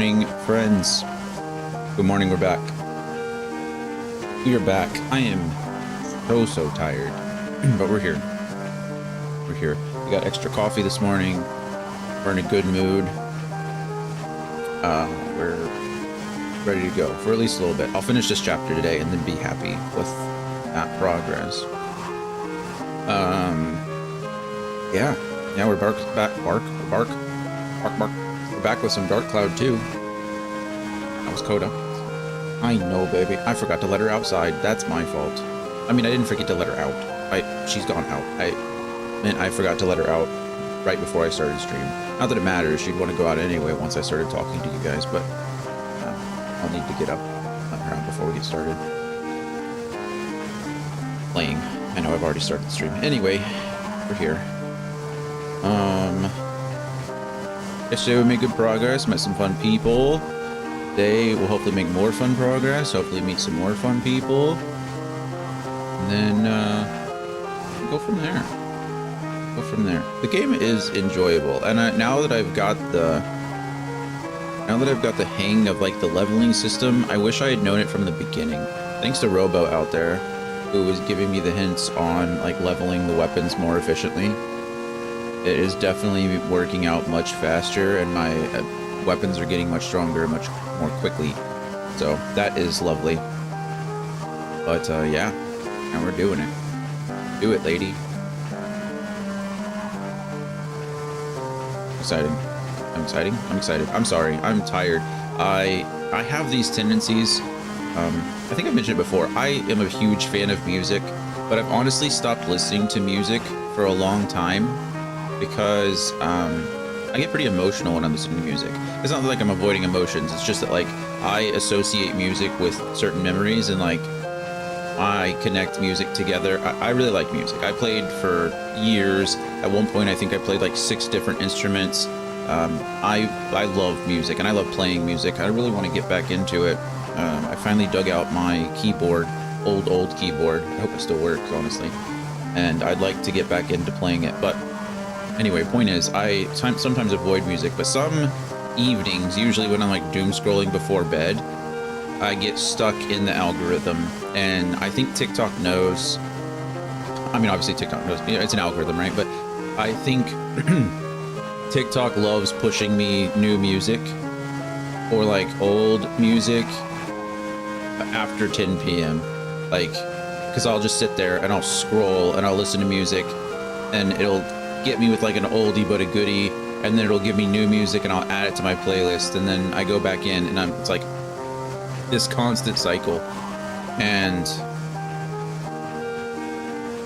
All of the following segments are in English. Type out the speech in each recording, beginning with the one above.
morning, friends. Good morning, we're back. We are back. I am so tired, but we're here. We're here. We got extra coffee this morning. We're in a good mood. We're ready to go for at least a little bit. I'll finish this chapter today and then be happy with that progress. Yeah, we're back. We're back with some Dark Cloud too. That was Coda. I know, baby. I forgot to let her outside. That's my fault. I mean, I didn't forget to let her out. She's gone out. I forgot to let her out right before I started stream. Not that it matters. She'd want to go out anyway once I started talking to you guys, but I'll need to get up, let her out before we get started playing. I know I've already started the stream. Anyway, we're here. Yesterday we made good progress, met some fun people. Today we'll hopefully make more fun progress, hopefully meet some more fun people. And then go from there. The game is enjoyable, and now that I've got the hang of like the leveling system, I wish I had known it from the beginning. Thanks to Robo out there, who was giving me the hints on like leveling the weapons more efficiently. It is definitely working out much faster, and my weapons are getting much stronger much more quickly. So that is lovely. But yeah, now we're doing it. Do it, lady. Exciting. I'm excited. I'm sorry. I'm tired. I have these tendencies. I think I mentioned it before. I am a huge fan of music, but I've honestly stopped listening to music for a long time because I get pretty emotional when I'm listening to music. It's not like I'm avoiding emotions. It's just that like I associate music with certain memories, and like I connect music together. I really like music. I played for years. At one point, I think I played like 6 different instruments. I love music, and I love playing music. I really want to get back into it. I finally dug out my keyboard, old keyboard. I hope it still works, honestly. And I'd like to get back into playing it. But anyway, point is, I sometimes avoid music, but some evenings, usually when I'm like doom scrolling before bed, I get stuck in the algorithm, and I think TikTok knows. I mean, obviously TikTok knows, it's an algorithm, right? But I think TikTok loves pushing me new music or like old music after 10 p.m. Like, because I'll just sit there and I'll scroll and I'll listen to music, and it'll get me with like an oldie but a goodie, and then it'll give me new music and I'll add it to my playlist, and then I go back in and it's like this constant cycle. And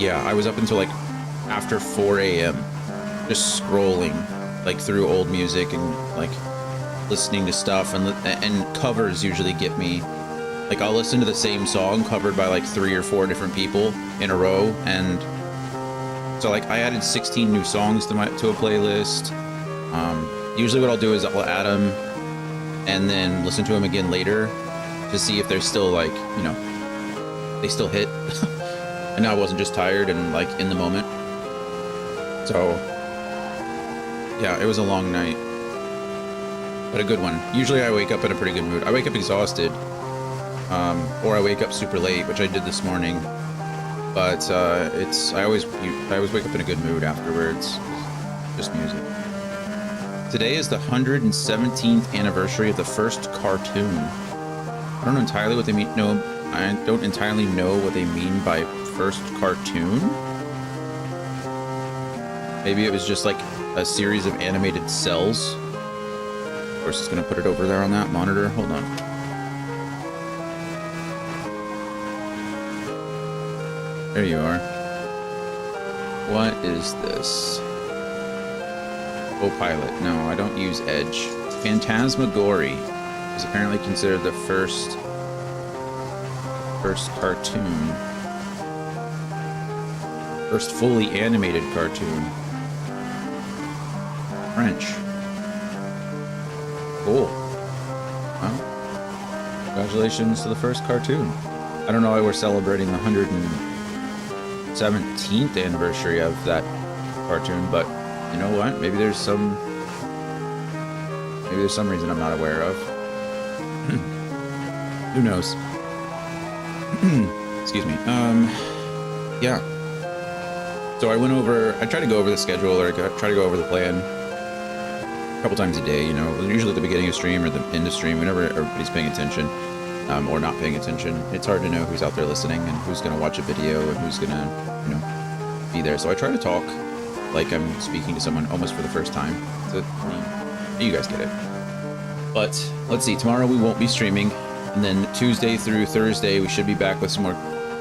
yeah, I was up until like after 4 a.m. just scrolling like through old music and like listening to stuff, and covers usually get me. Like I'll listen to the same song covered by like 3 or 4 different people in a row, and so like I added 16 new songs to a playlist. Usually what I'll do is I'll add them and then listen to them again later to see if they're still like, you know, they still hit. And I wasn't just tired and like in the moment. So yeah, it was a long night, but a good one. Usually I wake up in a pretty good mood. I wake up exhausted, or I wake up super late, which I did this morning. But I always wake up in a good mood afterwards. Just music. Today is the 117th anniversary of the first cartoon. I don't entirely what they mean. No, I don't entirely know what they mean by first cartoon. Maybe it was just like a series of animated cells. Of course, it's gonna put it over there on that monitor. Hold on. There you are. What is this? Copilot. No, I don't use Edge. Phantasmagory is apparently considered the first cartoon. First fully animated cartoon. French. Cool. Well, congratulations to the first cartoon. I don't know why we're celebrating the 117th anniversary of that cartoon, but you know what? Maybe there's Maybe there's some reason I'm not aware of. Who knows? Excuse me. Yeah. So I try to go over the schedule, or try to go over the plan a couple times a day, you know, usually at the beginning of stream or the end of stream, whenever everybody's paying attention, or not paying attention. It's hard to know who's out there listening and who's going to watch a video and who's going to, you know, be there. So I try to talk like I'm speaking to someone almost for the first time. So, you guys get it. But let's see, tomorrow we won't be streaming, and then Tuesday through Thursday we should be back with some more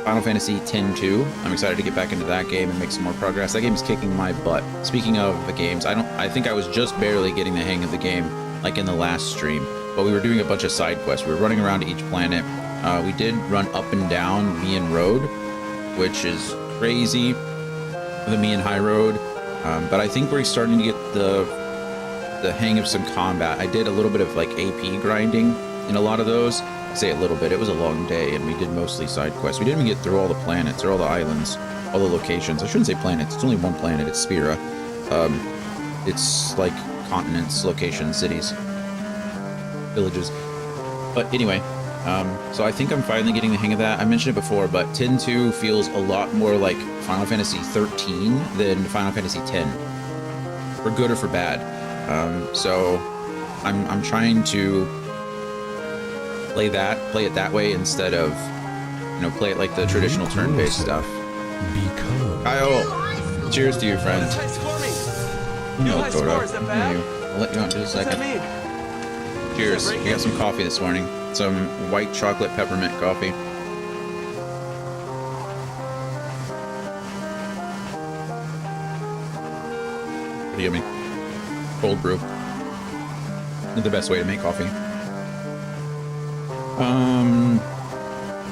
Final Fantasy X-2. I'm excited to get back into that game and make some more progress. That game is kicking my butt. Speaking of the games, I think I was just barely getting the hang of the game, like in the last stream. But we were doing a bunch of side quests. We were running around to each planet. We did run up and down Mian Road, which is crazy, the Mian High Road. But I think we're starting to get the hang of some combat. I did a little bit of like AP grinding in a lot of those. I say a little bit. It was a long day, and we did mostly side quests. We didn't even get through all the planets or all the islands, all the locations. I shouldn't say planets. It's only one planet. It's Spira. It's like continents, locations, cities, villages. But anyway, so I think I'm finally getting the hang of that. I mentioned it before, but X-2 feels a lot more like Final Fantasy 13 than Final Fantasy X, for good or for bad. So I'm trying to play it that way instead of, you know, play it like the traditional turn-based stuff. Kyle, cheers to you, friend. No, Koda. I'll let you out in just a second. Cheers. We got some coffee this morning. Some white chocolate peppermint coffee. Pretty yummy. Cold brew. The best way to make coffee.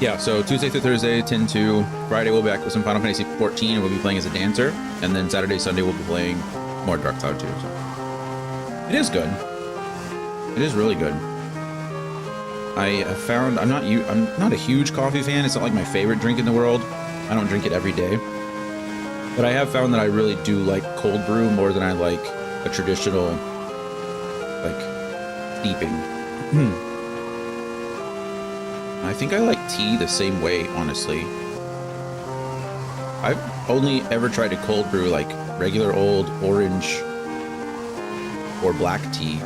Yeah, so Tuesday through Thursday, X-2. Friday we'll be back with some Final Fantasy 14, and we'll be playing as a dancer. And then Saturday, Sunday we'll be playing more Dark Cloud 2. So. It is good. It is really good. I have found I'm not a huge coffee fan. It's not like my favorite drink in the world. I don't drink it every day. But I have found that I really do like cold brew more than I like a traditional, like, steeping. I think I like tea the same way, honestly. I've only ever tried to cold brew like regular old orange or black tea.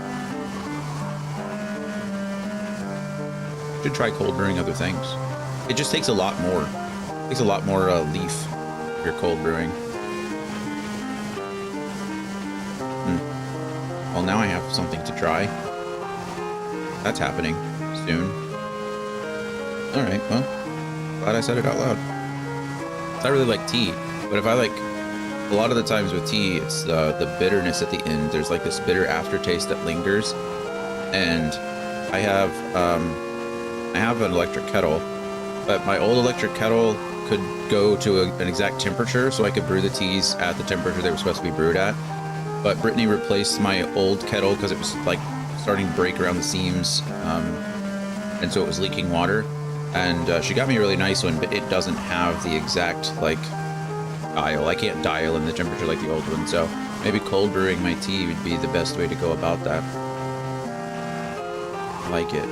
Should try cold brewing other things. It just takes a lot more. It takes a lot more leaf if you're cold brewing. Well, now I have something to try. That's happening soon. Alright, well, glad I said it out loud. I really like tea, but if I like, a lot of the times with tea, it's the bitterness at the end. There's like this bitter aftertaste that lingers, and I have an electric kettle, but my old electric kettle could go to an exact temperature, so I could brew the teas at the temperature they were supposed to be brewed at. But Brittany replaced my old kettle because it was like starting to break around the seams, and so it was leaking water. And she got me a really nice one, but it doesn't have the exact, like, dial. I can't dial in the temperature like the old one, so maybe cold brewing my tea would be the best way to go about that. I like it.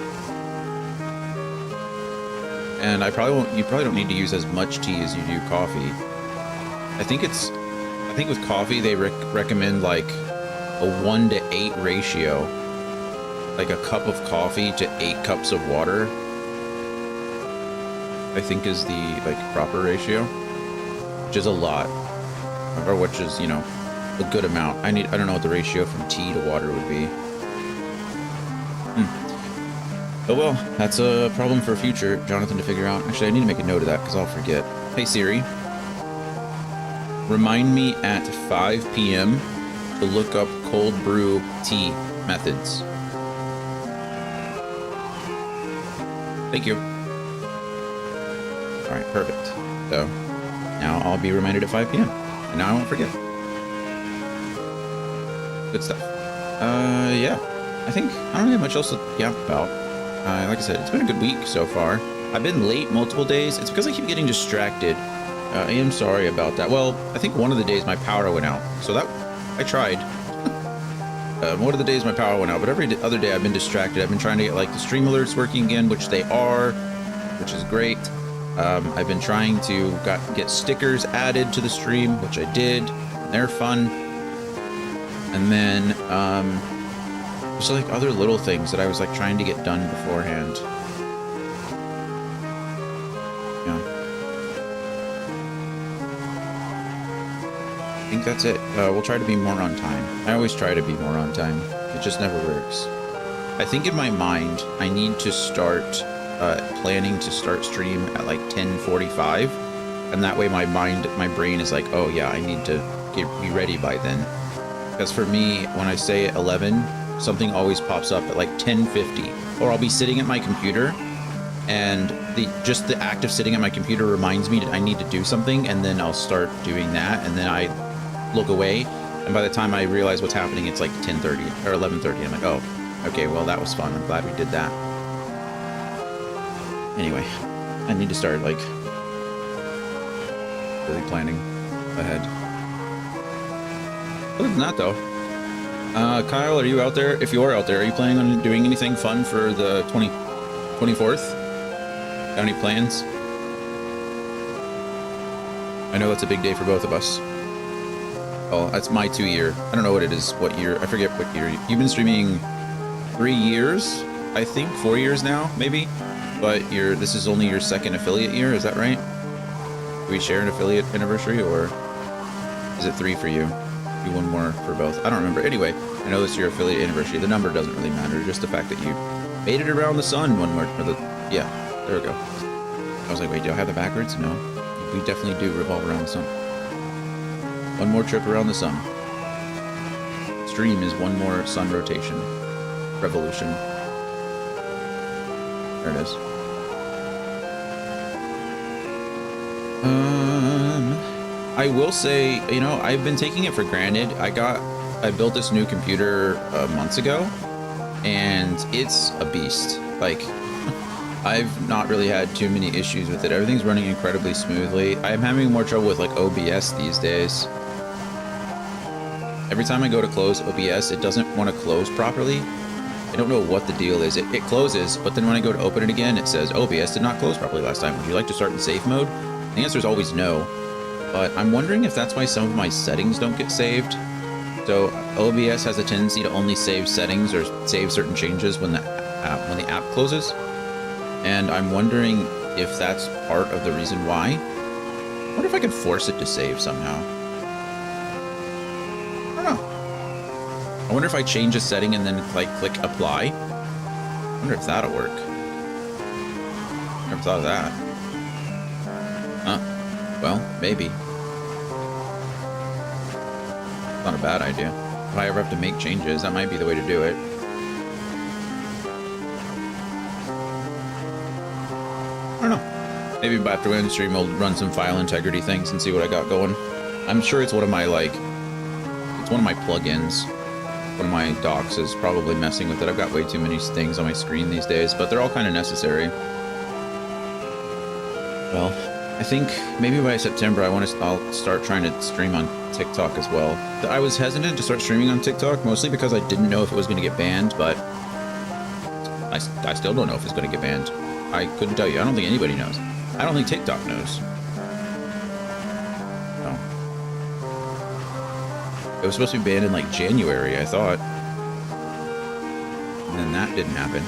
And you probably don't need to use as much tea as you do coffee. I think with coffee they recommend like a 1:8 ratio. Like a cup of coffee to 8 cups of water, I think is the like proper ratio, which is a lot, or which is, you know, a good amount. I don't know what the ratio from tea to water would be. Oh well, that's a problem for future Jonathan to figure out. Actually, I need to make a note of that because I'll forget. Hey Siri, remind me at 5 p.m. to look up cold brew tea methods. Thank you. Alright, perfect. So, now I'll be reminded at 5 p.m. And now I won't forget. Good stuff. Yeah. I don't have much else to yap about. Like I said, it's been a good week so far. I've been late multiple days. It's because I keep getting distracted. I am sorry about that. Well, I think one of the days my power went out. So that, I tried. one of the days my power went out, but every other day I've been distracted. I've been trying to get like the stream alerts working again, which they are, which is great. I've been trying to get stickers added to the stream, which I did. They're fun. And then there's like other little things that I was like trying to get done beforehand. Yeah. I think that's it. We'll try to be more on time. I always try to be more on time. It just never works. I think in my mind, I need to start planning to start stream at like 10:45, and that way my brain is like, oh yeah, I need to be ready by then. Because for me, when I say 11, something always pops up at like 10:50, or I'll be sitting at my computer, and just the act of sitting at my computer reminds me that I need to do something, and then I'll start doing that, and then I look away, and by the time I realize what's happening, it's like 10:30 or 11:30. I'm like, oh, okay, well that was fun. I'm glad we did that. Anyway, I need to start like really planning ahead. Other than that, though, Kyle, are you out there? If you are out there, are you planning on doing anything fun for the 24th? Got any plans? I know that's a big day for both of us. Oh, that's my 2-year. I don't know what it is. What year? I forget what year. You've been streaming 3 years, I think. 4 years now, maybe. But this is only your second affiliate year. Is that right? Do we share an affiliate anniversary, or is it 3 for you? Do one more for both. I don't remember. Anyway, I know this is your affiliate anniversary. The number doesn't really matter. Just the fact that you made it around the sun one more. Yeah, there we go. I was like, wait, do I have it backwards? No, we definitely do revolve around the sun. One more trip around the sun. Stream is one more sun rotation. Revolution. There it is. I will say, you know, I've been taking it for granted. I built this new computer months ago, and it's a beast. Like, I've not really had too many issues with it. Everything's running incredibly smoothly. I'm having more trouble with like OBS these days. Every time I go to close OBS, it doesn't want to close properly. I don't know what the deal is. It closes, but then when I go to open it again, it says OBS did not close properly last time. Would you like to start in safe mode? The answer is always no. But I'm wondering if that's why some of my settings don't get saved. So OBS has a tendency to only save settings or save certain changes when the app closes. And I'm wondering if that's part of the reason why. I wonder if I could force it to save somehow. I don't know. I wonder if I change a setting and then like click apply. I wonder if that'll work. Never thought of that. Well, maybe. Not a bad idea. If I ever have to make changes, that might be the way to do it. I don't know. Maybe after we end the stream, we'll run some file integrity things and see what I got going. I'm sure it's one of my it's one of my plugins. One of my docs is probably messing with it. I've got way too many things on my screen these days, but they're all kind of necessary. Well, I think maybe by September I'll start trying to stream on TikTok as well. I was hesitant to start streaming on TikTok mostly because I didn't know if it was going to get banned, but I still don't know if it's going to get banned. I couldn't tell you. I don't think anybody knows. I don't think TikTok knows. No. It was supposed to be banned in like January, I thought. And then that didn't happen.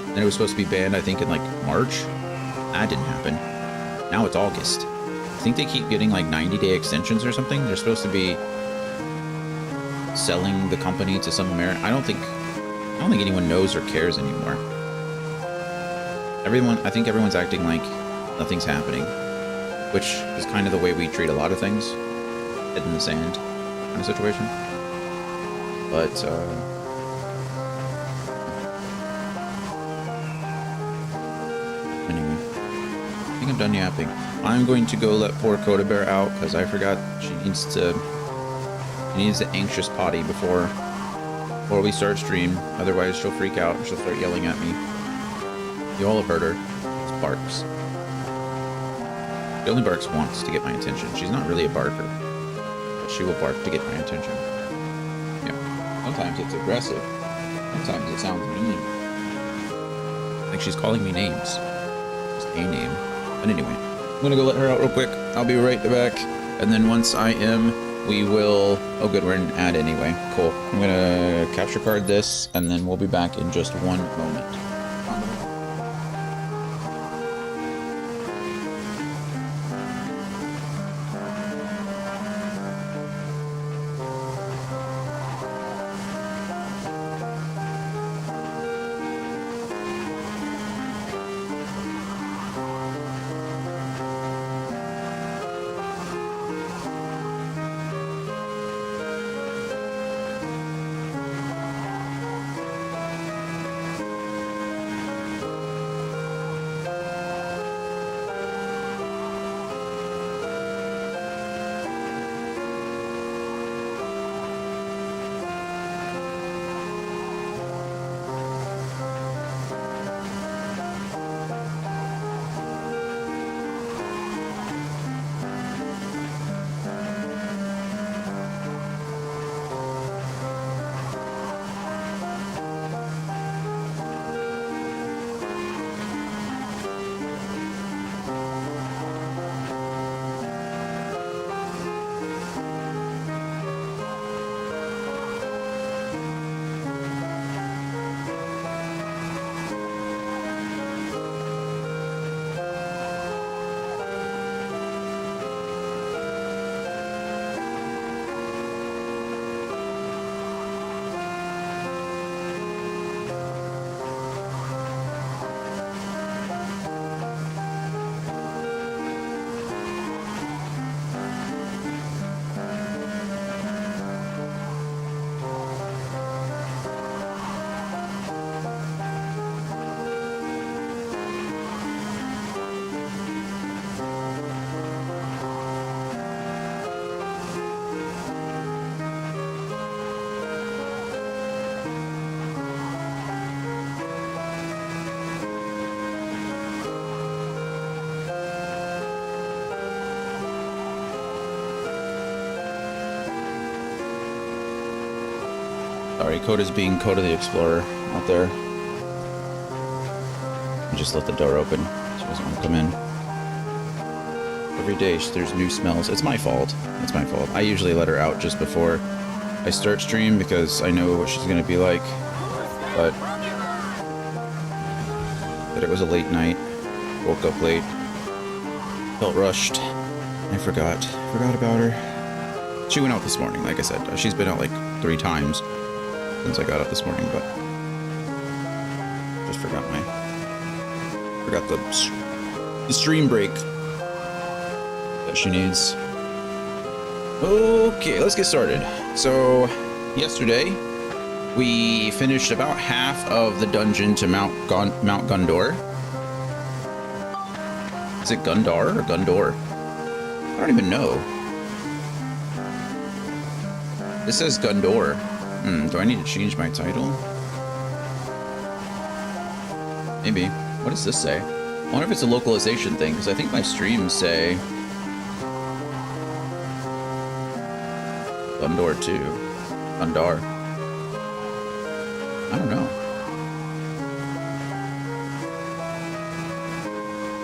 Then it was supposed to be banned, I think, in like March. That didn't happen. Now it's August. I think they keep getting like 90-day extensions or something. They're supposed to be selling the company to some American. I don't think anyone knows or cares anymore. I think everyone's acting like nothing's happening, which is kind of the way we treat a lot of things. Head in the sand kind of situation. But anyway, I think I'm done yapping. I'm going to go let poor Coda Bear out because I forgot she needs the anxious potty before we start stream. Otherwise she'll freak out and she'll start yelling at me. You all have heard her. It's barks. She only barks once to get my attention. She's not really a barker, but she will bark to get my attention. Yeah. Sometimes it's aggressive. Sometimes it sounds mean. Like she's calling me names. Just a name. But anyway, I'm gonna go let her out real quick. I'll be right back. And then once I am, we will... Oh good, we're in an ad anyway. Cool. I'm gonna capture card this, and then we'll be back in just one moment. Sorry, Coda's being Coda the Explorer out there. I just let the door open. She doesn't want to come in. Every day there's new smells. It's my fault. It's my fault. I usually let her out just before I start stream because I know what she's going to be like. But it was a late night. Woke up late. Felt rushed. I forgot about her. She went out this morning, like I said. She's been out like 3 times since I got up this morning, but just forgot the stream break that she needs. Okay, let's get started. So, yesterday we finished about half of the dungeon to Mount Gundar. Is it Gundar or Gundor? I don't even know. This says Gundor. Do I need to change my title? Maybe. What does this say? I wonder if it's a localization thing, because I think my streams say Gundor 2. Gundar. I don't know.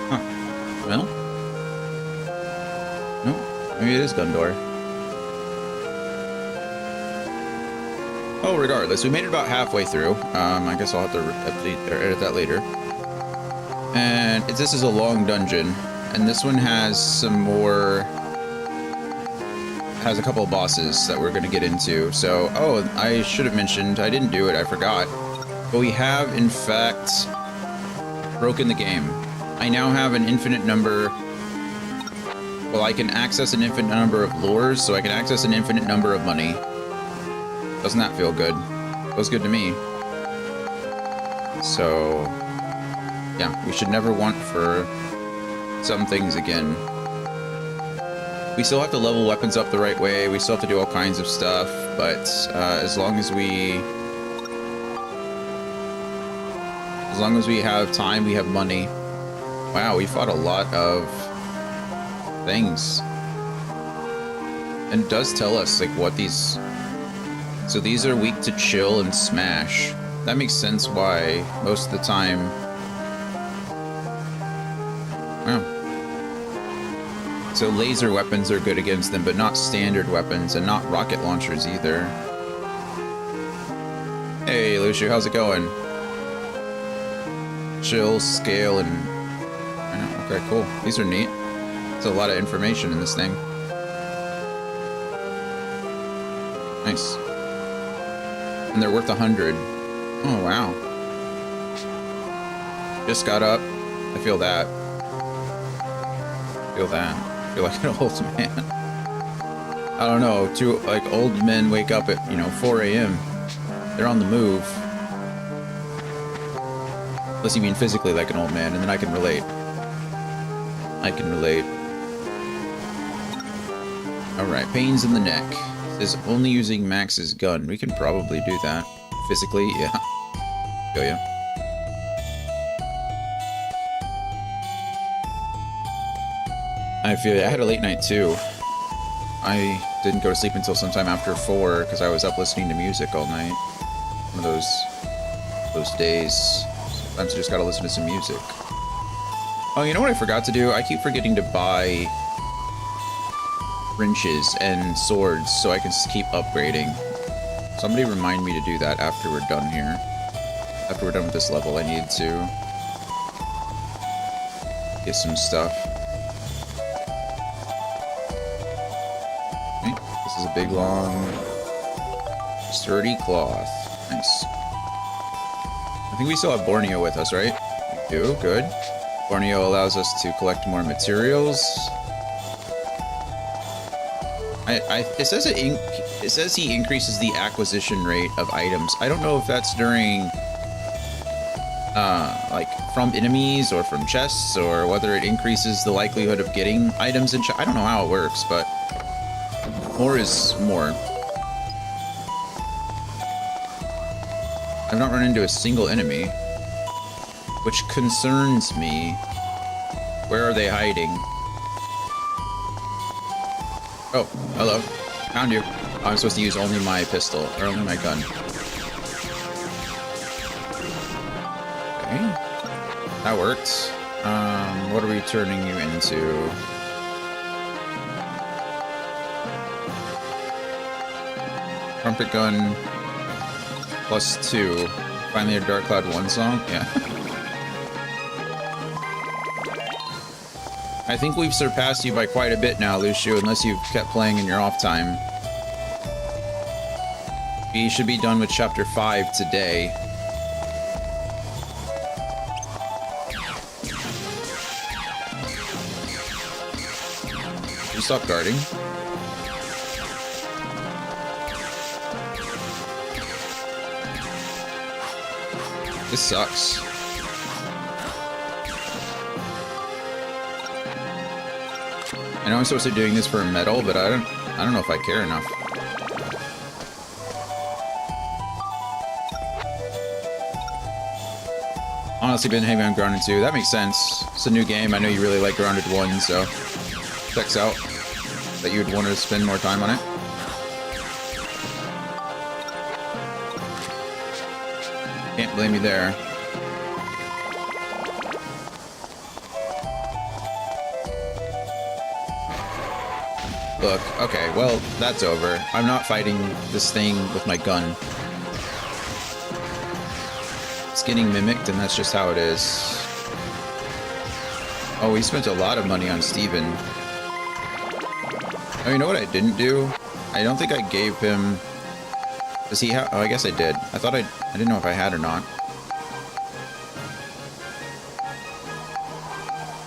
Huh. Well? No. Maybe it is Gundor. Oh, regardless, we made it about halfway through. I guess I'll have to edit that later. And this is a long dungeon, and this one has some more... has a couple of bosses that we're going to get into. So, oh, I should have mentioned, I didn't do it, I forgot. But we have, in fact, broken the game. I now have an infinite number... Well, I can access an infinite number of lures, so I can access an infinite number of money. Doesn't that feel good? Feels good to me. So, yeah, we should never want for some things again. We still have to level weapons up the right way. We still have to do all kinds of stuff, but as long as we have time, we have money. Wow, we fought a lot of things. And it does tell us like what these So these are weak to chill and smash. That makes sense why most of the time... Wow. So laser weapons are good against them, but not standard weapons, and not rocket launchers either. Hey, Lucio, how's it going? Chill, scale, and... I know, okay, cool. These are neat. There's a lot of information in this thing. Nice. And they're worth 100. Oh, wow. Just got up. I feel that. Feel that. I feel like an old man. I don't know. Like, old men wake up at, 4 a.m. They're on the move. Unless you mean physically like an old man, and then I can relate. I can relate. Alright, pains in the neck. It says only using Max's gun. We can probably do that. Physically, yeah. Feel ya. I feel ya. I had a late night too. I didn't go to sleep until sometime after 4 because I was up listening to music all night. One of those days. Sometimes you just gotta listen to some music. Oh, you know what I forgot to do? I keep forgetting to buy wrenches and swords so I can keep upgrading. Somebody remind me to do that after we're done here. After we're done with this level, I need to get some stuff. Okay, this is a big, long, sturdy cloth. Nice. I think we still have Borneo with us, right? We do, good. Borneo allows us to collect more materials. It says he increases the acquisition rate of items. I don't know if that's during, like, from enemies or from chests, or whether it increases the likelihood of getting items in chests. I don't know how it works, but more is more. I've not run into a single enemy, which concerns me. Where are they hiding? Oh, hello. Found you. Oh, I'm supposed to use only my pistol, or only my gun. Okay. That worked. What are we turning you into? Trumpet gun +2. Finally a Dark Cloud 1 song? Yeah. I think we've surpassed you by quite a bit now, Lucio, unless you've kept playing in your off time. We should be done with Chapter 5 today. You stop guarding. This sucks. I know I'm supposed to be doing this for a medal, but I don't know if I care enough. Honestly, been hanging on Grounded 2. That makes sense. It's a new game. I know you really like Grounded 1, so checks out that you'd want to spend more time on it. Can't blame you there. Look, okay, well, that's over. I'm not fighting this thing with my gun. It's getting mimicked, and that's just how it is. Oh, we spent a lot of money on Steven. Oh, you know what I didn't do? I don't think I gave him... Does he have... Oh, I guess I did. I thought I didn't know if I had or not.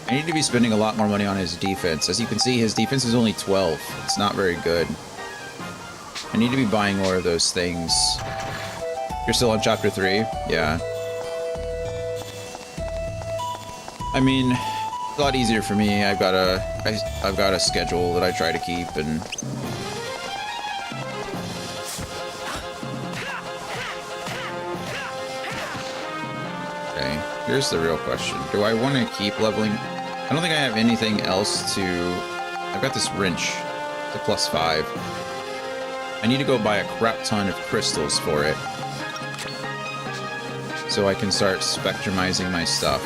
I need to be spending a lot more money on his defense. As you can see, his defense is only 12. It's not very good. I need to be buying more of those things. You're still on Chapter 3? Yeah. I mean, it's a lot easier for me. I've got a schedule that I try to keep, and... Okay, here's the real question. Do I want to keep leveling? I don't think I have anything else to... I've got this wrench. It's a +5. I I need to go buy a crap ton of crystals for it, so I can start spectrumizing my stuff.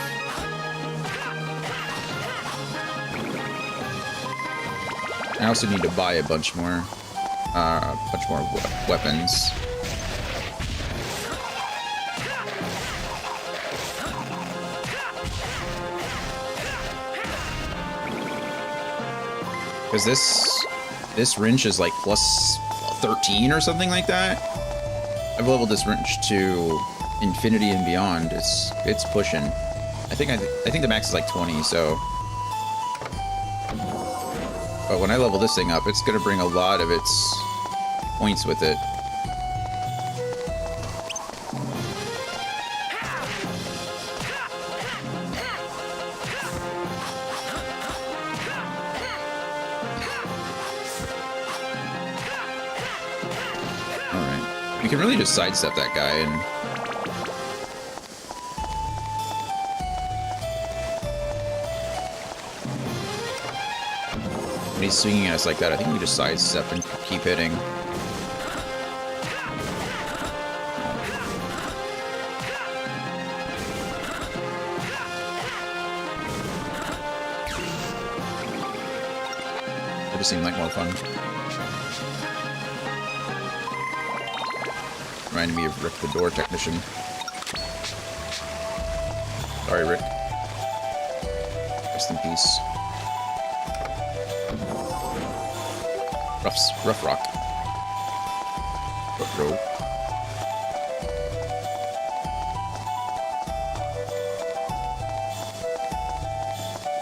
I also need to buy a bunch more weapons. Because this wrench is like plus 13 or something like that. I've leveled this wrench to infinity and beyond. It's pushing. I think the max is like 20. So, but when I level this thing up, it's gonna bring a lot of its points with it. You can really just sidestep that guy and... when he's swinging at us like that, I think we just sidestep and keep hitting. That just seemed like more fun. Reminded me of Rick the door technician. Sorry, Rick. Rest in peace. Rough rock. Rough road.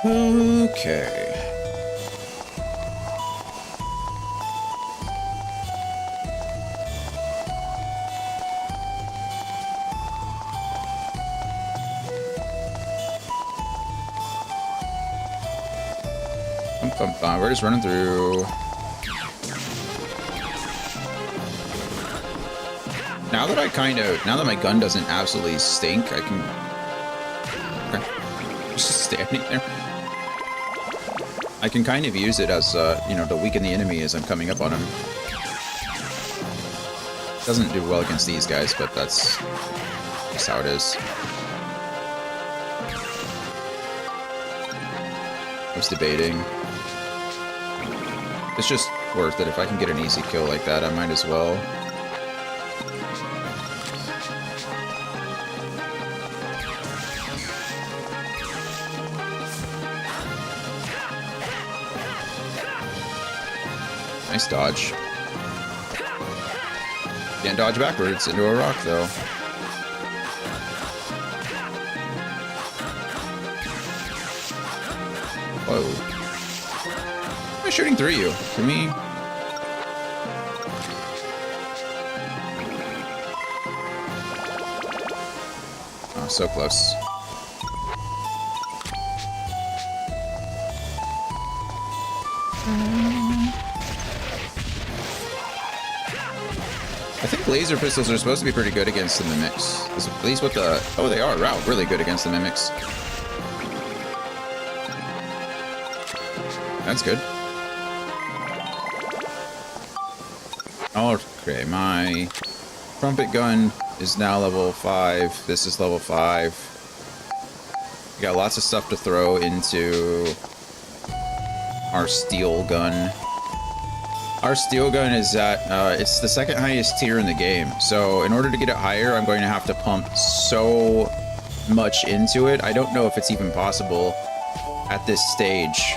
Okay. We're just running through. Now that my gun doesn't absolutely stink, I can... Okay. Just standing there. I can kind of use it as, you know, to weaken the enemy as I'm coming up on him. Doesn't do well against these guys, but that's just how it is. I was debating. It's just worth it. If I can get an easy kill like that, I might as well. Nice dodge. Can't dodge backwards into a rock, though. Whoa. Why am I shooting through you? Can we... Oh, so close. I think laser pistols are supposed to be pretty good against the mimics. At least with the... Oh, they are. Wow, really good against the mimics. That's good. Okay, my trumpet gun is now level 5. This is level 5. We got lots of stuff to throw into our steel gun. Our steel gun is at, it's the second highest tier in the game. So in order to get it higher, I'm going to have to pump so much into it. I don't know if it's even possible at this stage.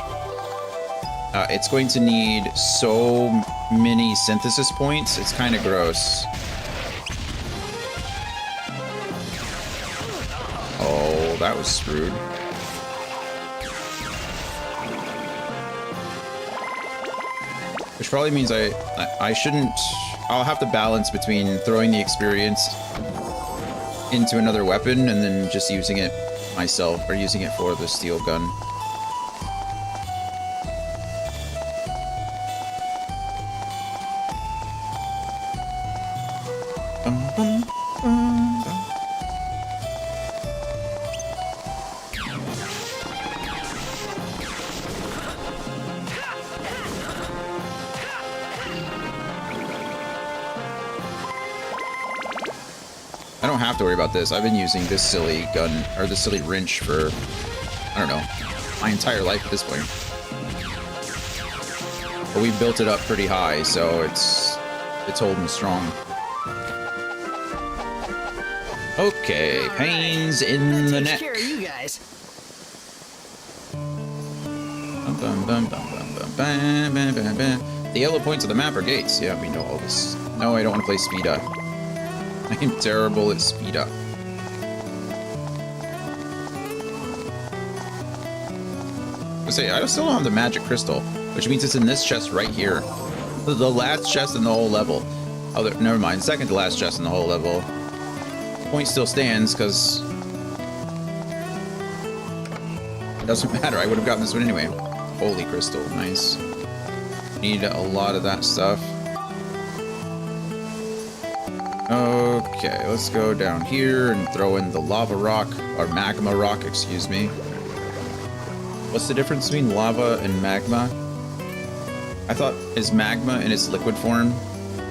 It's going to need so many synthesis points. It's kind of gross. Oh, that was screwed. Which probably means I shouldn't... I'll have to balance between throwing the experience into another weapon and then just using it myself, or using it for the steel gun. don't have to worry about this. I've been using this silly gun, or this silly wrench for, I don't know, my entire life at this point. But we built it up pretty high, so it's holding strong. Okay, pains in the neck. Care of you guys. The yellow points of the map are gates. Yeah, we know all this. No, I don't want to play Speeda. I'm terrible at Speeda. I still don't have the magic crystal, which means it's in this chest right here. The last chest in the whole level. Oh, never mind. Second to last chest in the whole level. Point still stands, because it doesn't matter. I would have gotten this one anyway. Holy crystal. Nice. Need a lot of that stuff. Okay, let's go down here and throw in the lava rock, or magma rock, excuse me. What's the difference between lava and magma? I thought, is magma in its liquid form?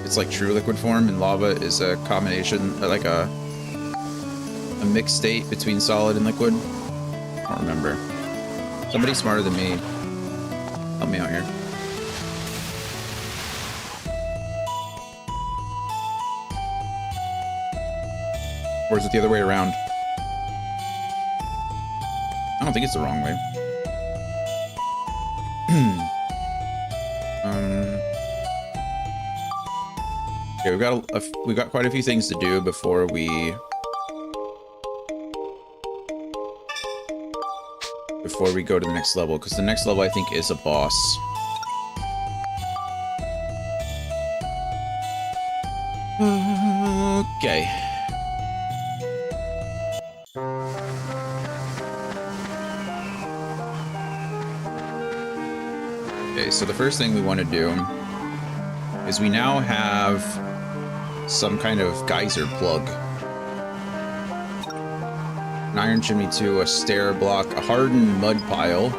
It's like true liquid form, and lava is a combination, like a mixed state between solid and liquid. I don't remember. Somebody smarter than me, help me out here. Or is it the other way around? I don't think it's the wrong way. Okay, we've got quite a few things to do before we go to the next level, because the next level I think is a boss. Okay. Okay, so the first thing we want to do is we now have some kind of geyser plug. An iron chimney to a stair block, a hardened mud pile.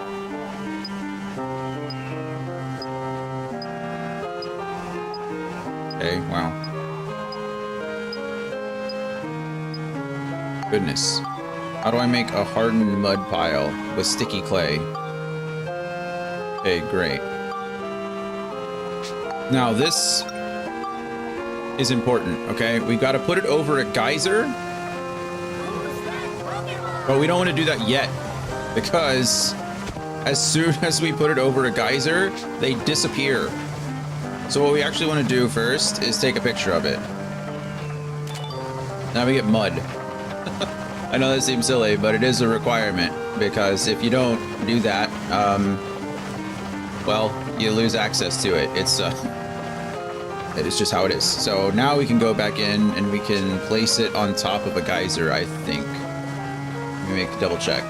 Okay, wow. Goodness. How do I make a hardened mud pile with sticky clay? Okay, great. Now this is important, okay? We've got to put it over a geyser. But we don't want to do that yet, because as soon as we put it over a geyser, they disappear. So what we actually want to do first is take a picture of it. Now we get mud. I know that seems silly, but it is a requirement, because if you don't do that, well, you lose access to it. It is just how it is. So now we can go back in and we can place it on top of a geyser, I think. Let me make a double check.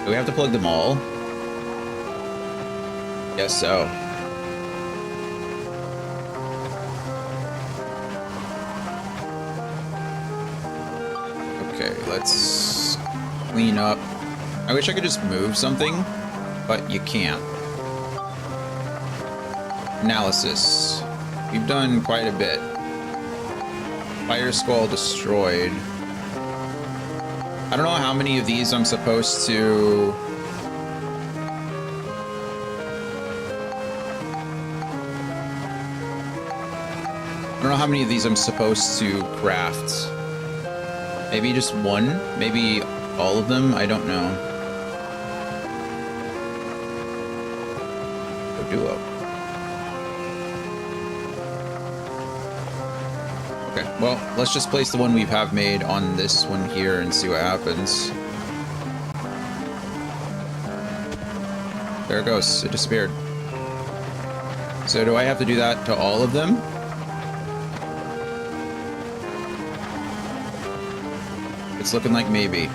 Do we have to plug them all? Guess so. Okay, let's clean up. I wish I could just move something, but you can't. Analysis. We've done quite a bit. Fire Squall destroyed. I don't know how many of these I'm supposed to... I don't know how many of these I'm supposed to craft. Maybe just one? Maybe all of them? I don't know. Go duo. Okay, well, let's just place the one we have made on this one here and see what happens. There it goes. It disappeared. So do I have to do that to all of them? It's looking like maybe.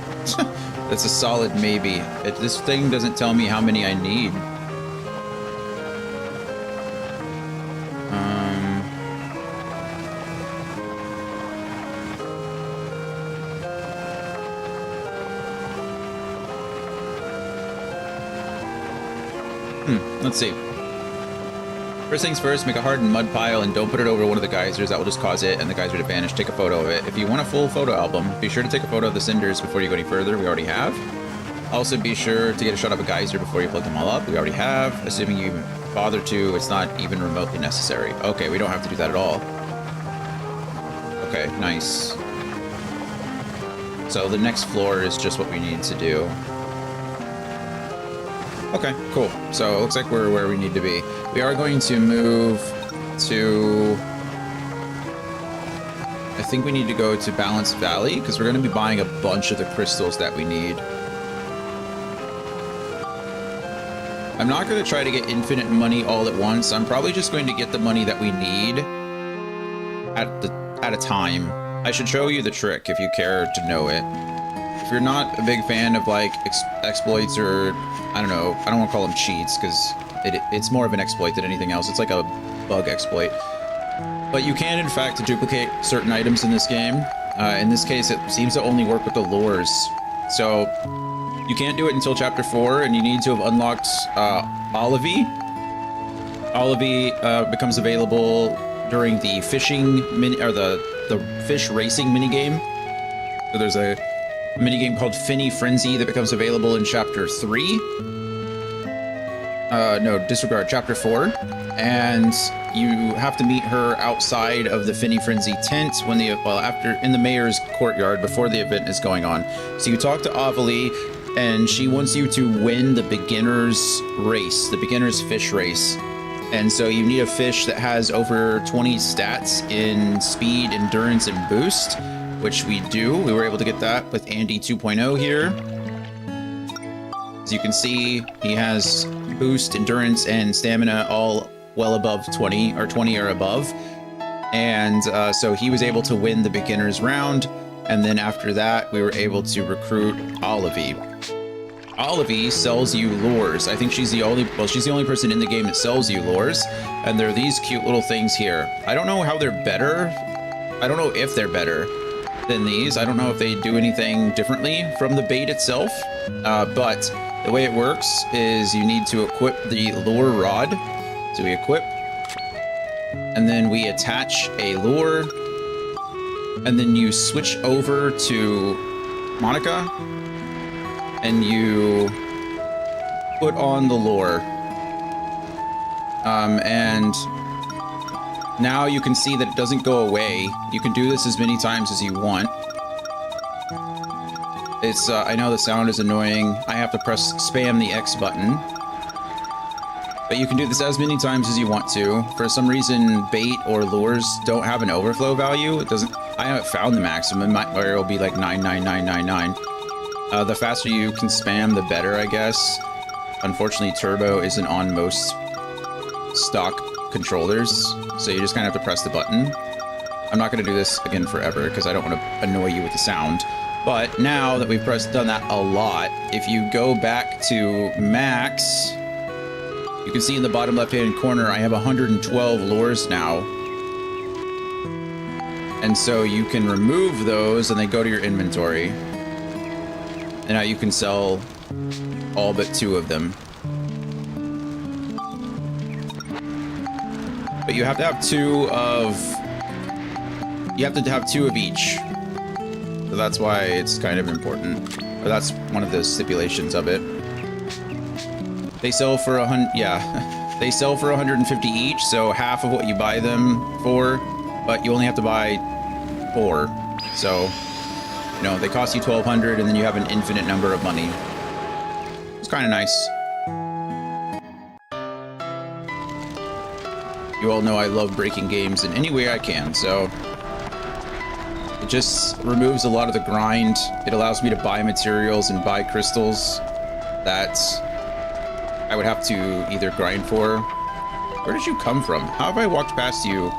That's a solid maybe. This thing doesn't tell me how many I need. Let's see. First things first, make a hardened mud pile and don't put it over one of the geysers. That will just cause it and the geyser to vanish. Take a photo of it. If you want a full photo album, be sure to take a photo of the cinders before you go any further. We already have. Also, be sure to get a shot of a geyser before you plug them all up. We already have. Assuming you even bother to, it's not even remotely necessary. Okay, we don't have to do that at all. Okay, nice. So the next floor is just what we need to do. Okay, cool. So it looks like we're where we need to be. We are going to move to... I think we need to go to Balanced Valley, because we're going to be buying a bunch of the crystals that we need. I'm not going to try to get infinite money all at once. I'm probably just going to get the money that we need at a time. I should show you the trick if you care to know it. If you're not a big fan of like exploits or... I don't know, I don't want to call them cheats because it's more of an exploit than anything else. It's like a bug exploit. But you can, in fact, duplicate certain items in this game. In this case, it seems to only work with the lures. So you can't do it until Chapter 4, and you need to have unlocked Olivie. Olivie becomes available during the fishing or the fish racing minigame. So there's a minigame called Finny Frenzy that becomes available in Chapter 3. No, disregard, Chapter 4. And you have to meet her outside of the Finny Frenzy tent when in the mayor's courtyard before the event is going on. So you talk to Olivie, and she wants you to win the beginner's race, the beginner's fish race. And so you need a fish that has over 20 stats in speed, endurance, and boost, which we do. We were able to get that with Andy 2.0 here. As you can see, he has boost, endurance, and stamina all well above 20 or above. And so he was able to win the beginner's round. And then after that, we were able to recruit Olivie. Olivie sells you lures. I think she's the only person in the game that sells you lures. And there are these cute little things here. I don't know how they're better. I don't know if they're better than these. I don't know if they do anything differently from the bait itself. But the way it works is you need to equip the lure rod. So we equip, and then we attach a lure, and then you switch over to Monica, and you put on the lure. And now you can see that it doesn't go away. You can do this as many times as you want. It's, I know the sound is annoying. I have to spam the X button. But you can do this as many times as you want to. For some reason, bait or lures don't have an overflow value. It doesn't. I haven't found the maximum, where it'll be like 99999. The faster you can spam, the better, I guess. Unfortunately, turbo isn't on most stock controllers, so you just kind of have to press the button. I'm not going to do this again forever because I don't want to annoy you with the sound. But now that we've done that a lot, if you go back to max, you can see in the bottom left-hand corner, I have 112 lures now. And so you can remove those and they go to your inventory. And now you can sell all but 2 of them. But you have to have 2 of... You have to have 2 of each. So that's why it's kind of important. Or that's one of the stipulations of it. They sell for they sell for 150 each, so half of what you buy them for, but you only have to buy 4. So, you know, they cost you 1,200, and then you have an infinite number of money. It's kind of nice. You all know I love breaking games in any way I can, so it just removes a lot of the grind. It allows me to buy materials and buy crystals that I would have to either grind for. Where did you come from? How have I walked past you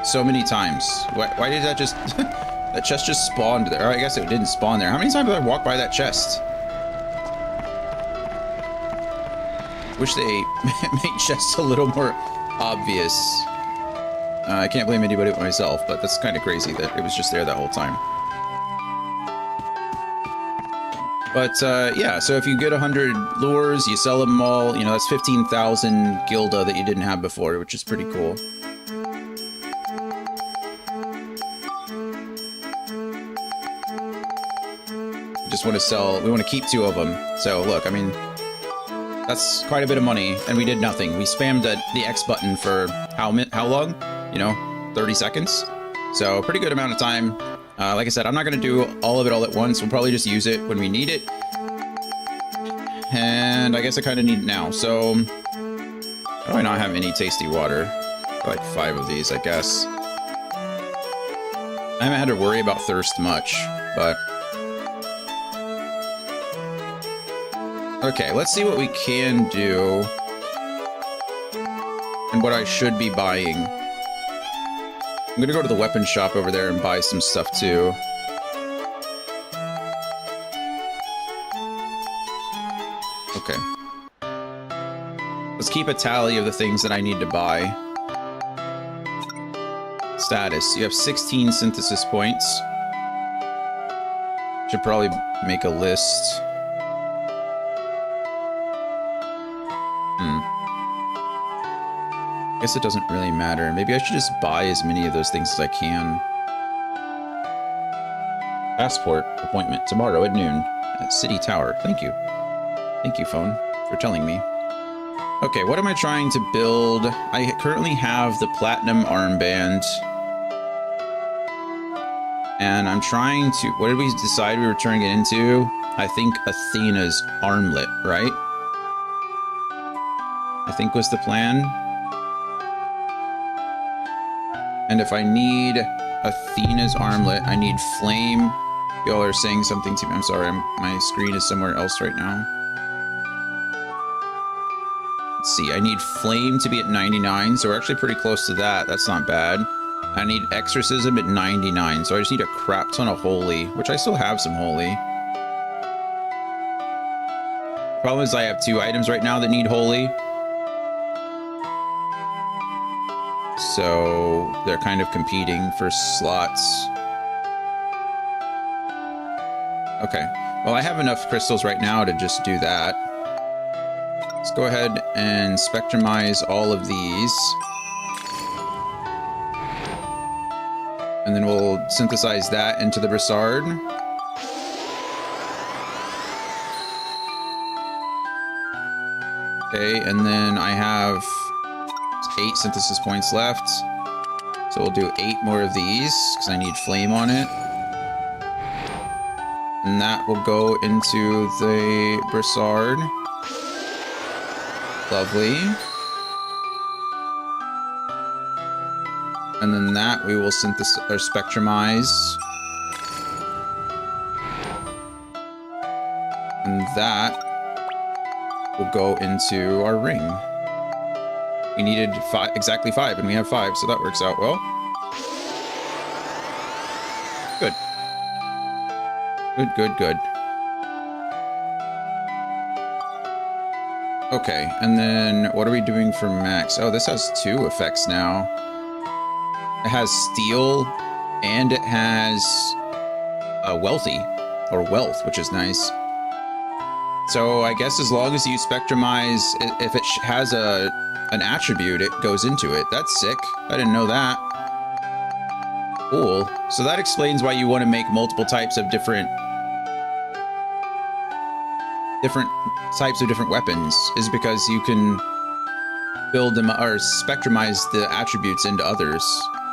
so many times? Why did that just... That chest just spawned there. Or I guess it didn't spawn there. How many times did I walk by that chest? Wish they made chests a little more obvious. I can't blame anybody but myself, but that's kind of crazy that it was just there that whole time. But yeah, so if you get 100 lures, you sell them all, you know, that's 15,000 gilda that you didn't have before, which is pretty cool. We just want to sell, we want to keep 2 of them. So look, I mean, that's quite a bit of money, and we did nothing. We spammed the X button for how long? You know, 30 seconds. So pretty good amount of time. Like I said, I'm not going to do all of it all at once. We'll probably just use it when we need it. And I guess I kind of need it now. So how do I not have any tasty water? Like 5 of these, I guess. I haven't had to worry about thirst much, but... Okay, let's see what we can do. And what I should be buying. I'm gonna go to the weapon shop over there and buy some stuff too. Okay. Let's keep a tally of the things that I need to buy. Status. You have 16 synthesis points. Should probably make a list. I guess it doesn't really matter. Maybe I should just buy as many of those things as I can. Passport appointment tomorrow at noon at City Tower. Thank you. Thank you, phone, for telling me. Okay, what am I trying to build? I currently have the platinum armband. And I'm trying to... What did we decide we were turning it into? I think Athena's armlet, right? I think was the plan. And if I need Athena's armlet, I need flame. Y'all are saying something to me. I'm sorry, my screen is somewhere else right now. Let's see, I need flame to be at 99, so we're actually pretty close to that. That's not bad. I need exorcism at 99, so I just need a crap ton of holy, which I still have some holy. Problem is I have 2 items right now that need holy. So they're kind of competing for slots. Okay, well, I have enough crystals right now to just do that. Let's go ahead and spectrumize all of these. And then we'll synthesize that into the brassard. Okay, and then I have 8 synthesis points left. So we'll do 8 more of these, because I need flame on it. And that will go into the brassard. Lovely. And then that we will synthesize or spectrumize. And that will go into our ring. We needed exactly 5, and we have 5, so that works out well. Good. Good, good, good. Okay, and then what are we doing for max? Oh, this has 2 effects now. It has steel, and it has wealthy, or wealth, which is nice. So I guess as long as you spectrumize, if it has an attribute, it goes into it. That's sick. I didn't know that. Cool. So that explains why you want to make multiple types of different types of different weapons, is because you can build them or spectrumize the attributes into others.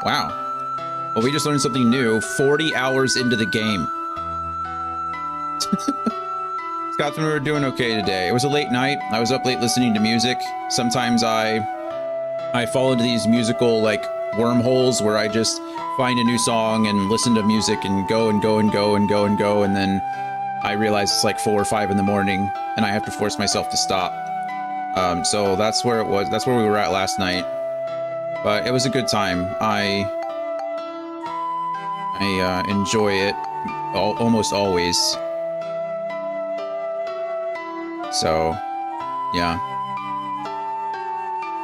Wow. Well, we just learned something new 40 hours into the game. Scotsman, we were doing okay today. It was a late night. I was up late listening to music. Sometimes I fall into these musical like wormholes where I just find a new song and listen to music and go and go and go and go and go, and then I realize it's like 4 or 5 in the morning and I have to force myself to stop. So that's where it was. That's where we were at last night. But it was a good time. I enjoy it almost always. So, yeah.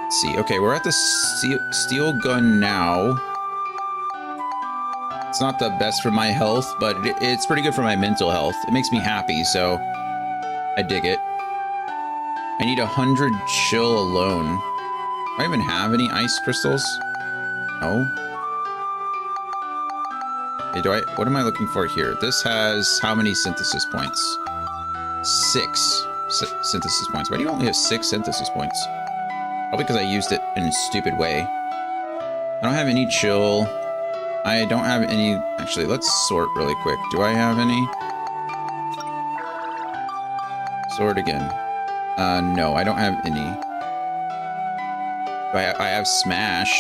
Let's see. Okay, we're at the steel gun now. It's not the best for my health, but it's pretty good for my mental health. It makes me happy, so I dig it. I need 100 chill alone. Do I even have any ice crystals? No. Okay, what am I looking for here? This has how many synthesis points? 6 synthesis points. Why do you only have 6 synthesis points? Probably because I used it in a stupid way. I don't have any chill. I don't have any... Actually, let's sort really quick. Do I have any? Sort again. No, I don't have any. I have Smash.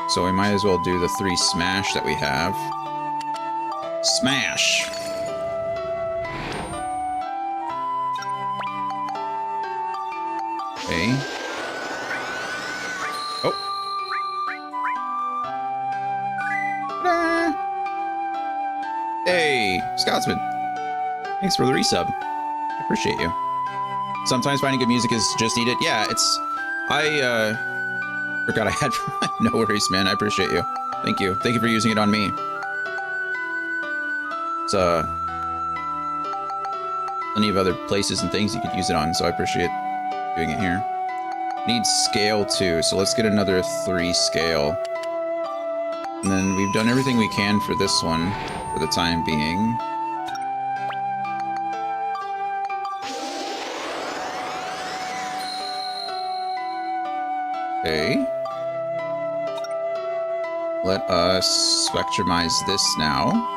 So we might as well do the 3 Smash that we have. Smash! Okay. Oh. Hey, Scotsman. Thanks for the resub. I appreciate you. Sometimes finding good music is just needed. Yeah, it's... I forgot I had... No worries, man. I appreciate you. Thank you. Thank you for using it on me. It's, plenty of other places and things you could use it on, so I appreciate doing it here. Needs scale too, so let's get another 3 scale. And then we've done everything we can for this one for the time being. Okay. Let us spectrumize this now.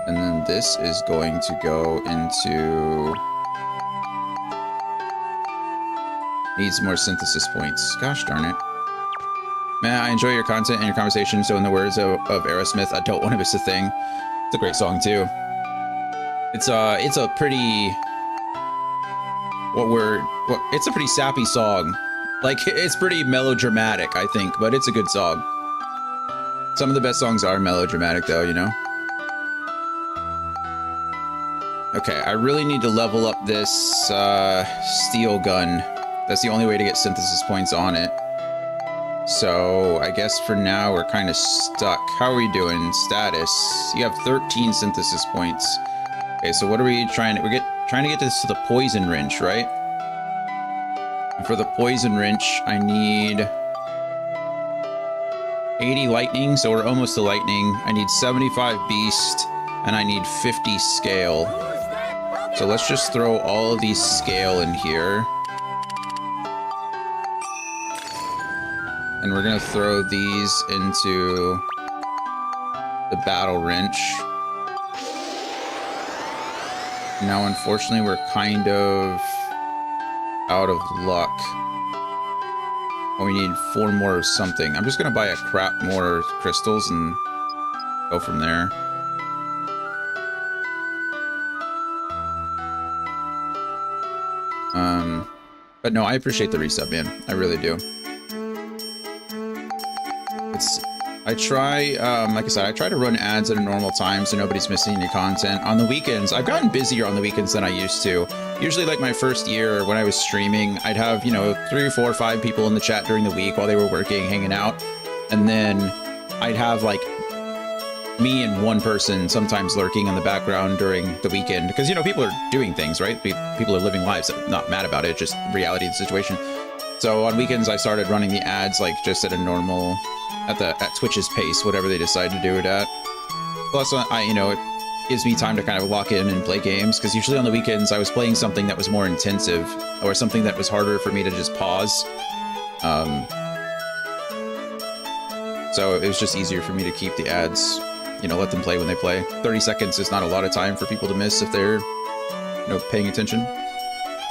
And then this is going to go into... Needs more synthesis points. Gosh darn it. Man, I enjoy your content and your conversation, so in the words of Aerosmith, I don't want to miss a thing. It's a great song, too. It's a pretty... It's a pretty sappy song. Like, it's pretty melodramatic, I think, but it's a good song. Some of the best songs are melodramatic, though, you know? Okay, I really need to level up this steel gun. That's the only way to get synthesis points on it. So, I guess for now we're kind of stuck. How are we doing? Status. You have 13 synthesis points. Okay, so what are we trying to... We're trying to get this to the poison wrench, right? And for the poison wrench, I need 80 lightning, so we're almost to lightning. I need 75 beast, and I need 50 scale. So let's just throw all of these scale in here. And we're gonna throw these into the battle wrench. Now, unfortunately, we're kind of out of luck. Oh, we need 4 more of something. I'm just gonna buy a crap more crystals and go from there. But no, I appreciate the resub, man. I really do. I try, like I said, I try to run ads at a normal time so nobody's missing any content. On the weekends, I've gotten busier on the weekends than I used to. Usually, like my first year when I was streaming, I'd have, you know, 3, 4, 5 people in the chat during the week while they were working, hanging out. And then I'd have like me and 1 person sometimes lurking in the background during the weekend. Because, you know, people are doing things, right? People are living lives. I'm not mad about it, just reality of the situation. So on weekends, I started running the ads like just at a normal... at Twitch's pace, whatever they decide to do it at. Plus, you know, it gives me time to kind of lock in and play games, because usually on the weekends I was playing something that was more intensive, or something that was harder for me to just pause. So it was just easier for me to keep the ads, you know, let them play when they play. 30 seconds is not a lot of time for people to miss if they're, you know, paying attention.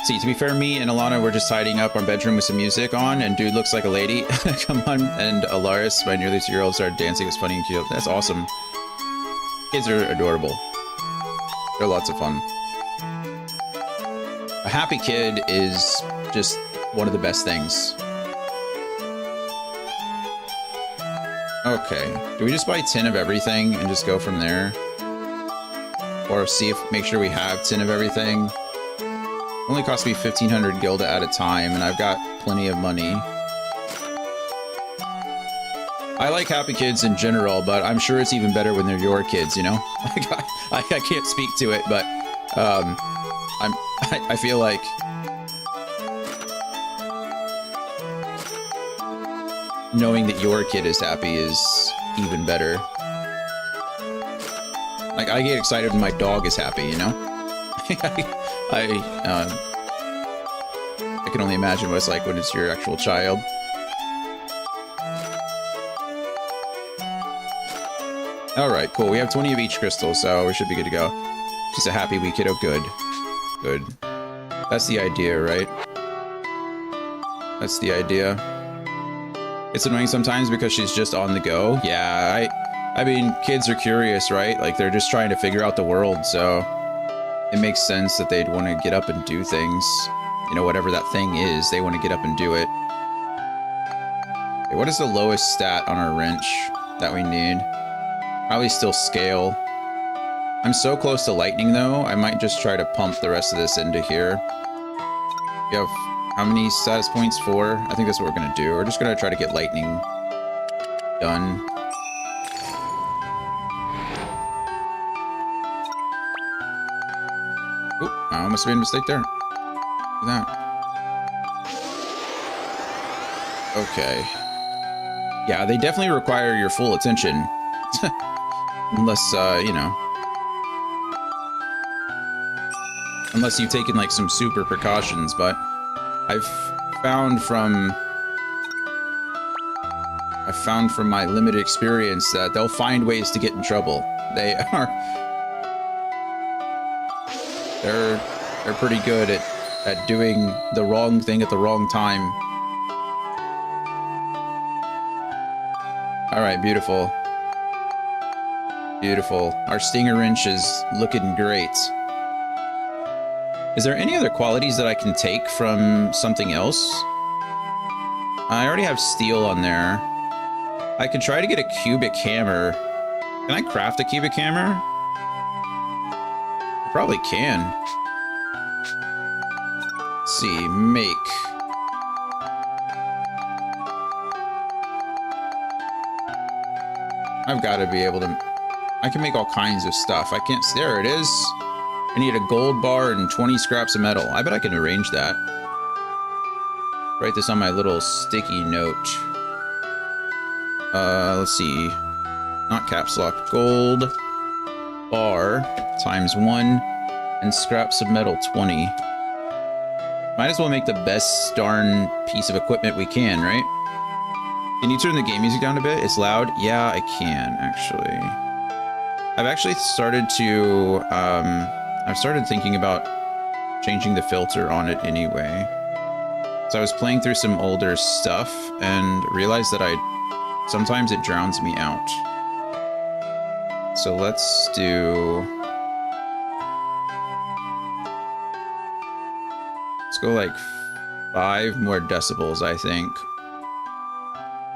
See, to be fair, me and Alana were just tidying up our bedroom with some music on, and dude looks like a lady. Come on. And Alaris, my nearly 2-year-old, started dancing. It was funny and cute. That's awesome. Kids are adorable. They're lots of fun. A happy kid is just one of the best things. Okay. Do we just buy 10 of everything and just go from there? Or make sure we have 10 of everything? Only cost me 1,500 gilda at a time, and I've got plenty of money. I like happy kids in general, but I'm sure it's even better when they're your kids, you know? I can't speak to it, but I feel like knowing that your kid is happy is even better. Like, I get excited when my dog is happy, you know? I can only imagine what it's like when it's your actual child. Alright, cool. We have 20 of each crystal, so we should be good to go. She's a happy wee kiddo. Good. Good. That's the idea, right? That's the idea. It's annoying sometimes because she's just on the go. Yeah, I mean, kids are curious, right? Like, they're just trying to figure out the world, so it makes sense that they'd want to get up and do things. You know, whatever that thing is, they want to get up and do it. Okay, what is the lowest stat on our wrench that we need? Probably still scale. I'm so close to lightning, though, I might just try to pump the rest of this into here. You have how many status points? 4? I think that's what we're going to do. We're just going to try to get lightning done. Oop, I almost made a mistake there. Look at that. Okay. Yeah, they definitely require your full attention. Unless, you know. Unless you've taken, like, some super precautions, but I've found from my limited experience that they'll find ways to get in trouble. They're pretty good at doing the wrong thing at the wrong time. All right, beautiful. Beautiful. Our stinger wrench is looking great. Is there any other qualities that I can take from something else? I already have steel on there. I could try to get a cubic hammer. Can I craft a cubic hammer? I probably can. Let's see, make. I've got to be able to... I can make all kinds of stuff. I can't... There it is. I need a gold bar and 20 scraps of metal. I bet I can arrange that. Write this on my little sticky note. Let's see. Not caps lock. Gold bar times 1 and scraps of metal 20. Might as well make the best darn piece of equipment we can, right? Can you turn the game music down a bit? It's loud. Yeah, I can, actually. I've actually started to, I've started thinking about changing the filter on it anyway. So I was playing through some older stuff and realized that sometimes it drowns me out. So let's go like 5 more decibels, I think.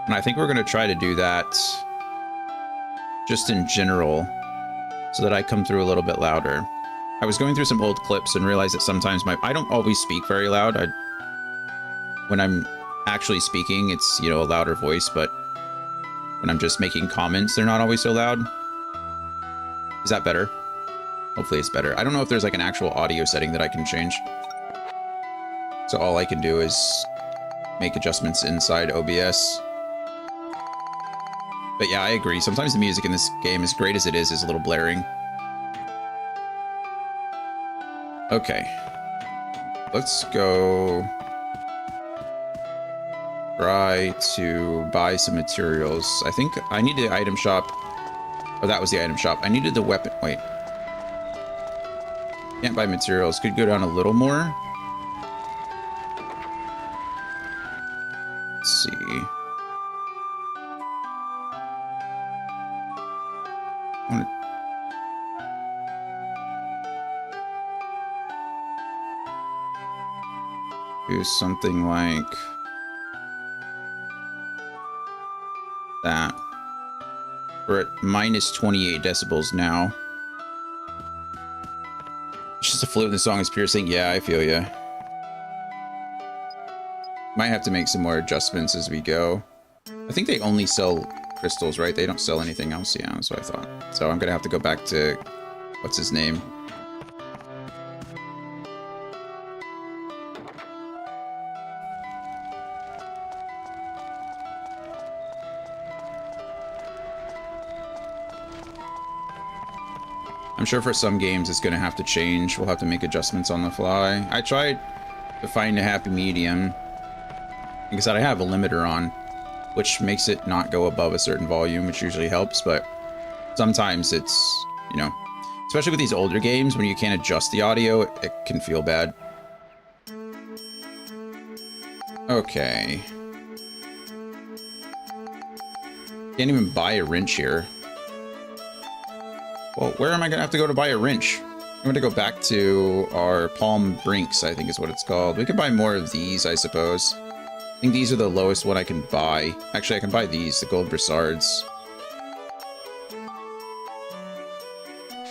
And I think we're gonna try to do that just in general so that I come through a little bit louder. I was going through some old clips and realized that sometimes I don't always speak very loud. When I'm actually speaking, it's, you know, a louder voice, but when I'm just making comments, they're not always so loud. Is that better? Hopefully it's better. I don't know if there's like an actual audio setting that I can change. So all I can do is make adjustments inside OBS. But yeah, I agree. Sometimes the music in this game, as great as it is a little blaring. Okay. Let's go try to buy some materials. I think I need the item shop. Oh, that was the item shop. I needed the weapon. Wait. Can't buy materials. Could go down a little more. Let's see. I want to do something like that. We're at minus 28 decibels now. It's just a flute and the song is piercing. Yeah, I feel ya. Might have to make some more adjustments as we go. I think they only sell crystals, right? They don't sell anything else. Yeah, that's what I thought. So I'm gonna have to go back to what's his name? I'm sure for some games it's gonna have to change. We'll have to make adjustments on the fly. I tried to find a happy medium. Like I said, I have a limiter on, which makes it not go above a certain volume, which usually helps, but sometimes it's, you know, especially with these older games, when you can't adjust the audio, it can feel bad. Okay. Can't even buy a wrench here. Well, where am I gonna have to go to buy a wrench? I'm gonna go back to our Palm Brinks, I think is what it's called. We can buy more of these, I suppose. I think these are the lowest one I can buy. Actually, I can buy these, the gold brassards.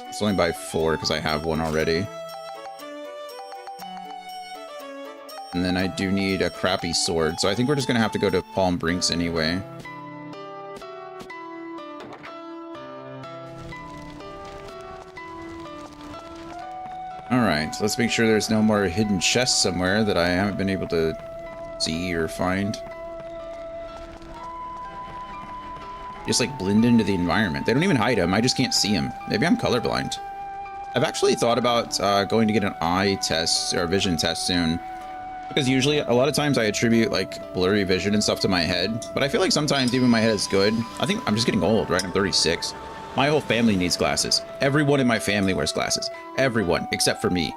Let's only buy 4 because I have one already. And then I do need a crappy sword, so I think we're just gonna have to go to Palm Brinks anyway. Alright, so let's make sure there's no more hidden chests somewhere that I haven't been able to see or find. Just like blend into the environment. They don't even hide them, I just can't see them. Maybe I'm colorblind. I've actually thought about going to get an eye test or vision test soon. Because usually, a lot of times I attribute like blurry vision and stuff to my head. But I feel like sometimes even my head is good. I think I'm just getting old, right? I'm 36. My whole family needs glasses. Everyone in my family wears glasses. Everyone, except for me.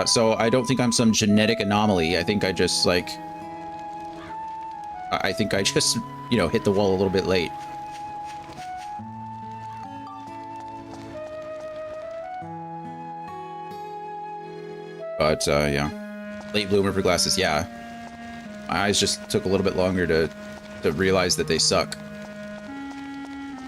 So I don't think I'm some genetic anomaly. I think I just like... I think I just, you know, hit the wall a little bit late. But, yeah. Late bloomer for glasses, yeah. My eyes just took a little bit longer to realize that they suck.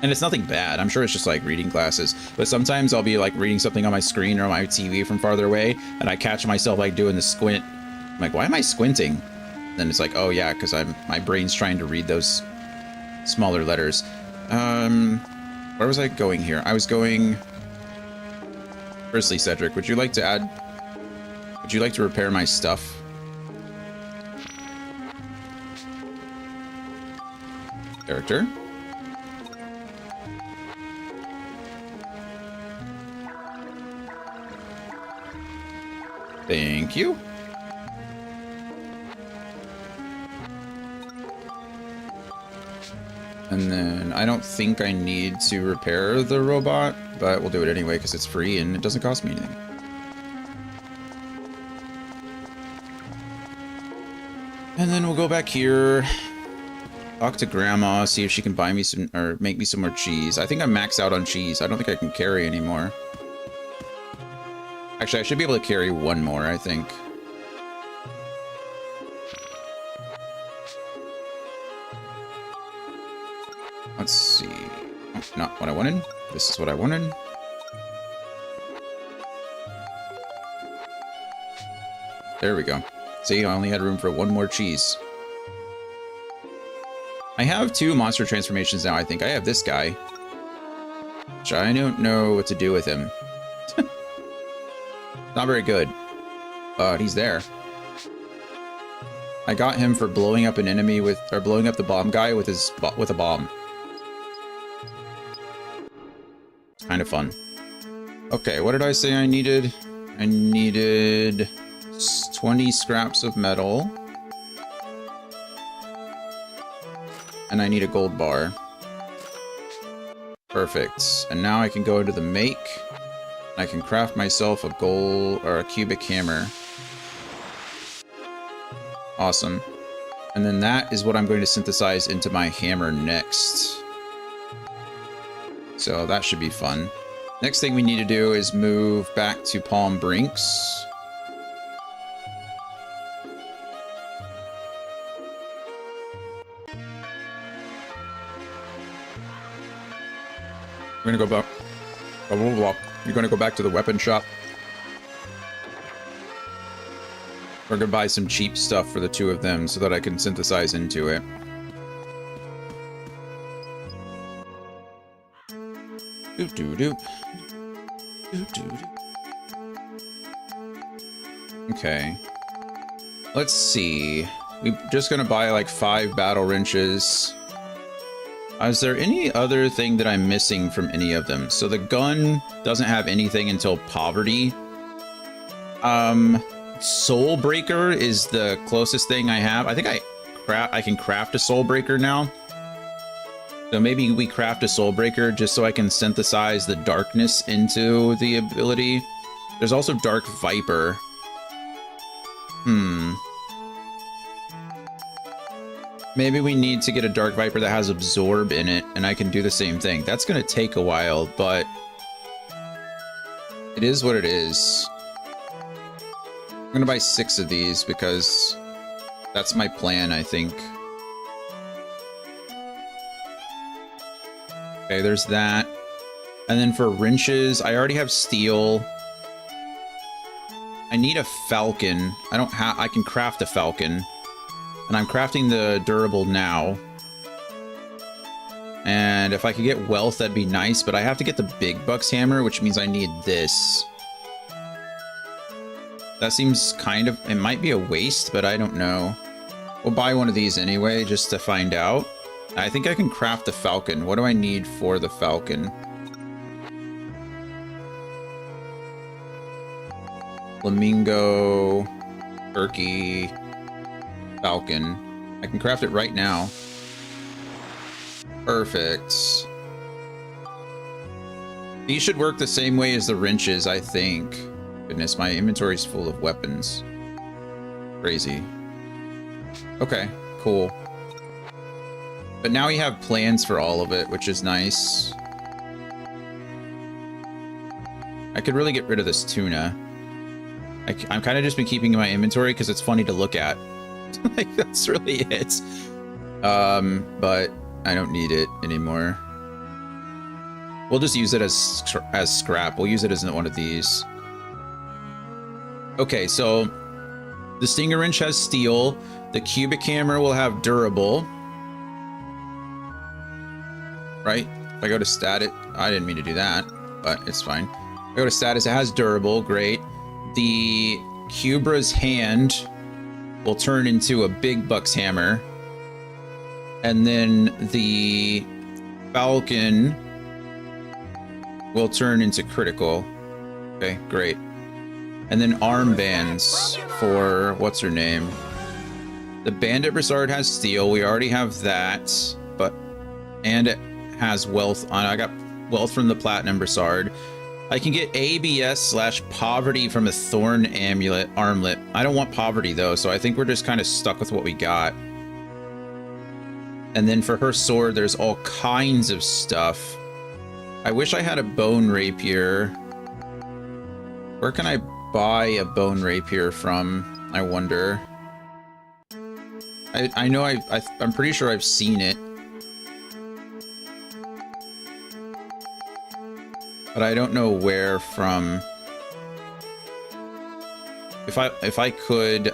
And it's nothing bad. I'm sure it's just like reading glasses. But sometimes I'll be like reading something on my screen or on my TV from farther away, and I catch myself like doing the squint. I'm like, why am I squinting? Then it's like, oh yeah, because my brain's trying to read those smaller letters. Where was I going here? I was going... Firstly, Cedric, would you like to add... Would you like to repair my stuff? Character. Thank you. And then I don't think I need to repair the robot, but we'll do it anyway because it's free and it doesn't cost me anything. And then we'll go back here, talk to Grandma, see if she can buy me some, or make me some more cheese. I think I'm maxed out on cheese. I don't think I can carry anymore. Actually, I should be able to carry one more, I think. Let's see. Oh, not what I wanted. This is what I wanted. There we go. See, I only had room for one more cheese. I have 2 monster transformations now, I think. I have this guy, which I don't know what to do with him. Not very good, but he's there. I got him for blowing up an enemy with, or blowing up the bomb guy with a bomb. It's kind of fun. Okay, what did I say I needed? I needed 20 scraps of metal. And I need a gold bar. Perfect. And now I can go into the make. I can craft myself a gold or a cubic hammer. Awesome. And then that is what I'm going to synthesize into my hammer next. So that should be fun. Next thing we need to do is move back to Palm Brinks. We're gonna go back. You're gonna go back to the weapon shop. We're gonna buy some cheap stuff for the two of them so that I can synthesize into it. Doo-doo-doo. Doo-doo-doo. Okay. Let's see. We're just gonna buy like 5 battle wrenches. Is there any other thing that I'm missing from any of them? So the gun doesn't have anything until poverty. Soul Breaker is the closest thing I have. I think I can craft a Soul Breaker now. So maybe we craft a Soul Breaker just so I can synthesize the darkness into the ability. There's also Dark Viper. Maybe we need to get a Dark Viper that has Absorb in it, and I can do the same thing. That's gonna take a while, but it is what it is. I'm gonna buy 6 of these because that's my plan, I think. Okay, there's that. And then for wrenches, I already have steel. I need a falcon. I can craft a falcon. And I'm crafting the durable now. And if I could get wealth, that'd be nice, but I have to get the big bucks hammer, which means I need this. That seems kind of, it might be a waste, but I don't know. We'll buy one of these anyway, just to find out. I think I can craft the falcon. What do I need for the falcon? Flamingo, turkey, falcon. I can craft it right now. Perfect. These should work the same way as the wrenches, I think. Goodness, my inventory's full of weapons. Crazy. Okay, cool. But now we have plans for all of it, which is nice. I could really get rid of this tuna. I'm kind of just been keeping in my inventory because it's funny to look at. Like, that's really it. But I don't need it anymore. We'll just use it as scrap. We'll use it as one of these. Okay, so the Stinger Wrench has steel. The cubic hammer will have durable. Right? If I go to status, I didn't mean to do that, but it's fine. If I go to status, it has durable, great. The Cubra's hand will turn into a big bucks hammer. And then the Falcon will turn into critical. Okay, great. And then armbands for what's her name? The Bandit Brassard has steel. We already have that, and it has wealth on. I got wealth from the Platinum Brassard. I can get ABS/poverty from a Thorn armlet. I don't want poverty though, so I think we're just kind of stuck with what we got. And then for her sword, there's all kinds of stuff. I wish I had a bone rapier. Where can I buy a bone rapier from? I wonder. I know I'm pretty sure I've seen it. But I don't know where from. If I could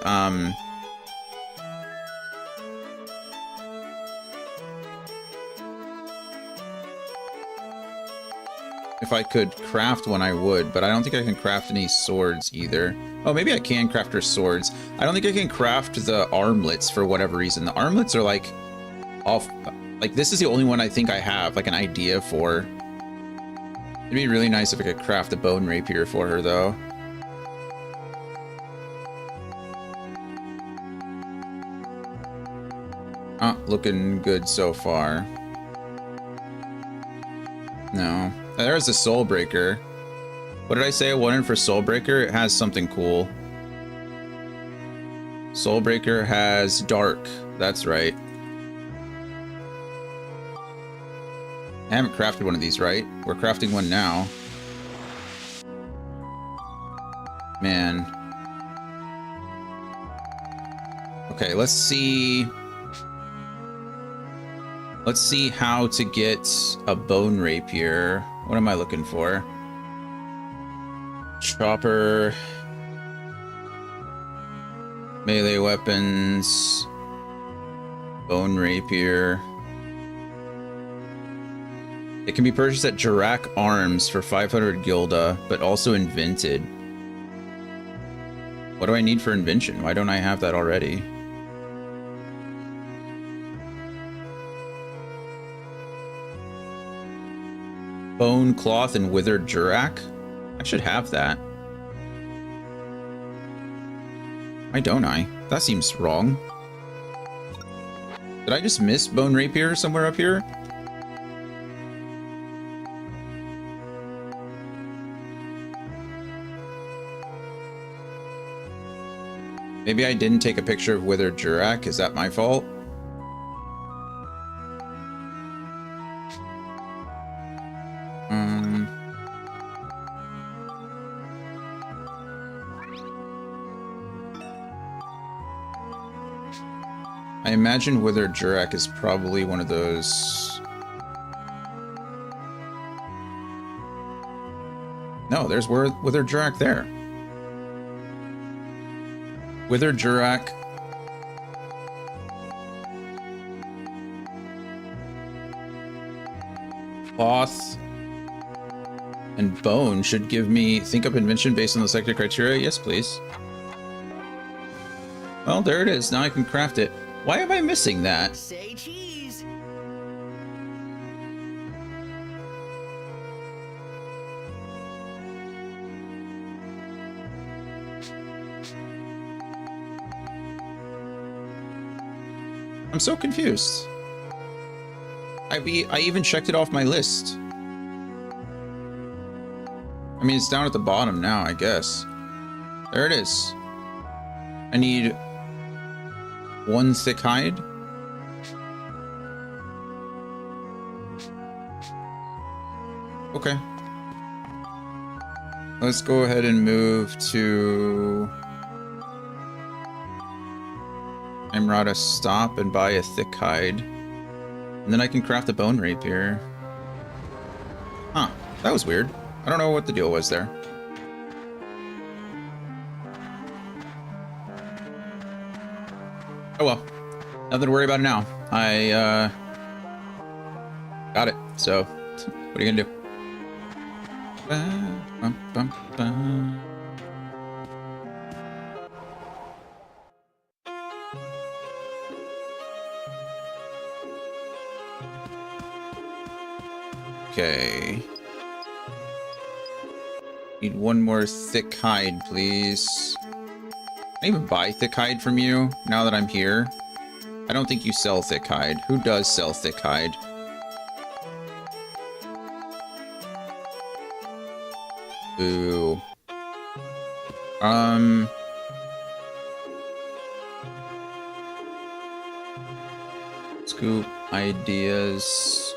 if I could craft one, I would, but I don't think I can craft any swords either. Oh, maybe I can craft her swords. I don't think I can craft the armlets for whatever reason. The armlets are like off. Like, this is the only one I think I have like an idea for. It'd be really nice if I could craft a bone rapier for her, though. Not looking good so far. No. There's the Soul Breaker. What did I say I wanted for Soul Breaker? It has something cool. Soul Breaker has Dark. That's right. I haven't crafted one of these, right? We're crafting one now. Man. Okay, let's see. Let's see how to get a bone rapier. What am I looking for? Chopper. Melee weapons. Bone rapier. It can be purchased at Jirak Arms for 500 gilda, but also invented. What do I need for invention? Why don't I have that already? Bone, cloth, and withered Jirak? I should have that. Why don't I? That seems wrong. Did I just miss bone rapier somewhere up here? Maybe I didn't take a picture of withered Jirak. Is that my fault? I imagine withered Jirak is probably one of those... No, there's withered Jirak there. Withered Jirak. Cloth. And bone should give me think up invention based on the selected criteria. Yes, please. Well, there it is. Now I can craft it. Why am I missing that? Say cheese. I'm so confused. I even checked it off my list. I mean, it's down at the bottom now, I guess. There it is. I need 1 thick hide. Okay. Let's go ahead and move to Imrata, stop and buy a thick hide. And then I can craft a bone rapier. Huh, that was weird. I don't know what the deal was there. Oh well, nothing to worry about now. I got it, so what are you gonna do? Okay. Need 1 more thick hide, please. Can I even buy thick hide from you now that I'm here? I don't think you sell thick hide. Who does sell thick hide? Ooh. Scoop ideas.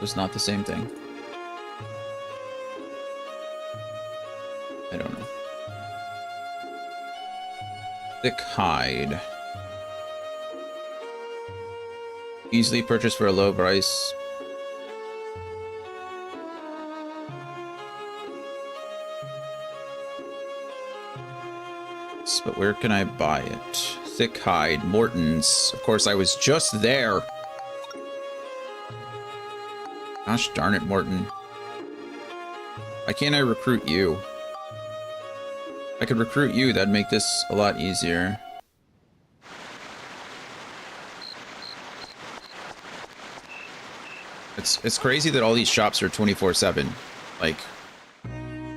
Was not the same thing. I don't know. Thick hide. Easily purchased for a low price. But where can I buy it? Thick hide, Morton's. Of course, I was just there. Gosh darn it, Morton. Why can't I recruit you? If I could recruit you, that'd make this a lot easier. It's crazy that all these shops are 24/7. Like,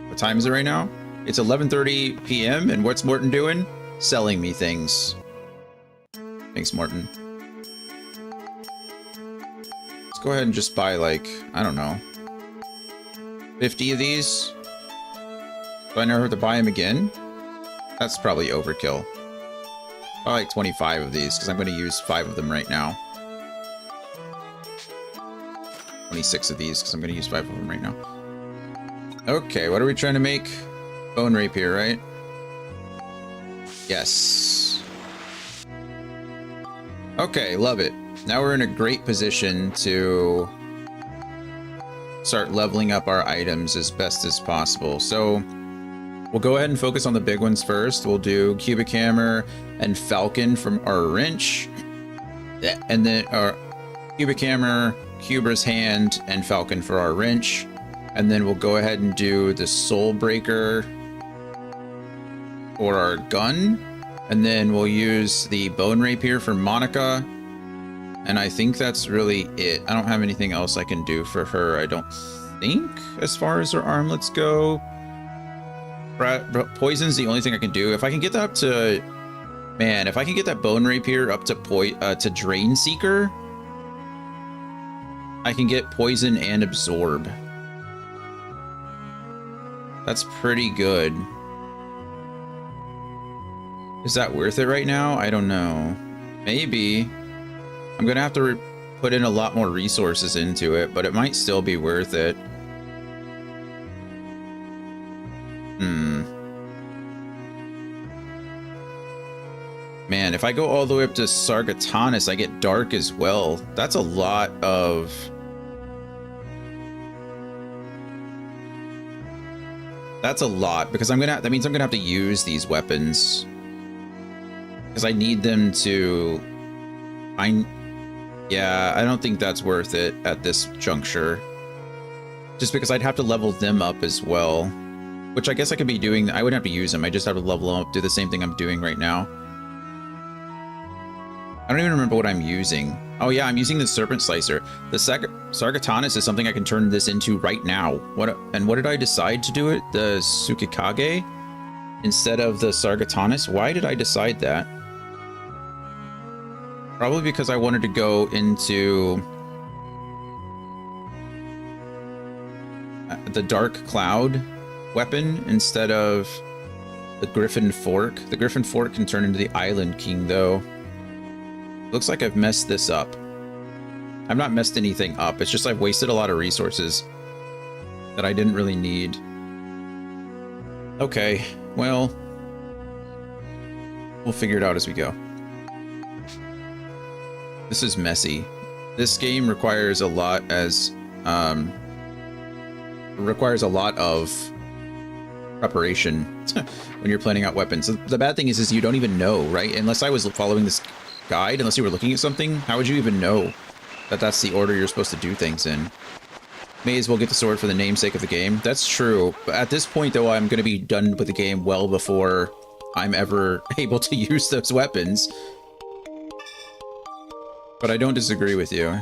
what time is it right now? It's 11:30 p.m. and what's Morton doing? Selling me things. Thanks, Morton. Let's go ahead and just buy, like, I don't know, 50 of these. Do I never have to buy them again? That's probably overkill. I like 25 of these because I'm going to use 5 of them right now. 26 of these because I'm going to use 5 of them right now. Okay, what are we trying to make? Bone rapier, right? Yes. Okay, love it. Now we're in a great position to start leveling up our items as best as possible. So We'll go ahead and focus on the big ones first. We'll do cubic hammer and falcon from our wrench. And then our cubic hammer, cuber's hand, and falcon for our wrench. And then we'll go ahead and do the soul breaker for our gun. And then we'll use the bone rapier for Monica. And I think that's really it. I don't have anything else I can do for her, I don't think, as far as her armlets go. Poison's the only thing I can do. If I can get that up to... Man, if I can get that bone rapier up to Drain Seeker, I can get poison and absorb. That's pretty good. Is that worth it right now? I don't know. Maybe. I'm gonna have to put in a lot more resources into it, but it might still be worth it. Man, if I go all the way up to Sargatanas, I get dark as well. That's a lot of... That's a lot, because that means I'm gonna have to use these weapons. Because I need them to... Yeah, I don't think that's worth it at this juncture. Just because I'd have to level them up as well. Which I guess I could be doing... I wouldn't have to use them, I just have to level them up, do the same thing I'm doing right now. I don't even remember what I'm using. Oh yeah, I'm using the Serpent Slicer. The Sargatanas is something I can turn this into right now. What did I decide to do it? The Tsukikage instead of the Sargatanas? Why did I decide that? Probably because I wanted to go into the Dark Cloud weapon instead of the Griffin Fork. The Griffin Fork can turn into the Island King though. Looks like I've messed this up. I've not messed anything up. It's just I've wasted a lot of resources that I didn't really need. Okay, well, we'll figure it out as we go. This is messy. This game requires a lot of preparation when you're planning out weapons. The bad thing is you don't even know, right? Unless I was following this guide, unless you were looking at something, how would you even know that that's the order you're supposed to do things in? May as well get the sword for the namesake of the game. That's true. But at this point, though, I'm going to be done with the game well before I'm ever able to use those weapons. But I don't disagree with you.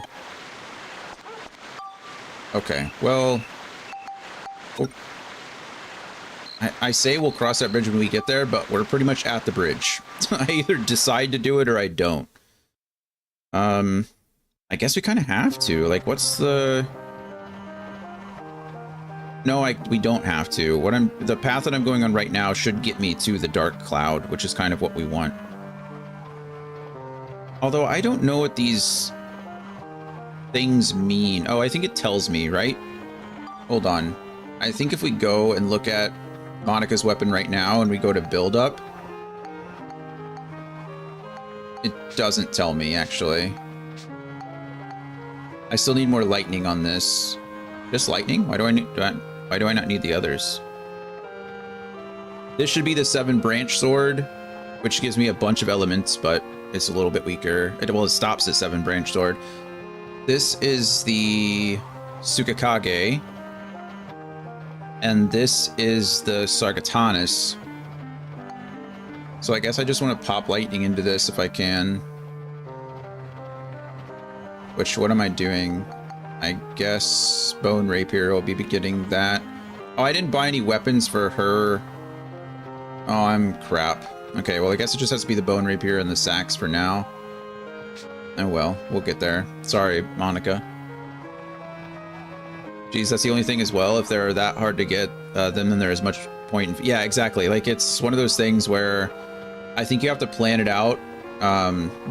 Okay, well... I say we'll cross that bridge when we get there, but we're pretty much at the bridge. I either decide to do it or I don't. I guess we kind of have to. Like, what's the... No, we don't have to. The path that I'm going on right now should get me to the Dark Cloud, which is kind of what we want. Although I don't know what these things mean. Oh, I think it tells me, right? Hold on. I think if we go and look at Monica's weapon right now and we go to build up, it doesn't tell me, actually. I still need more lightning on this. Just lightning? Why do I not need the others? This should be the 7-branch sword, which gives me a bunch of elements, but it's a little bit weaker. Well, it stops at 7-branch sword. This is the Tsukikage. And this is the Sargatanas. So I guess I just want to pop lightning into this if I can. Which, what am I doing? I guess Bone Rapier will be getting that. Oh, I didn't buy any weapons for her. Oh, I'm crap. Okay, well, I guess it just has to be the Bone Rapier and the Sax for now. Oh well, we'll get there. Sorry, Monica. Geez, that's the only thing as well. If they're that hard to get, then there is much point in... Yeah, exactly. Like, it's one of those things where I think you have to plan it out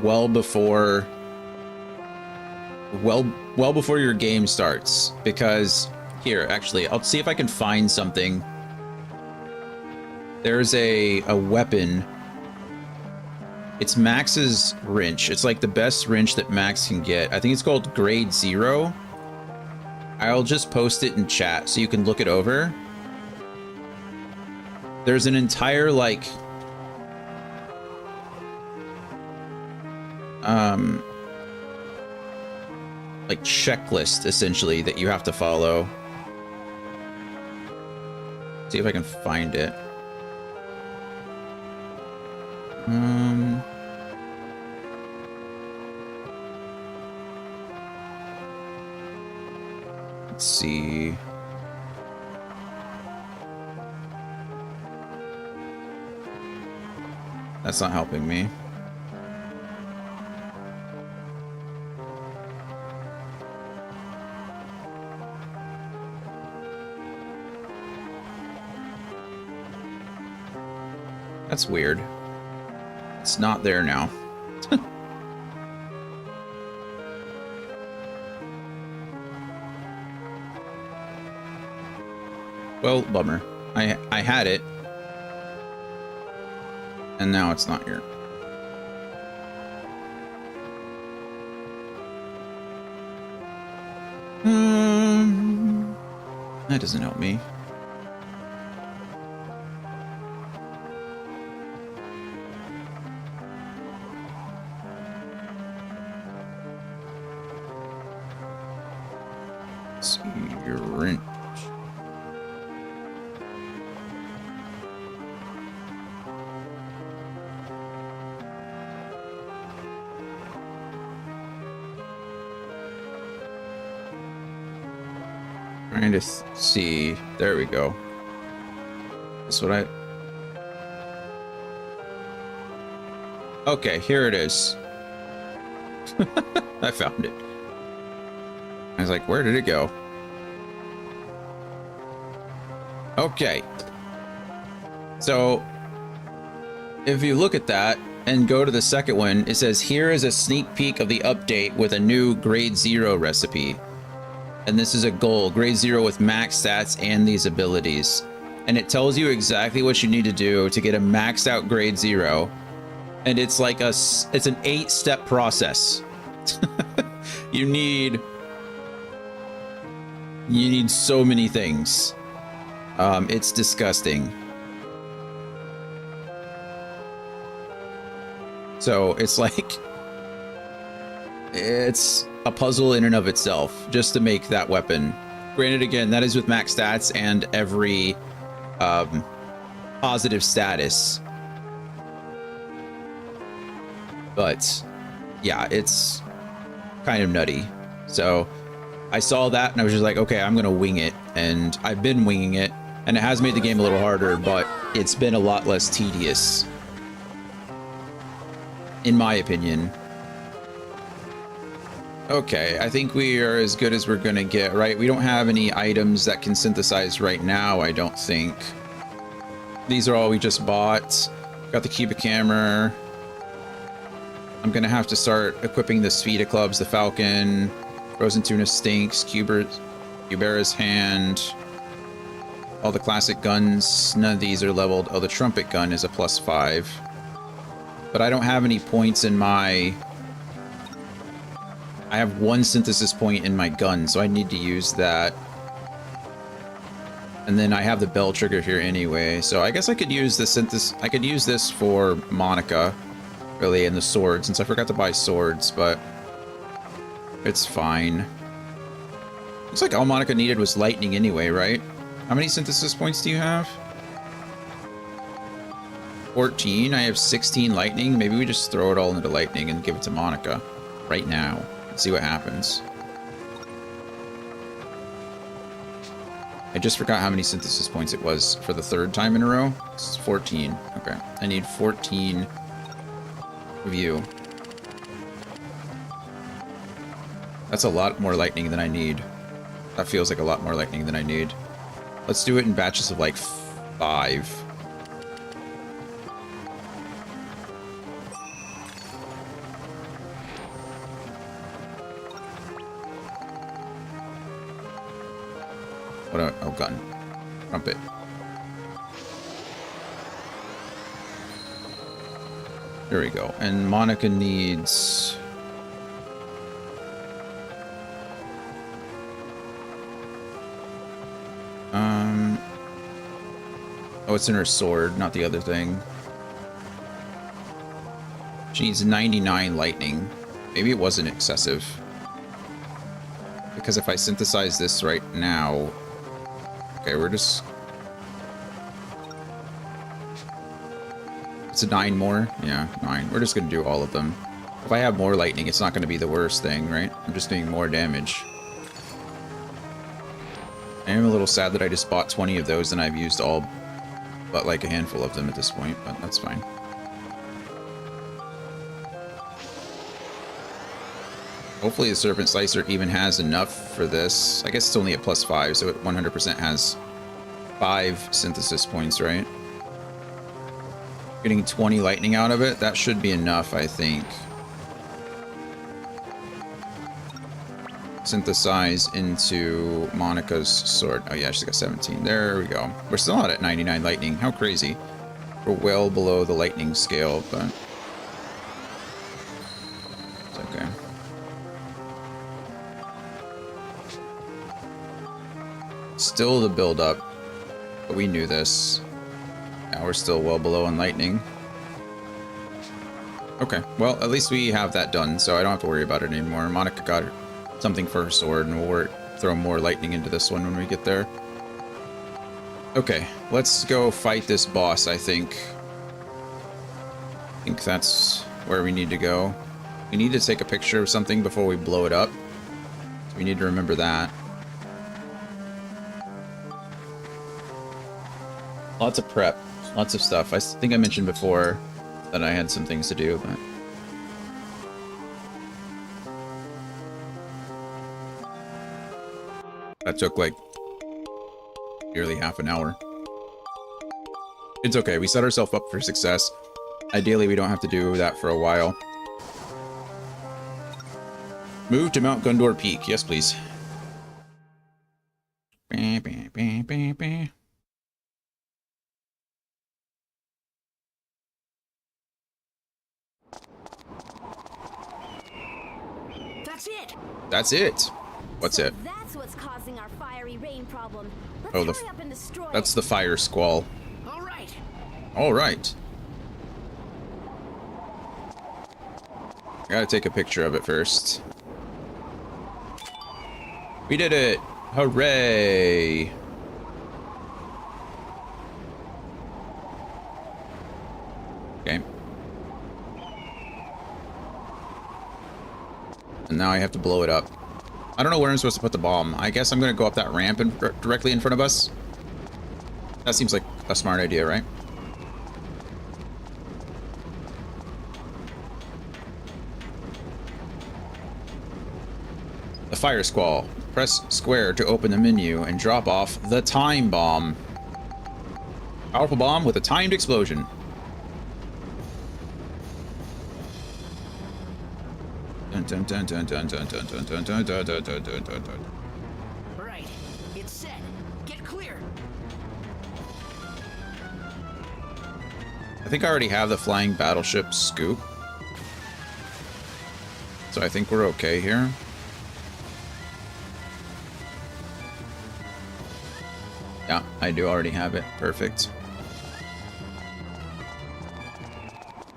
well before your game starts. Because, here, actually, I'll see if I can find something. There's a weapon. It's Max's wrench. It's like the best wrench that Max can get. I think it's called Grade 0. I'll just post it in chat so you can look it over. There's an entire, like, checklist, essentially, that you have to follow. See if I can find it. Let's see. That's not helping me. That's weird. It's not there now. Well, bummer. I had it. And now it's not here. That doesn't help me. Let's see, your wrench. Trying to see. There we go. That's what I... Okay, here it is. I found it. I was like, where did it go? Okay. So, if you look at that and go to the second one, it says, here is a sneak peek of the update with a new grade 0 recipe. And this is a goal, grade 0 with max stats and these abilities. And it tells you exactly what you need to do to get a maxed out grade 0. And it's like it's an 8-step process. You need so many things. It's disgusting. So it's like, it's a puzzle in and of itself just to make that weapon. Granted, again, that is with max stats and every positive status. But yeah, it's kind of nutty. So I saw that and I was just like, okay, I'm gonna wing it. And I've been winging it, and it has made the game a little harder, but it's been a lot less tedious, in my opinion. Okay, I think we are as good as we're gonna get, right? We don't have any items that can synthesize right now, I don't think. These are all we just bought. Got the cubic hammer. I'm gonna have to start equipping the Spheda clubs, the Falcon, Frozen Tuna Stinks, Cubera's Hand, all the classic guns. None of these are leveled. Oh, the trumpet gun is a +5. But I don't have any points in my... I have 1 synthesis point in my gun, so I need to use that. And then I have the bell trigger here anyway, so I guess I could use the synthesis... I could use this for Monica, really, and the sword, since I forgot to buy swords, but... it's fine. Looks like all Monica needed was lightning anyway, right? How many synthesis points do you have? 14. I have 16 lightning. Maybe we just throw it all into lightning and give it to Monica right now. Let's see what happens. I just forgot how many synthesis points it was for the 3rd time in a row. It's 14. Okay. I need 14 of you. That's a lot more lightning than I need. That feels like a lot more lightning than I need. Let's do it in batches of like 5. What a... oh, gun. Trumpet. There we go. And Monica needs... Oh, it's in her sword, not the other thing. She needs 99 lightning. Maybe it wasn't excessive. Because if I synthesize this right now... Okay, we're just... It's a 9 more? Yeah, 9. We're just going to do all of them. If I have more lightning, it's not going to be the worst thing, right? I'm just doing more damage. I am a little sad that I just bought 20 of those and I've used all but like a handful of them at this point, but that's fine. Hopefully the Serpent Slicer even has enough for this. I guess it's only at +5, so it 100% has 5 synthesis points, right? Getting 20 lightning out of it, that should be enough, I think. Synthesize into Monica's sword. Oh yeah, she's got 17. There we go. We're still not at 99 lightning. How crazy. We're well below the lightning scale, but it's okay. Still the build up, but we knew this. Now we're still well below on lightning. Okay, well, at least we have that done, so I don't have to worry about it anymore. Monica got something for her sword, and we'll throw more lightning into this one when we get there. Okay, let's go fight this boss, I think. I think that's where we need to go. We need to take a picture of something before we blow it up. So we need to remember that. Lots of prep, lots of stuff. I think I mentioned before that I had some things to do, but... That took like nearly half an hour. It's okay, we set ourselves up for success. Ideally, we don't have to do that for a while. Move to Mount Gundar Peak. Yes, please. That's it. That's it. What's it? That's what's causing our fiery rain problem. Let's Oh, hurry up and destroy that's it. the fire squall. All right. All right. I gotta take a picture of it first. We did it! Hooray! Okay. And now I have to blow it up. I don't know where I'm supposed to put the bomb. I guess I'm gonna go up that ramp directly in front of us. That seems like a smart idea, right? The fire squall. Press square to open the menu and drop off the time bomb. Powerful bomb with a timed explosion. Dun, dun, dun, dun, dun, dun, dun, dun, dun, dun, dun, dun, dun, dun, dun, dun. Right. It's set. Get clear. I think I already have the flying battleship scoop. So I think we're okay here. Yeah, I do already have it. Perfect.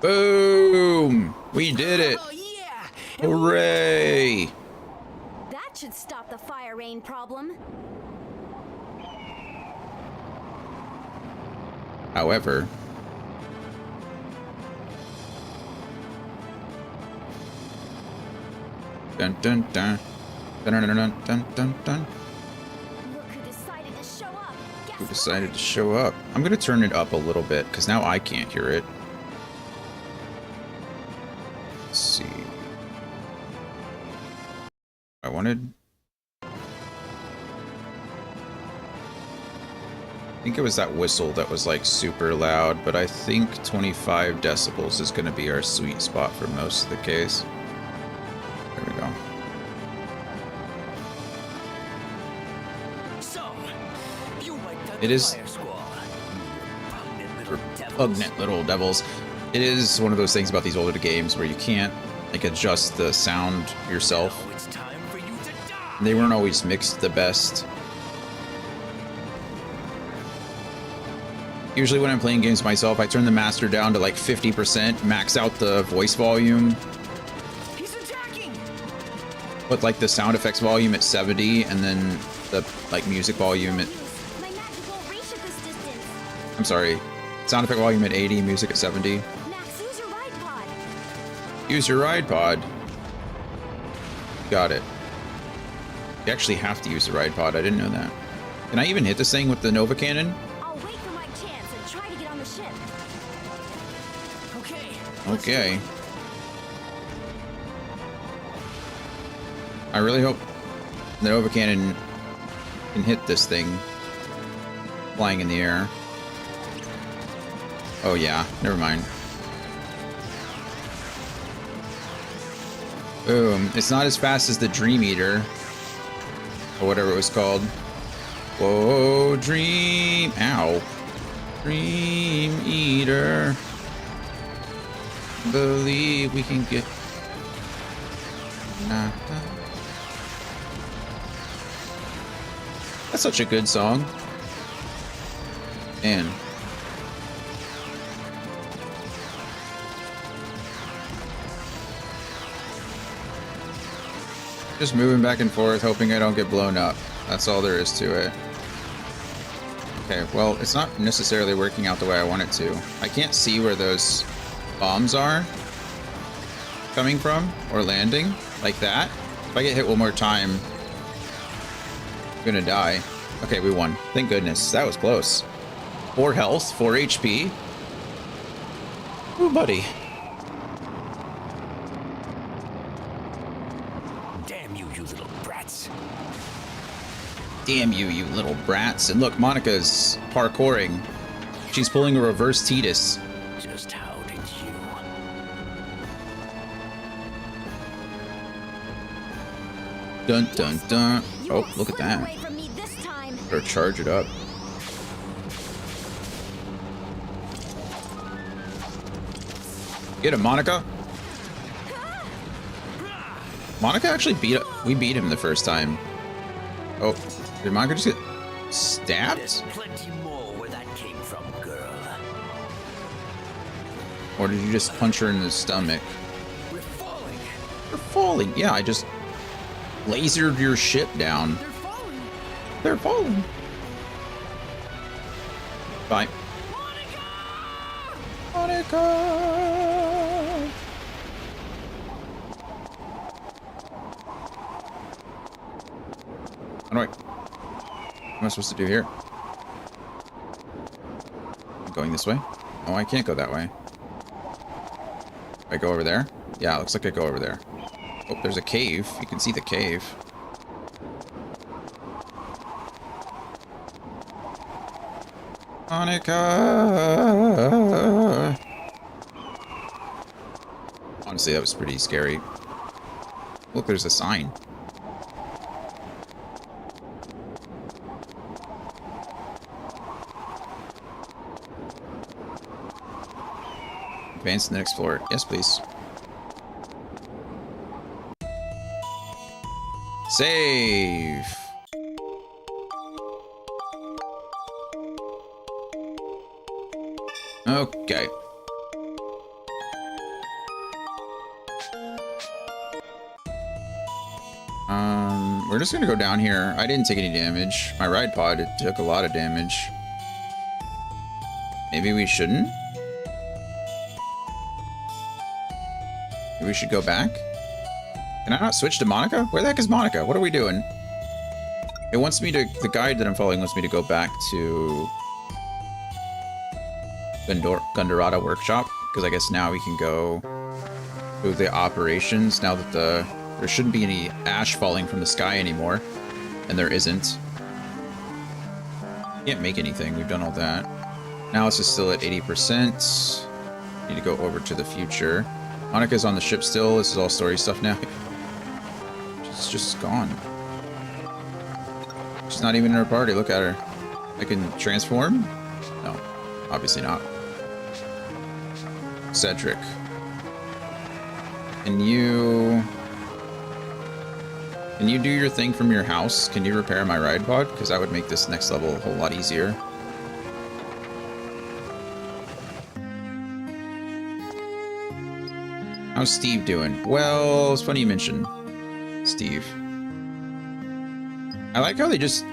Boom! We did it! Oh yeah! Hooray! That should stop the fire rain problem. However... Dun dun dun. Dun dun dun dun dun dun. Look who decided to show up. Guess Who decided to show up? I'm gonna turn it up a little bit, because now I can't hear it. Let's see. I wanted... I think it was that whistle that was like super loud, but I think 25 decibels is gonna be our sweet spot for most of the case. There we go. So, you wiped out It the is- fire squall. Repugnant little devils. It is one of those things about these older games where you can't like adjust the sound yourself. Now it's time for you to die. They weren't always mixed the best. Usually when I'm playing games myself, I turn the master down to like 50%, max out the voice volume, He's attacking. put like the sound effects volume at 70, and then the like music volume at, My magic won't reach at this distance. I'm sorry, sound effect volume at 80, music at 70. Max, use your ride pod. Use your ride pod. Got it. You actually have to use the ride pod, I didn't know that. Can I even hit this thing with the Nova Cannon? I'll wait for my chance and try to get on the ship. Okay. Okay. I really hope the Nova Cannon can hit this thing flying in the air. Oh yeah, never mind. Boom. It's not as fast as the Dream Eater, or whatever it was called. Whoa, Dream... Ow. Dream Eater. Believe we can get... Nah. That's such a good song. Man. Just moving back and forth, hoping I don't get blown up. That's all there is to it. Okay, well, it's not necessarily working out the way I want it to. I can't see where those bombs are coming from or landing like that. If I get hit one more time, I'm gonna die. Okay, we won. Thank goodness. That was close. 4 health, 4 HP. Ooh, buddy. Damn you, you little brats. Damn you, you little brats. And look, Monica's parkouring. She's pulling a reverse Titus. Just how did you? Dun dun dun. You Oh, won't look at slip that. away from me this time. Better charge it up. Get him, Monica. Monica actually we beat him the first time. Oh, did Monica just get stabbed? There's plenty more where that came from, girl. Or did you just punch her in the stomach? We're falling. You're falling. Yeah, I just lasered your ship down. They're falling. They're falling. Bye. Monica! What am I supposed to do here? I'm going this way? Oh, I can't go that way. I go over there? Yeah, it looks like I go over there. Oh, there's a cave. You can see the cave. Monica! Honestly, that was pretty scary. Look, there's a sign. Advance to the next floor. Yes, please. Save. Okay. We're just gonna go down here. I didn't take any damage. My ride pod, it took a lot of damage. Maybe we shouldn't? Maybe we should go back? Can I not switch to Monica? Where the heck is Monica? What are we doing? It wants me to... The guide that I'm following wants me to go back to... Gundar Workshop. Because I guess now we can go... to the operations now that the... There shouldn't be any ash falling from the sky anymore. And there isn't. Can't make anything. We've done all that. Now it's just still at 80%. Need to go over to the future. Monica's on the ship still. This is all story stuff now. She's just gone. She's not even in her party. Look at her. I can transform? No. Obviously not. Cedric. Can you do your thing from your house? Can you repair my ride pod? Because that would make this next level a whole lot easier. How's Steve doing? Well, it's funny you mention Steve. I like how they just...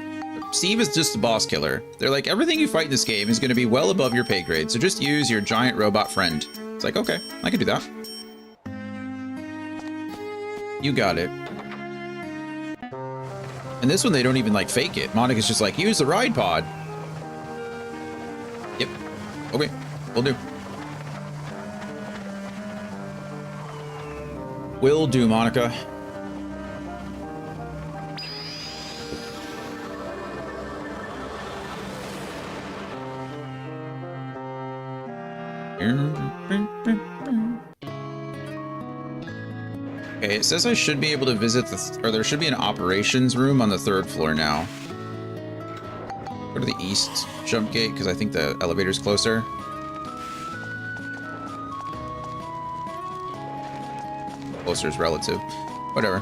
Steve is just the boss killer. They're like, everything you fight in this game is going to be well above your pay grade, so just use your giant robot friend. It's like, okay, I can do that. You got it. And this one, they don't even, like, fake it. Monica's just like, use the ride pod. Yep. Okay, will do. Will do, Monica. Okay, it says I should be able to visit or there should be an operations room on the 3rd floor now. Go to the east jump gate because I think the elevator's closer. Closer is relative. Whatever.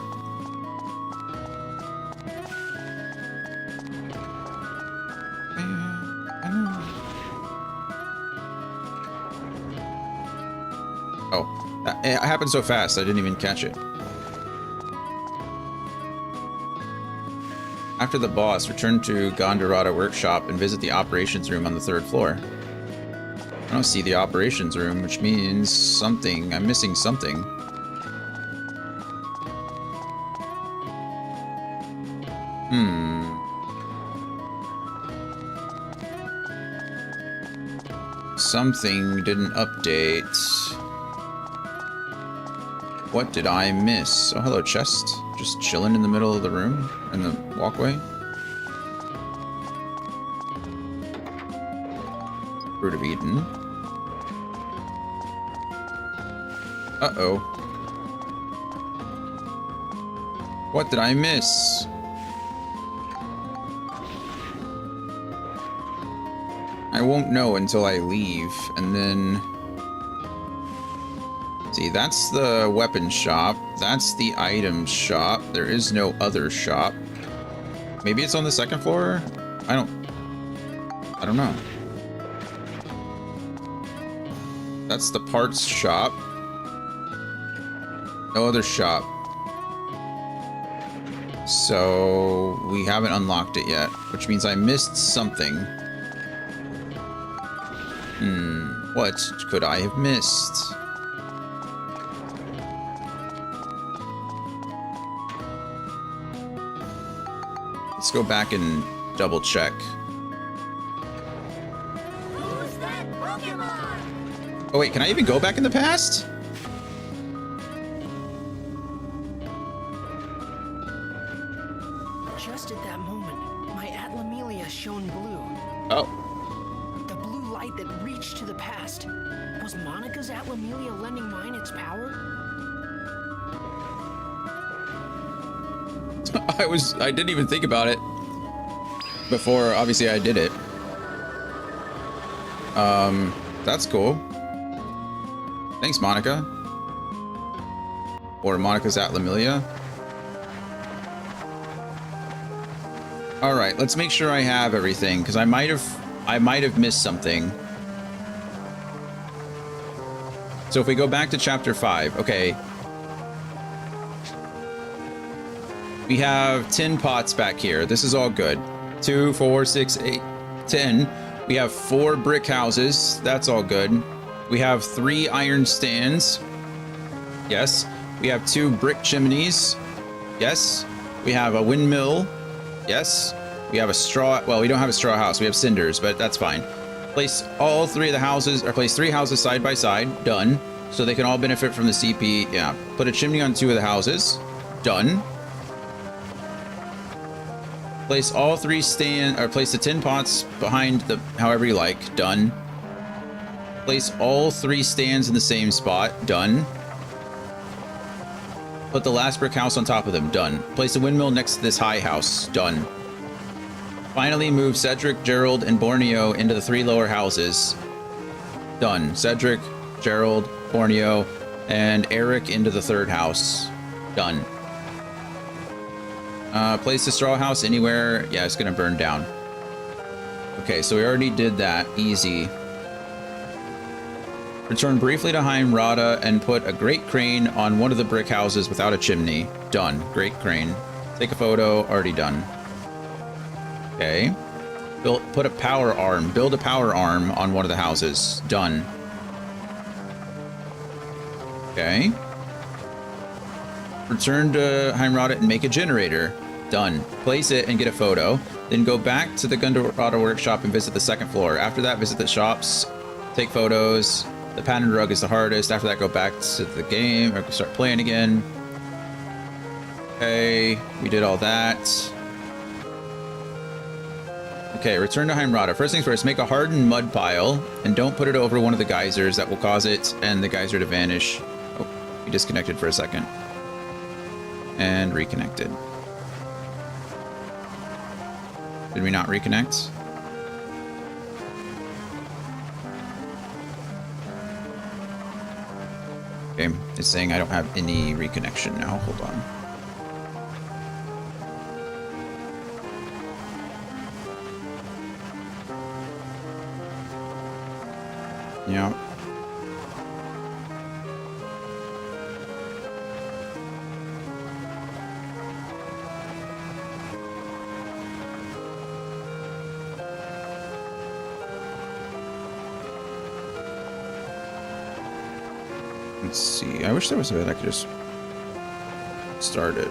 Oh, it happened so fast I didn't even catch it. After the boss, return to Gondarata Workshop and visit the operations room on the 3rd floor. I don't see the operations room, which means something. I'm missing something. Something didn't update. What did I miss? Oh, hello, chest. Just chilling in the middle of the room, in the walkway. Fruit of Eden. Uh-oh. What did I miss? I won't know until I leave, and then... See, that's the weapon shop. That's the items shop. There is no other shop. Maybe it's on the 2nd floor? I don't know. That's the parts shop. No other shop. So we haven't unlocked it yet, which means I missed something. What could I have missed? Let's go back and double check. Who's that Pokemon? Oh wait, can I even go back in the past? Just at that moment, my Atlamelia shone blue. Oh. The blue light that reached to the past. Was Monica's Atlamelia lending mine its power? I didn't even think about it before, obviously, I did it. That's cool. Thanks, Monica. Or Monica's Atlamelia. Alright, let's make sure I have everything, because I might have missed something. So if we go back to chapter 5, okay. We have 10 pots back here. This is all good. 2, 4, 6, 8, 10. We have 4 brick houses. That's all good. We have 3 iron stands. Yes. We have 2 brick chimneys. Yes. We have a windmill. Yes. We have a straw. Well, we don't have a straw house. We have cinders, but that's fine. Place all 3 of the houses, or place 3 houses side by side. Done. So they can all benefit from the CP. Yeah. Put a chimney on 2 of the houses. Done. Place all 3 place the 10 pots behind the, however you like. Done. Place all 3 stands in the same spot. Done. Put the last brick house on top of them. Done. Place a windmill next to this high house. Done. Finally, move Cedric, Gerald, and Borneo into the 3 lower houses. Done. Cedric, Gerald, Borneo, and Eric into the 3rd house. Done. Place the straw house anywhere. Yeah, it's gonna burn down. Okay, so we already did that. Easy. Return briefly to Heimrada and put a great crane on one of the brick houses without a chimney. Done. Great crane. Take a photo. Already done. Okay. Put a power arm. Build a power arm on one of the houses. Done. Okay. Return to Heimrada and make a generator. Done. Place it and get a photo. Then go back to the Gundar workshop and visit the second floor. After that, visit the shops. Take photos. The pattern rug is the hardest. After that, go back to the game or start playing again. Okay, we did all that. Okay, return to Heimrada. First things first, make a hardened mud pile and don't put it over one of the geysers. That will cause it and the geyser to vanish. Oh, we disconnected for a second. And reconnected. Did we not reconnect? Okay, it's saying I don't have any reconnection now. Hold on. Yeah. Let's see. I wish there was a way I could just start it.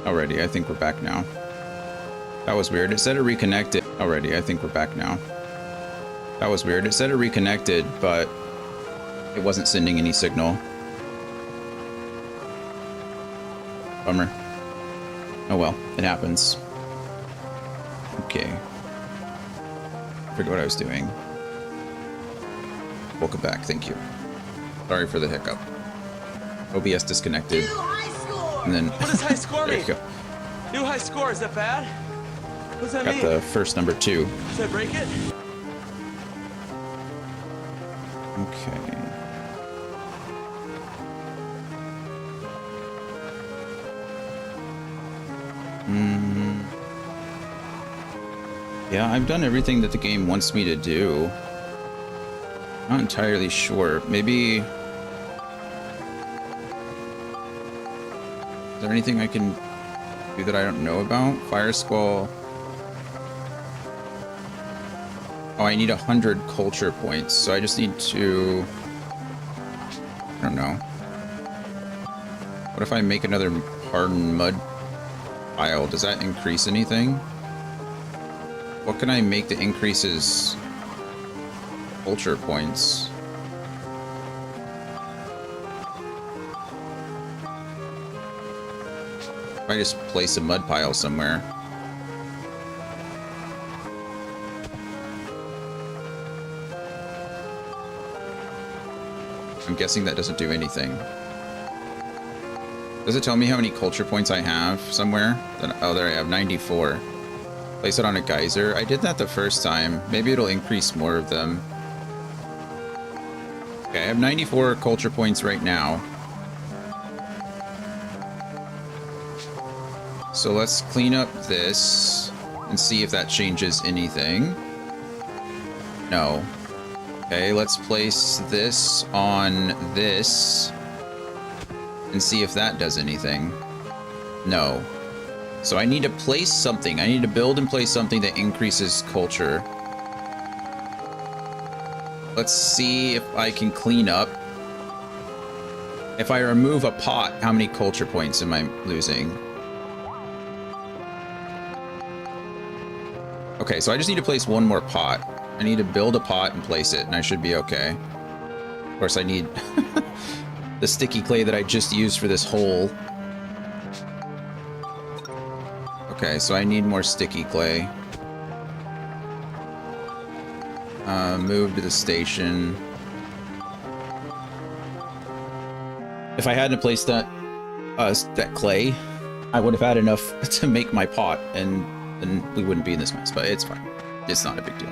Alrighty, I think we're back now. That was weird. It said it reconnected. Alrighty, I think we're back now. That was weird. It said it reconnected, but it wasn't sending any signal. Bummer. Oh well, it happens. Okay. Forget what I was doing. Welcome back, thank you. Sorry for the hiccup. OBS disconnected. And then What does high score there mean? you go. New high score, is that bad? What does that Got mean? the first number 2. Does that break it? Okay. Yeah, I've done everything that the game wants me to do. Not entirely sure. Maybe... Is there anything I can do that I don't know about? Fire Squall. Oh, I need 100 culture points, so I just need to... I don't know. What if I make another hardened mud pile? Does that increase anything? What can I make that increases culture points? If I just place a mud pile somewhere. I'm guessing that doesn't do anything. Does it tell me how many culture points I have somewhere? Oh, there I have 94. Place it on a geyser. I did that the first time. Maybe it'll increase more of them. Okay, I have 94 culture points right now. So let's clean up this and see if that changes anything. No. Okay, let's place this on this and see if that does anything. No. So I need to place something. I need to build and place something that increases culture. Let's see if I can clean up. If I remove a pot, how many culture points am I losing? Okay, so I just need to place one more pot. I need to build a pot and place it, and I should be okay. Of course, I need the sticky clay that I just used for this hole. Okay, so I need more sticky clay. Move to the station. If I hadn't placed that clay, I would have had enough to make my pot, and then we wouldn't be in this mess. But it's fine. It's not a big deal.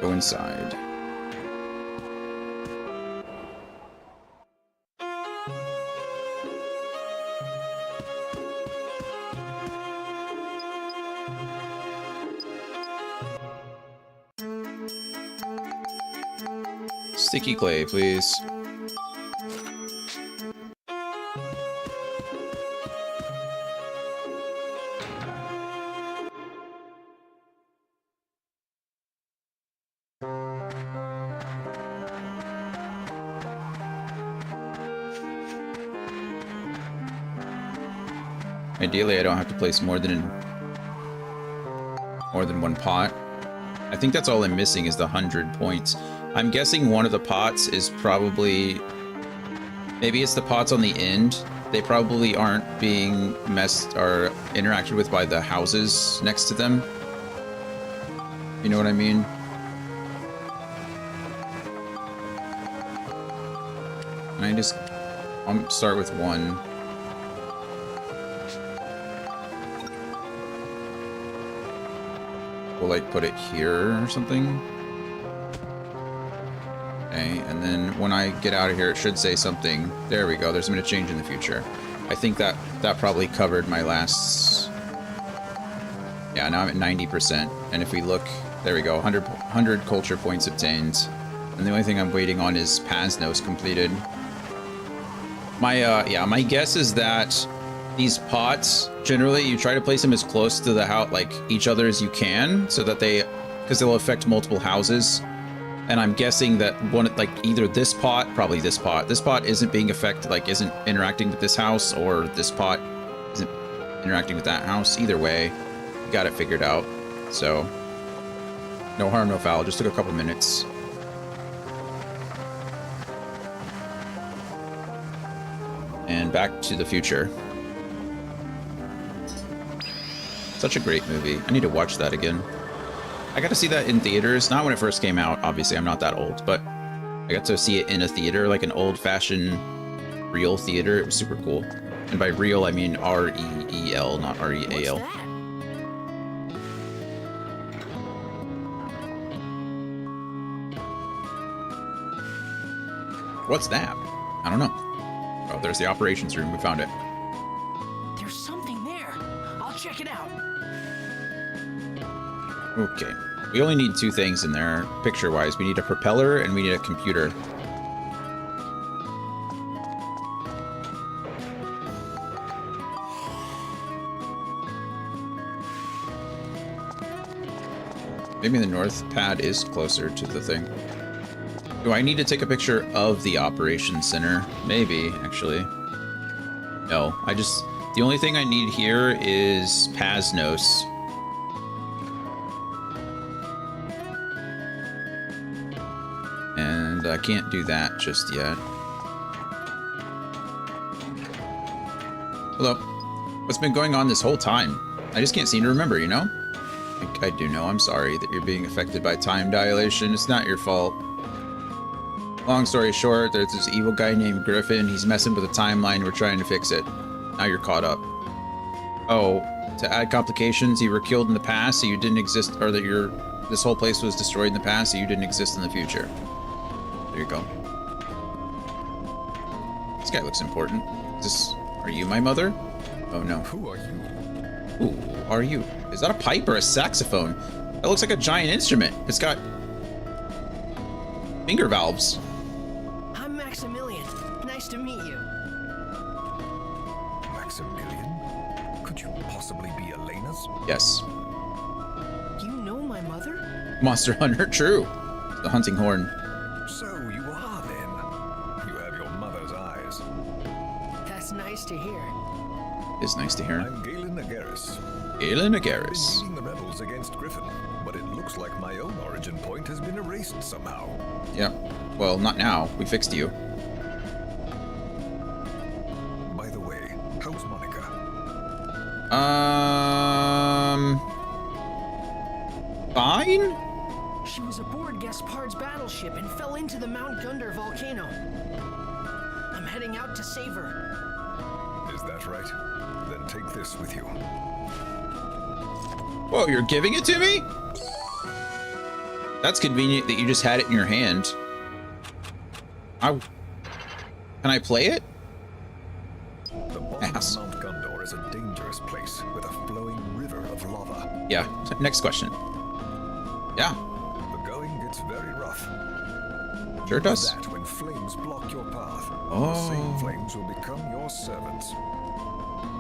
Go inside. Sticky clay, please. Ideally, I don't have to place more than one pot. I think that's all I'm missing is the 100 points. I'm guessing one of the pots is probably... Maybe it's the pots on the end. They probably aren't being messed or interacted with by the houses next to them. You know what I mean? And I just... I'll start with one. We'll like put it here or something. Okay, and then when I get out of here, it should say something. There we go. There's been a change in the future. I think that probably covered my last... Yeah, now I'm at 90%. And if we look, there we go. 100 culture points obtained. And the only thing I'm waiting on is Pasnos completed. My guess is that these pots, generally, you try to place them as close to the house, like each other as you can, so that because they'll affect multiple houses. And I'm guessing that one, like either this pot, probably this pot isn't being affected, like isn't interacting with this house, or this pot isn't interacting with that house. Either way, we got it figured out. So, no harm, no foul. Just took a couple minutes. And Back to the Future. Such a great movie. I need to watch that again. I got to see that in theaters. Not when it first came out. Obviously, I'm not that old, but I got to see it in a theater, like an old-fashioned real theater. It was super cool. And by real, I mean R-E-E-L, not R-E-A-L. What's that? I don't know. Oh, there's the operations room. We found it. There's something there. I'll check it out. Okay. We only need two things in there, picture-wise. We need a propeller and we need a computer. Maybe the north pad is closer to the thing. Do I need to take a picture of the operations center? Maybe, actually. No, the only thing I need here is Pasnos. And I can't do that just yet. Hello. What's been going on this whole time? I just can't seem to remember, you know? I do know, I'm sorry that you're being affected by time dilation. It's not your fault. Long story short, there's this evil guy named Griffin. He's messing with the timeline. We're trying to fix it. Now you're caught up. Oh, to add complications, you were killed in the past, so you didn't exist, or that this whole place was destroyed in the past, so you didn't exist in the future. There you go. This guy looks important. Are you my mother? Oh no. Who are you? Who are you? Is that a pipe or a saxophone? That looks like a giant instrument. It's got finger valves. I'm Maximilian. Nice to meet you. Maximilian? Could you possibly be Elena's? Yes. You know my mother? Monster Hunter, true. The hunting horn. So you are then. You have your mother's eyes. That's nice to hear. It's nice to hear. I'm Galen Agaris. Galen I've been Agaris. leading the rebels against Griffin, but it looks like my own origin point has been erased somehow. Yep. Well, not now. We fixed you. By the way, how's Monica? Fine? She was aboard Gaspard's battleship and fell into the Mount Gundar volcano. I'm heading out to save her. Is that right? Then take this with you. Whoa, you're giving it to me? That's convenient that you just had it in your hand. Can I play it? The bottom Ass. of Mount Gundar is a dangerous place with a flowing river of lava. Yeah. Next question. Yeah, The going gets very rough. sure it does. That when flames block your path, the Oh. same flames will become your servants.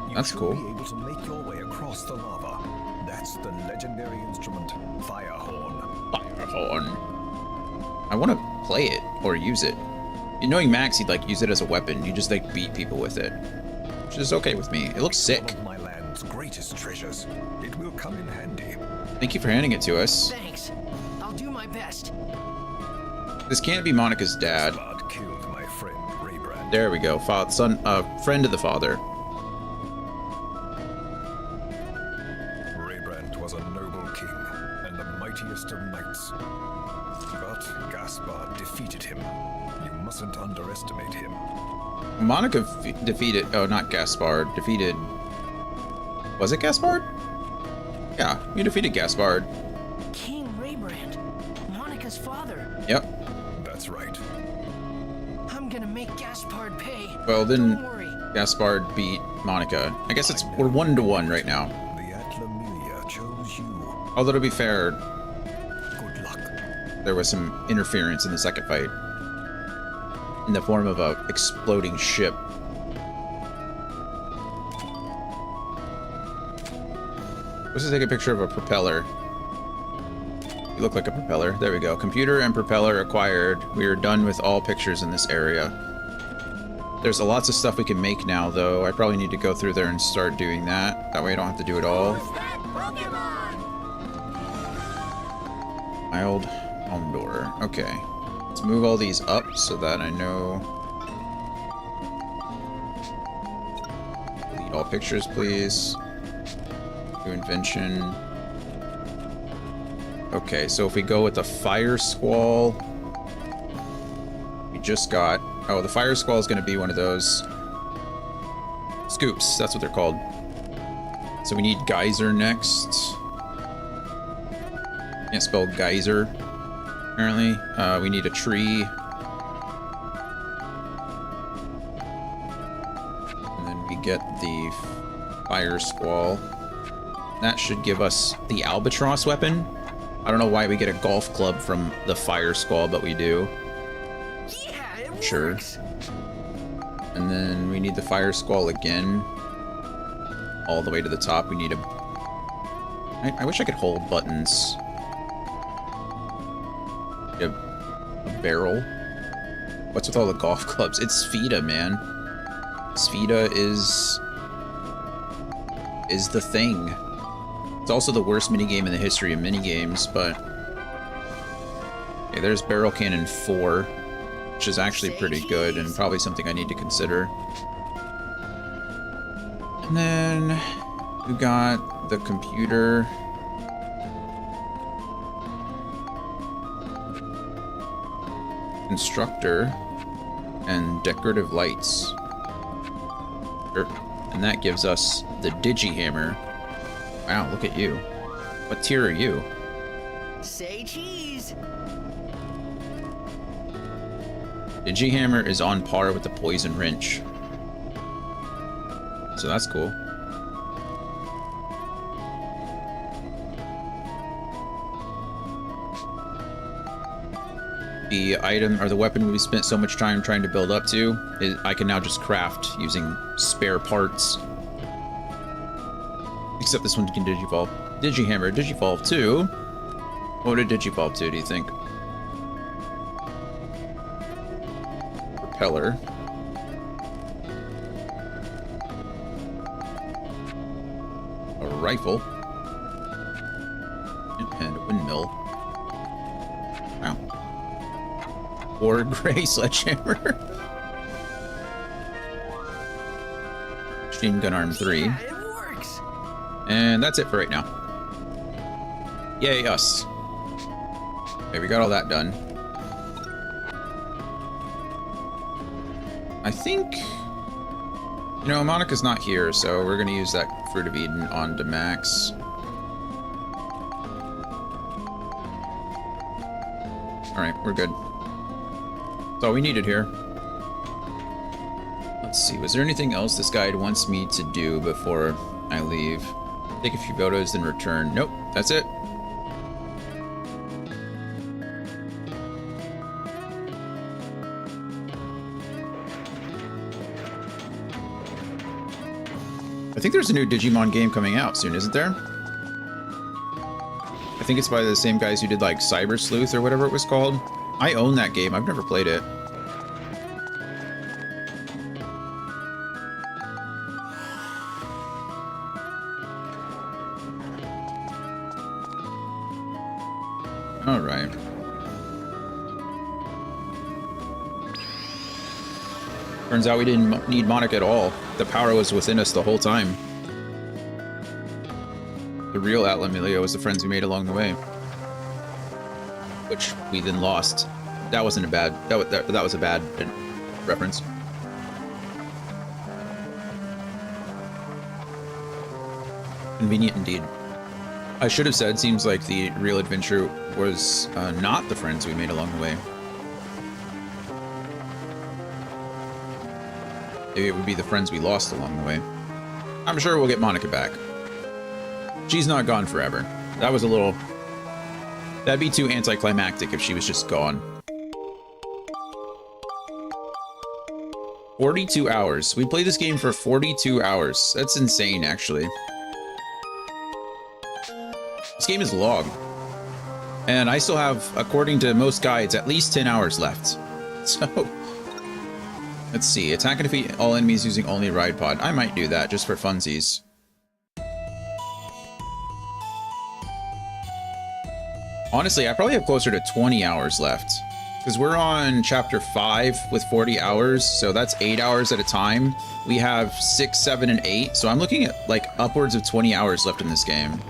You That's should cool. be able to make your way across the lava. That's the legendary instrument, Firehorn. Firehorn. I want to play it or use it. Knowing Max, he'd like use it as a weapon. You just like beat people with it, which is okay with me. It looks sick. One of my land's greatest treasures. It will come in handy. Thank you for handing it to us. Thanks. I'll do my best. This can't be Monica's dad. Gaspard killed my friend Raybrand. There we go. Friend of the father. Raybrand was a noble king and the mightiest of knights. But Gaspard defeated him. You mustn't underestimate him. Monica defeated. Oh, not Gaspard. Defeated. Was it Gaspard? Yeah, you defeated Gaspard. King Raybrand, Monica's father. Yep. That's right. I'm gonna make Gaspard pay. Well, then Don't worry. Gaspard beat Monica. I guess we're 1-1 right now. The Atlamelia chose you. Although to be fair, Good luck. there was some interference in the second fight in the form of a exploding ship. Let's just take a picture of a propeller. You look like a propeller. There we go. Computer and propeller acquired. We are done with all pictures in this area. There's lots of stuff we can make now, though. I probably need to go through there and start doing that. That way I don't have to do it all. Mild Gundar. Okay. Let's move all these up so that I know. Delete all pictures, please. New invention. Okay, so if we go with the fire squall, we just got. Oh, the fire squall is going to be one of those scoops. That's what they're called. So we need geyser next. Can't spell geyser, apparently. We need a tree. And then we get the fire squall. That should give us the albatross weapon. I don't know why we get a golf club from the fire squall, but we do. Yeah, it Sure. works. And then we need the fire squall again. All the way to the top. We need a... I wish I could hold buttons. A barrel. What's with all the golf clubs? It's Sfida, man. Sfida is the thing. It's also the worst minigame in the history of minigames, but... Okay, there's Barrel Cannon 4, which is actually pretty good and probably something I need to consider. And then we got the computer. Constructor and decorative lights. Sure. And that gives us the Digihammer. Wow, look at you. What tier are you? Say cheese. Digihammer is on par with the Poison Wrench. So that's cool. The item or the weapon we spent so much time trying to build up to, I can now just craft using spare parts. Except this one can digivolve. Digihammer, digivolve to... What would it digivolve to, do you think? Propeller. A rifle. And a windmill. Wow. Or gray sledgehammer. Machine Gun Arm 3. Yeah, it works. And that's it for right now. Yay, us. Okay, we got all that done. I think... You know, Monica's not here, so we're going to use that Fruit of Eden on to Max. Alright, we're good. That's all we needed here. Let's see, was there anything else this guide wants me to do before I leave? Take a few photos, then return. Nope, that's it. I think there's a new Digimon game coming out soon, isn't there? I think it's by the same guys who did like Cyber Sleuth or whatever it was called. I own that game. I've never played it. All right. Turns out we didn't need Monica at all. The power was within us the whole time. The real Atla Emilio was the friends we made along the way, which we then lost. That wasn't a bad. That was a bad reference. Convenient indeed. I should have said, seems like the real adventure was not the friends we made along the way. Maybe it would be the friends we lost along the way. I'm sure we'll get Monica back. She's not gone forever. That was a little... That'd be too anticlimactic if she was just gone. 42 hours. We played this game for 42 hours. That's insane, actually. This game is long. And I still have, according to most guides, at least 10 hours left. So... Let's see. Attack and defeat all enemies using only Ride Pod. I might do that, just for funsies. Honestly, I probably have closer to 20 hours left. Because we're on chapter 5 with 40 hours, so that's 8 hours at a time. We have 6, 7, and 8, so I'm looking at like upwards of 20 hours left in this game.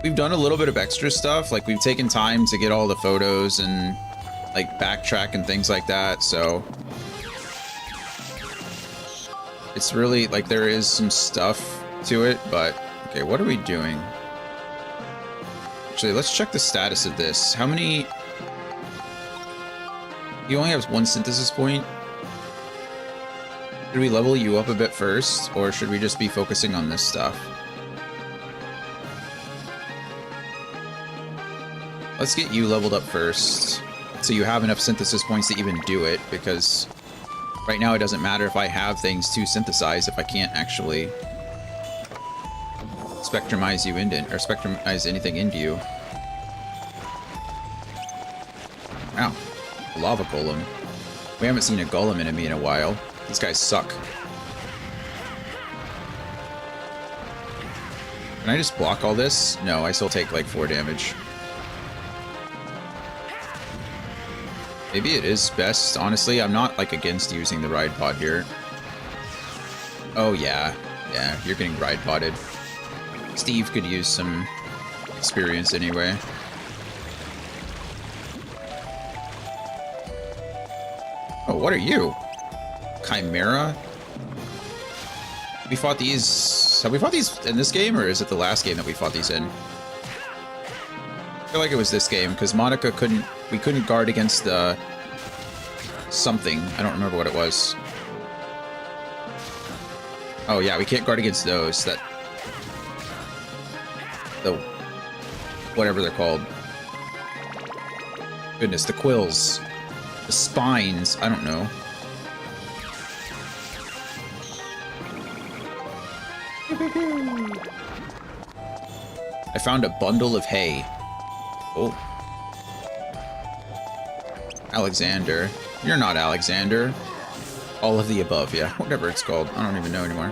We've done a little bit of extra stuff, like we've taken time to get all the photos and like backtrack and things like that, so it's really like there is some stuff to it, but okay, what are we doing? Actually, let's check the status of this. How many? You only have one synthesis point. Should we level you up a bit first, or should we just be focusing on this stuff? Let's get you leveled up first, so you have enough synthesis points to even do it, because right now it doesn't matter if I have things to synthesize if I can't actually spectrumize you into, or spectrumize anything into you. Wow, a lava golem. We haven't seen a golem enemy in a while. These guys suck. Can I just block all this? No, I still take like 4 damage. Maybe it is best, honestly. I'm not like against using the Ride Pod here. Oh yeah, yeah, you're getting Ride Podded. Steve could use some experience anyway. Oh, what are you? Chimera? We fought these... Have we fought these in this game, or is it the last game that we fought these in? I feel like it was this game, because Monica couldn't... We couldn't guard against the... something. I don't remember what it was. Oh yeah, we can't guard against those. The whatever they're called. Goodness, the quills. The spines. I don't know. I found a bundle of hay. Oh. Alexander. You're not Alexander. All of the above, yeah. Whatever it's called. I don't even know anymore.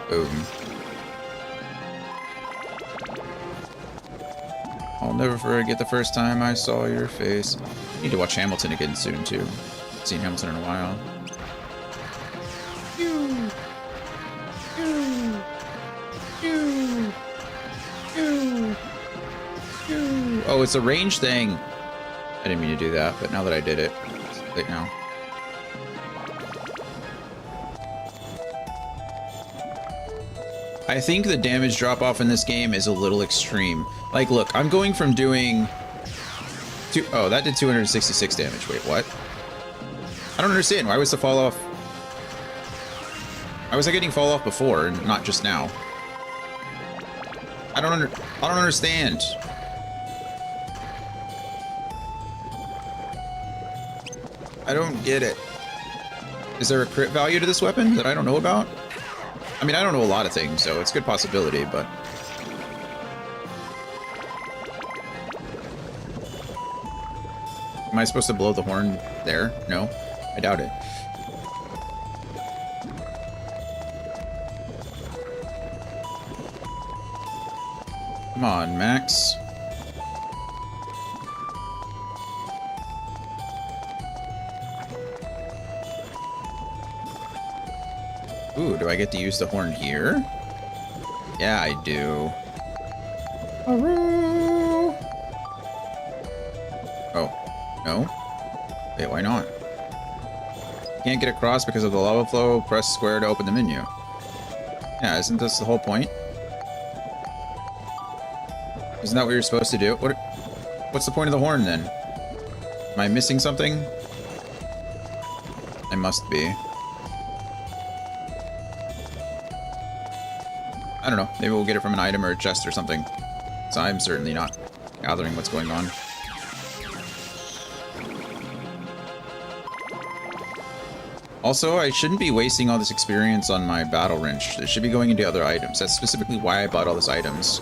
Boom. I'll never forget the first time I saw your face. Need to watch Hamilton again soon, too. Haven't seen Hamilton in a while. Oh, it's a range thing. I didn't mean to do that, but now that I did it, it's late now. I think the damage drop off in this game is a little extreme. Like, look, I'm going from doing oh, that did 266 damage. Wait, what? I don't understand. Why was the fall off? Why was I getting fall off before and not just now? I don't understand. I don't get it. Is there a crit value to this weapon that I don't know about? I mean, I don't know a lot of things, so it's a good possibility, but... Am I supposed to blow the horn there? No? I doubt it. Come on, Max. Ooh, do I get to use the horn here? Yeah, I do. Oh, no? Wait, why not? Can't get across because of the lava flow. Press square to open the menu. Yeah, isn't this the whole point? Isn't that what you're supposed to do? What's the point of the horn then? Am I missing something? I must be. I don't know. Maybe we'll get it from an item or a chest or something. So I'm certainly not gathering what's going on. Also, I shouldn't be wasting all this experience on my battle wrench. It should be going into other items. That's specifically why I bought all these items.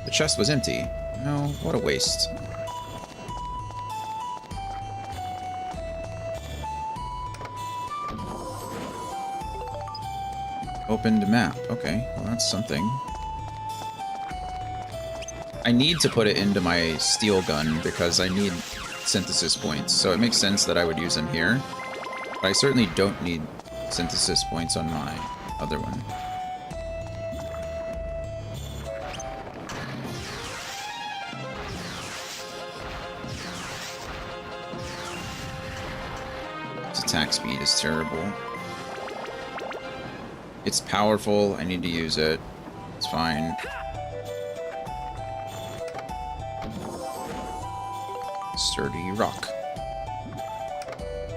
The chest was empty. No, what a waste. Opened map. Okay, well that's something. I need to put it into my steel gun because I need synthesis points. So it makes sense that I would use them here. But I certainly don't need synthesis points on my other one. Its attack speed is terrible. It's powerful. I need to use it. It's fine. Sturdy rock.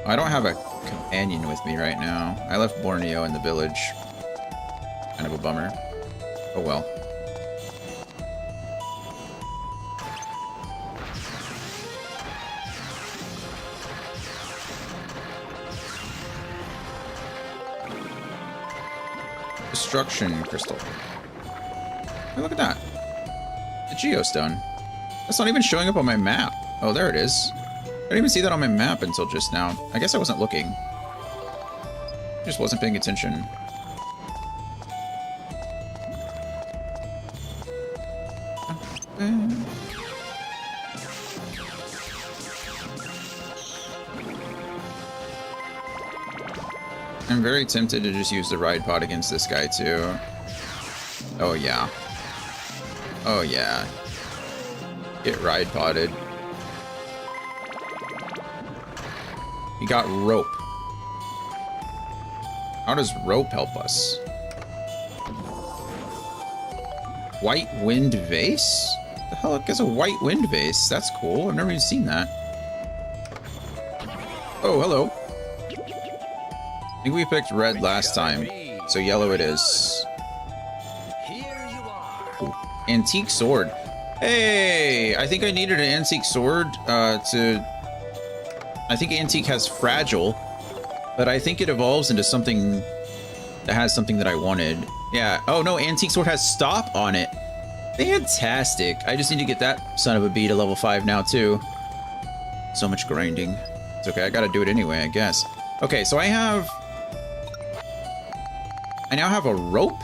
I don't have a companion with me right now. I left Borneo in the village. Kind of a bummer. Oh well. Destruction crystal. Hey, look at that. The geostone. That's not even showing up on my map. Oh, there it is. I didn't even see that on my map until just now. I guess I wasn't looking. Just wasn't paying attention. I'm very tempted to just use the ride pod against this guy too. Oh yeah. Oh yeah. Get ride podded. He got rope. How does rope help us? White wind vase? The hell is a white wind vase? That's cool. I've never even seen that. Oh, hello. I think we picked red last time, so yellow it is. Here you are. Ooh. Antique sword. Hey, I think I needed an antique sword I think antique has fragile, but I think it evolves into something that has something that I wanted. Yeah. Oh no, antique sword has stop on it. Fantastic. I just need to get that son of a bee to level 5 now too. So much grinding. It's okay. I gotta do it anyway, I guess. Okay, so I now have a rope.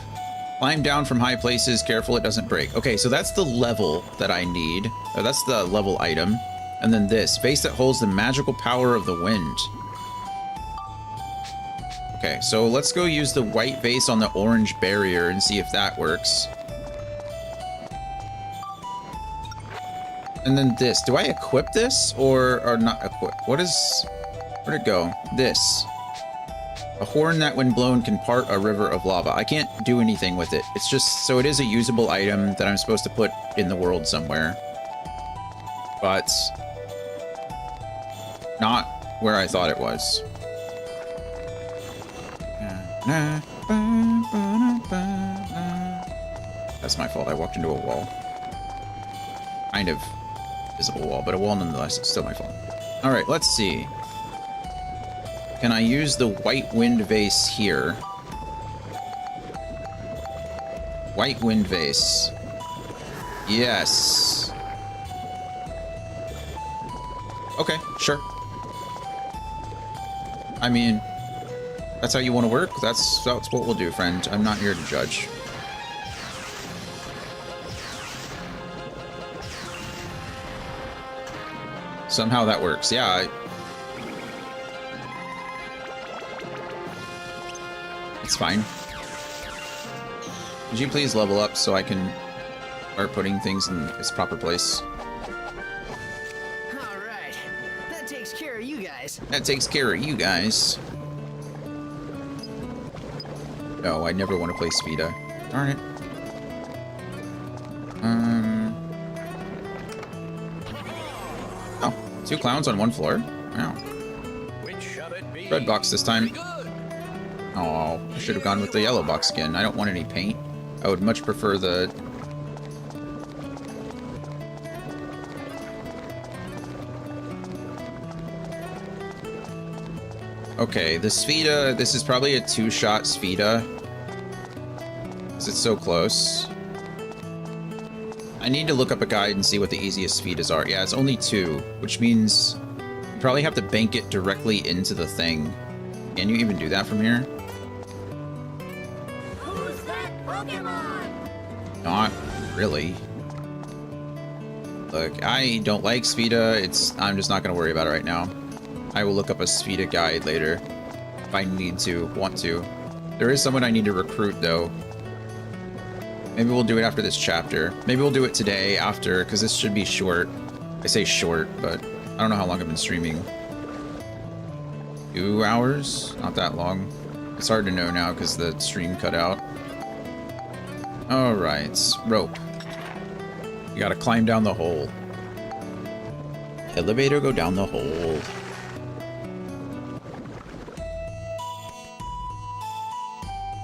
Climb down from high places. Careful it doesn't break. Okay, so that's the level that I need. Or that's the level item. And then this. Vase that holds the magical power of the wind. Okay, so let's go use the white vase on the orange barrier and see if that works. And then this. Do I equip this or not equip? What is... Where'd it go? This. A horn that when blown can part a river of lava. I can't do anything with it. It's just... So it is a usable item that I'm supposed to put in the world somewhere. But... not where I thought it was. That's my fault. I walked into a wall. Kind of visible wall, but a wall nonetheless. It's still my fault. All right, let's see. Can I use the white wind vase here? White wind vase. Yes. Okay, sure. I mean, that's how you want to work? That's what we'll do, friend. I'm not here to judge. Somehow that works. Yeah, it's fine. Would you please level up so I can start putting things in its proper place? Alright. That takes care of you guys. That takes care of you guys. No, I never want to play Speeda. Darn it. Oh, 2 clowns on 1 floor? Wow. Which shall it be? Red box this time. Good. Oh, I should have gone with the yellow box again. I don't want any paint. I would much prefer the... Okay, the Spheda, this is probably a 2-shot Spheda. Because it's so close. I need to look up a guide and see what the easiest Sphedas are. Yeah, it's only 2, which means you probably have to bank it directly into the thing. Can you even do that from here? Who's that Pokemon? Not really. Look, I don't like Spheda. I'm just not going to worry about it right now. I will look up a Spheda guide later if I need to, want to. There is someone I need to recruit, though. Maybe we'll do it after this chapter. Maybe we'll do it today after, because this should be short. I say short, but I don't know how long I've been streaming. 2 hours? Not that long. It's hard to know now because the stream cut out. Alright, rope. You gotta climb down the hole. Elevator, go down the hole.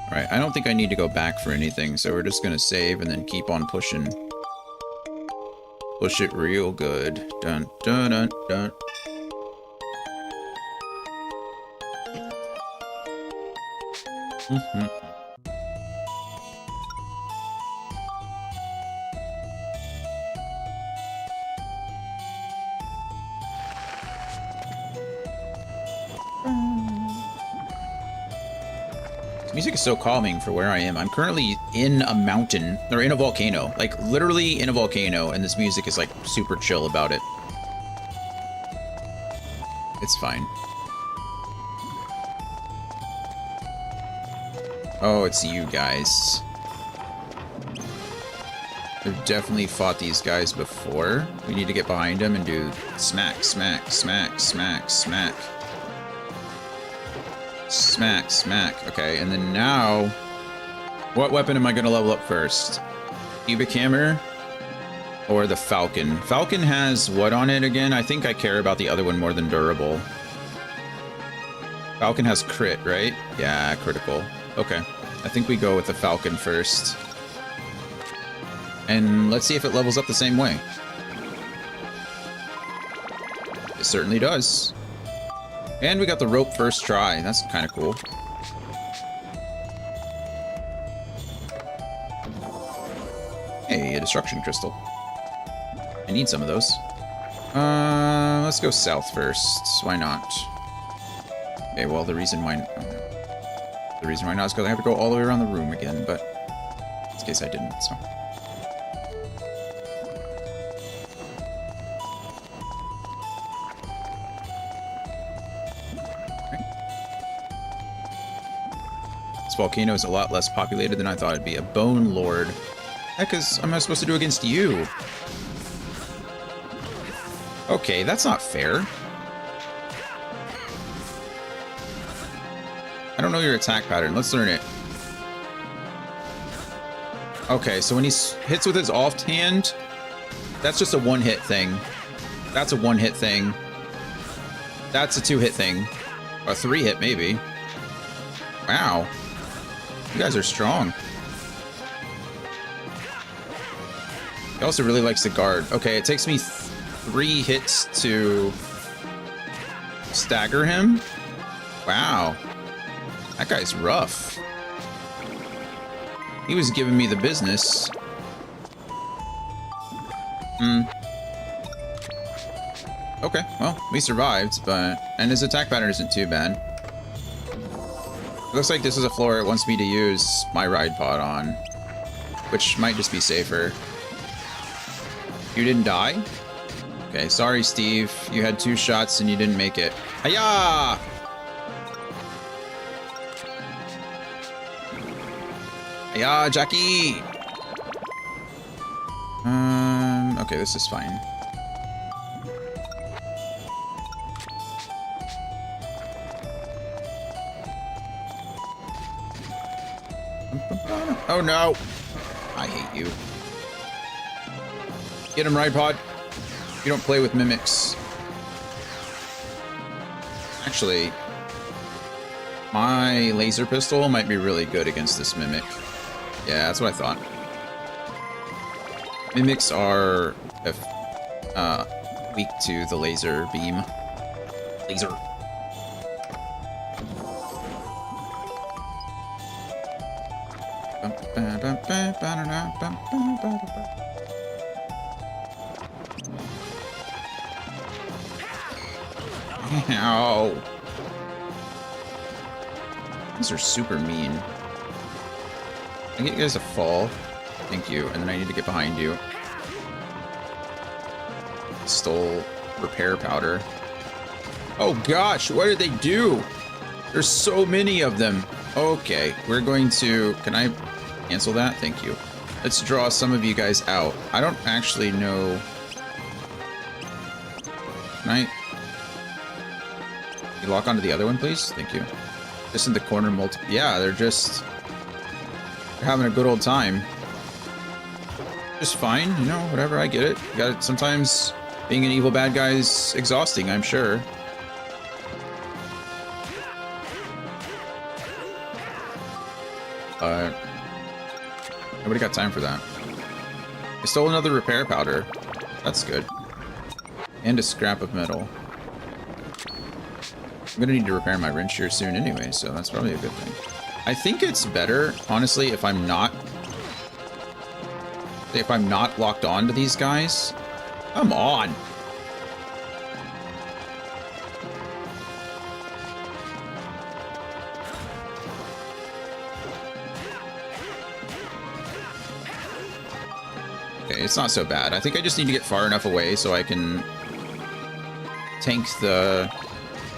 Alright, I don't think I need to go back for anything, so we're just gonna save and then keep on pushing. Push it real good. Dun dun dun dun. Music is so calming for where I am. I'm currently in a mountain, or in a volcano. Like, literally in a volcano, and this music is, like, super chill about it. It's fine. Oh, it's you guys. I've definitely fought these guys before. We need to get behind them and do smack, smack, smack, smack, smack. Smack, smack. Okay, and then now... What weapon am I going to level up first? Cubic Hammer? Or the Falcon? Falcon has what on it again? I think I care about the other one more than durable. Falcon has crit, right? Yeah, critical. Okay. I think we go with the Falcon first. And let's see if it levels up the same way. It certainly does. And we got the rope first try. That's kind of cool. Hey, a destruction crystal. I need some of those. Let's go south first. Why not? Okay, well, the reason why not is because I have to go all the way around the room again, but in this case I didn't, so. volcano is a lot less populated than I thought it'd be. A Bone Lord. Heck am I supposed to do against you? Okay, that's not fair. I don't know your attack pattern. Let's learn it. Okay, so when he hits with his offhand, that's just a one-hit thing. That's a one-hit thing. That's a two-hit thing. A three-hit, maybe. Wow. You guys are strong. He also really likes to guard. Okay, it takes me 3 hits to stagger him. Wow. That guy's rough. He was giving me the business. Okay, well, we survived, but... And his attack pattern isn't too bad. It looks like this is a floor it wants me to use my ride pod on. Which might just be safer. You didn't die? Okay, sorry, Steve. You had 2 shots and you didn't make it. Hiya! Hiya, Jackie! Okay, this is fine. Oh no! I hate you. Get him, Ride Pod. You don't play with mimics. Actually, my laser pistol might be really good against this mimic. Yeah, that's what I thought. Mimics are weak to the laser beam. Laser. Ow. These are super mean. I get you guys to fall. Thank you. And then I need to get behind you. Stole repair powder. Oh gosh, what did they do? There's so many of them. Okay, we're going to... Can I cancel that? Thank you. Let's draw some of you guys out. I don't actually know... Can I... You lock onto the other one, please? Thank you. Just in the corner Yeah, they're just... They're having a good old time. Just fine, you know, whatever, I get it. You got it. Sometimes being an evil bad guy is exhausting, I'm sure. Nobody got time for that. I stole another repair powder. That's good. And a scrap of metal. I'm gonna need to repair my wrench here soon anyway, so that's probably a good thing. I think it's better, honestly, if I'm not locked on to these guys. Come on. Okay, it's not so bad. I think I just need to get far enough away so I can tank the...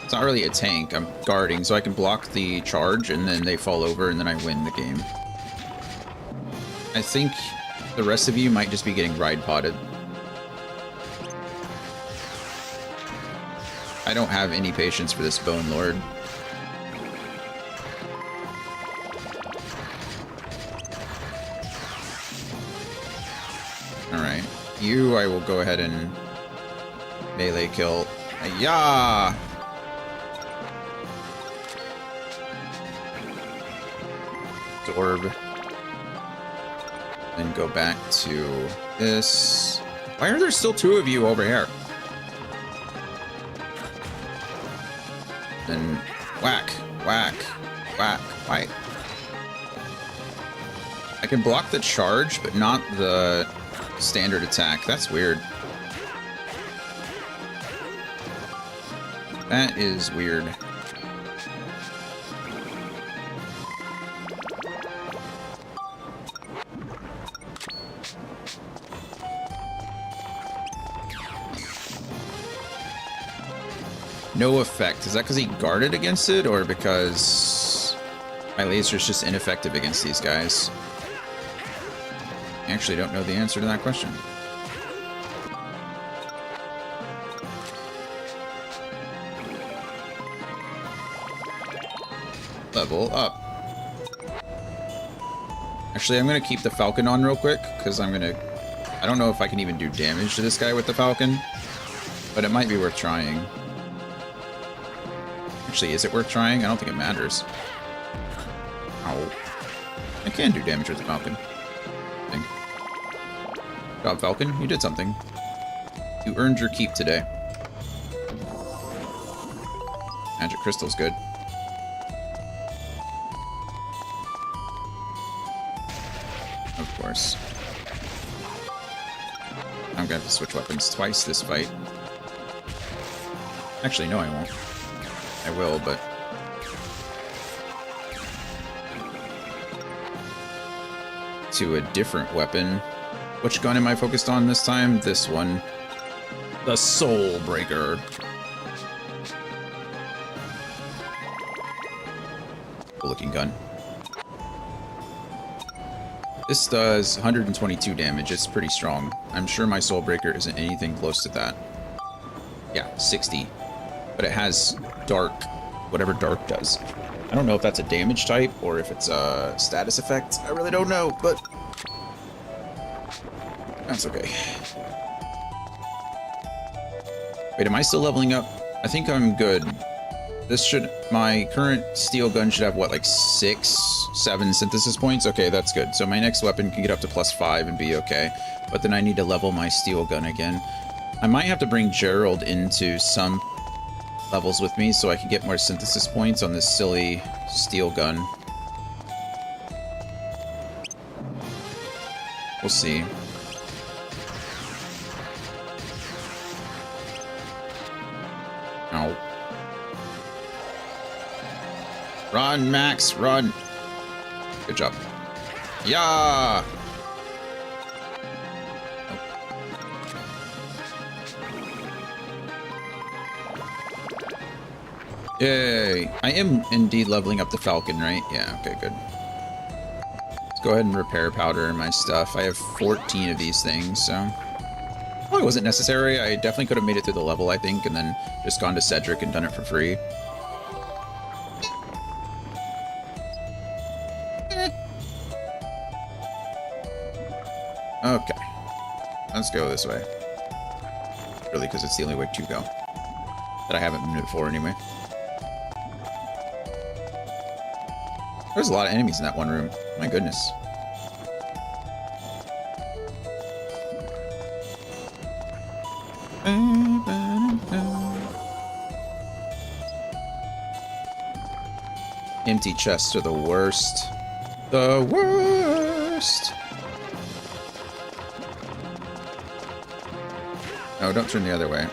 It's not really a tank, I'm guarding, so I can block the charge and then they fall over and then I win the game. I think the rest of you might just be getting ride potted. I don't have any patience for this Bone Lord. Alright. You, I will go ahead and melee kill. Ayah! Orb. Then go back to this. Why are there still 2 of you over here? Then whack, whack, whack, whack. I can block the charge, but not the standard attack. That's weird. That is weird. No effect. Is that because he guarded against it, or because My laser's just ineffective against these guys. I actually don't know the answer to that question. Level up. Actually, I'm going to keep the Falcon on real quick, because I don't know if I can even do damage to this guy with the Falcon, but it might be worth trying. Actually, is it worth trying? I don't think it matters. Ow. I can do damage with the Falcon. I think. Good job, Falcon. You did something. You earned your keep today. Magic Crystal's good. Of course. I'm gonna have to switch weapons twice this fight. Actually, no, I won't. I will, but... to a different weapon. Which gun am I focused on this time? This one. The Soul Breaker. Cool looking gun. This does 122 damage. It's pretty strong. I'm sure my Soul Breaker isn't anything close to that. Yeah, 60. But it has dark, whatever dark does. I don't know if that's a damage type or if it's a status effect. I really don't know, but that's okay. Wait, am I still leveling up? I think I'm good. This should, my current steel gun should have what, like 6, 7 synthesis points? Okay, that's good. So my next weapon can get up to +5 and be okay. But then I need to level my steel gun again. I might have to bring Gerald into some levels with me so I can get more synthesis points on this silly steel gun. We'll see. Ow. Run, Max, run. Good job. Yeah. Yay. I am indeed leveling up the Falcon, right? Yeah, okay, good. Let's go ahead and repair powder my stuff. I have 14 of these things, so... Well, it wasn't necessary. I definitely could have made it through the level, I think, and then just gone to Cedric and done it for free. Okay. Let's go this way. Really, because it's the only way to go. That I haven't been before, anyway. There's a lot of enemies in that one room. My goodness. Empty chests are the worst. The worst! No, don't turn the other way.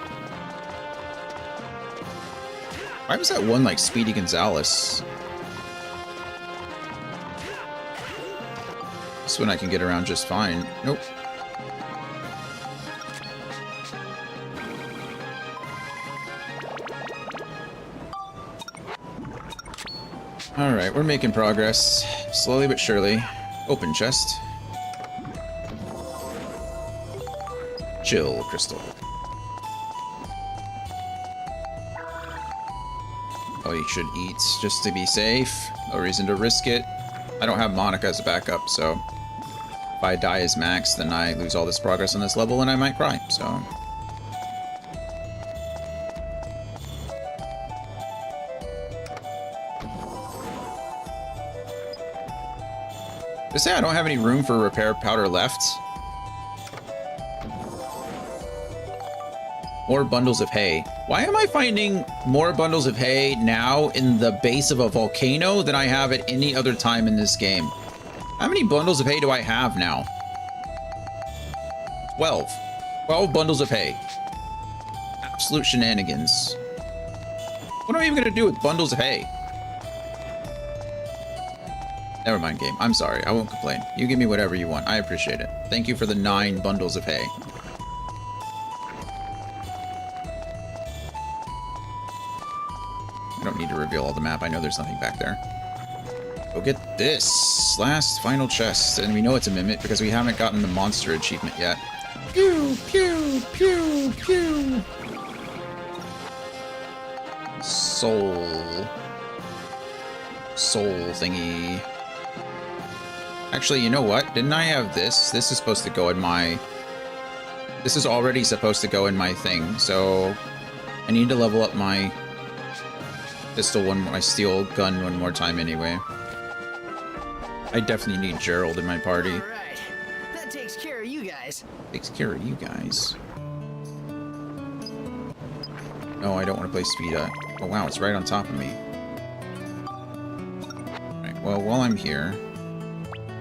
Why was that one like Speedy Gonzales? This one I can get around just fine. Nope. Alright, we're making progress. Slowly but surely. Open chest. Chill crystal. Oh, you should eat just to be safe. No reason to risk it. I don't have Monica as a backup, so if I die as Max, then I lose all this progress on this level and I might cry, so... To say I don't have any room for repair powder left. More bundles of hay. Why am I finding more bundles of hay now in the base of a volcano than I have at any other time in this game? How many bundles of hay do I have now? 12. 12 bundles of hay. Absolute shenanigans. What am I even gonna do with bundles of hay? Never mind, game. I'm sorry. I won't complain. You give me whatever you want. I appreciate it. Thank you for the 9 bundles of hay. I don't need to reveal all the map. I know there's nothing back there. Go get this last final chest, and we know it's a mimic because we haven't gotten the monster achievement yet. Pew, pew, pew, pew. Soul thingy. Actually, you know what? Didn't I have this? This is supposed to go in my... This is already supposed to go in my thing, so I need to level up my pistol my steel gun one more time anyway. I definitely need Gerald in my party. All right, that takes care of you guys. Takes care of you guys. No, I don't want to play Speeda. Oh wow, it's right on top of me. Right, well, while I'm here,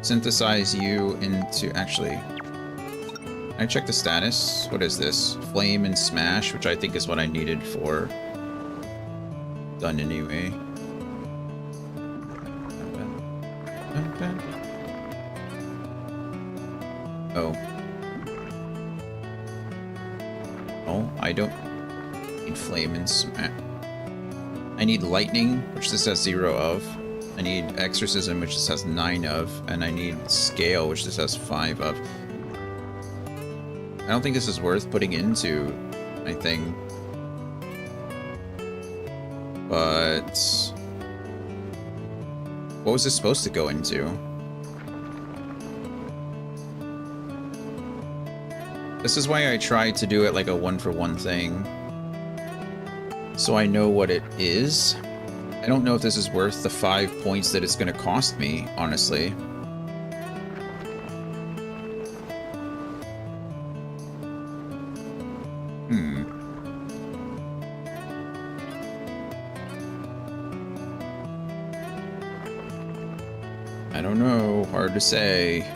synthesize you into... Actually, can I check the status? What is this? Flame and Smash, which I think is what I needed for... Done anyway. Oh. Oh, I don't need Flame and Smash. I need Lightning, which this has 0 of. I need Exorcism, which this has 9 of. And I need Scale, which this has 5 of. I don't think this is worth putting into my thing. But... what was this supposed to go into? This is why I tried to do it like a one-for-one thing. So I know what it is. I don't know if this is worth the 5 points that it's going to cost me, honestly. I don't know. Hard to say.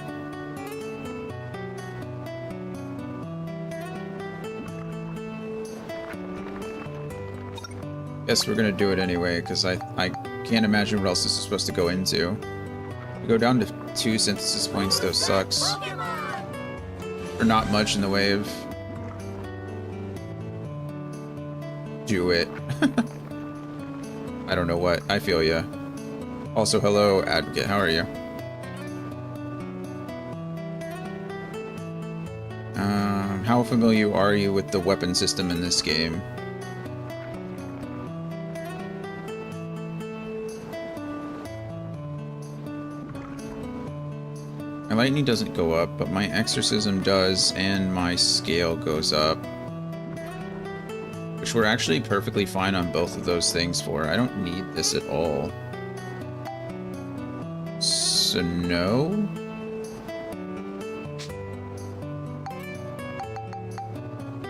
Guess we're gonna do it anyway, because I can't imagine what else this is supposed to go into. We go down to 2 synthesis points, though sucks. Or not much in the way of... do it. I don't know what. I feel ya. Also, hello, Advocate. How are you? How familiar are you with the weapon system in this game? My lightning doesn't go up, but my exorcism does, and my scale goes up. Which we're actually perfectly fine on both of those things for. I don't need this at all. So no?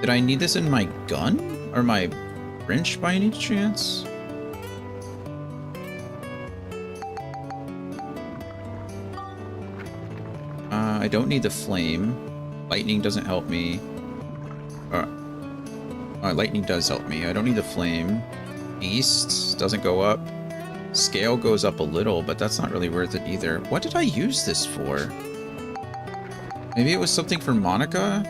Did I need this in my gun? Or my wrench by any chance? I don't need the flame. Lightning doesn't help me. Lightning does help me. I don't need the flame. Beast doesn't go up. Scale goes up a little, but that's not really worth it either. What did I use this for? Maybe it was something for Monica?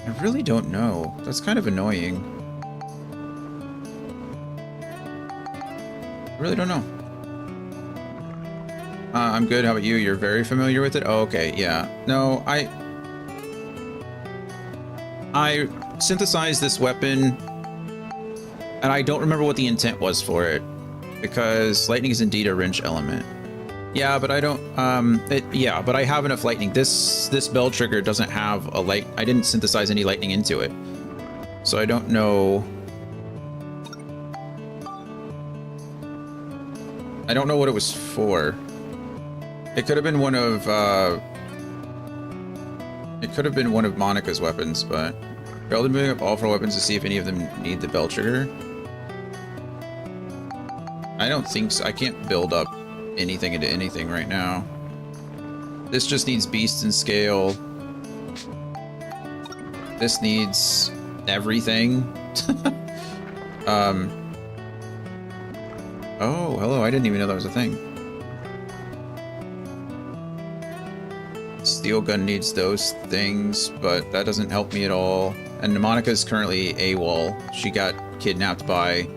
I really don't know. That's kind of annoying. I really don't know. I'm good. How about you? You're very familiar with it? Oh, okay. Yeah. No, I synthesized this weapon, and I don't remember what the intent was for it, because lightning is indeed a wrench element. Yeah, but I don't, yeah, but I have enough lightning. This bell trigger doesn't have a light. I didn't synthesize any lightning into it. So I don't know. I don't know what it was for. It could have been one of, Monica's weapons, but failed to bring up all 4 weapons to see if any of them need the bell trigger. I don't think so. I can't build up anything into anything right now. This just needs beast and scale. This needs everything. Oh, hello. I didn't even know that was a thing. Steel gun needs those things, but that doesn't help me at all. And Monica's currently AWOL. She got kidnapped by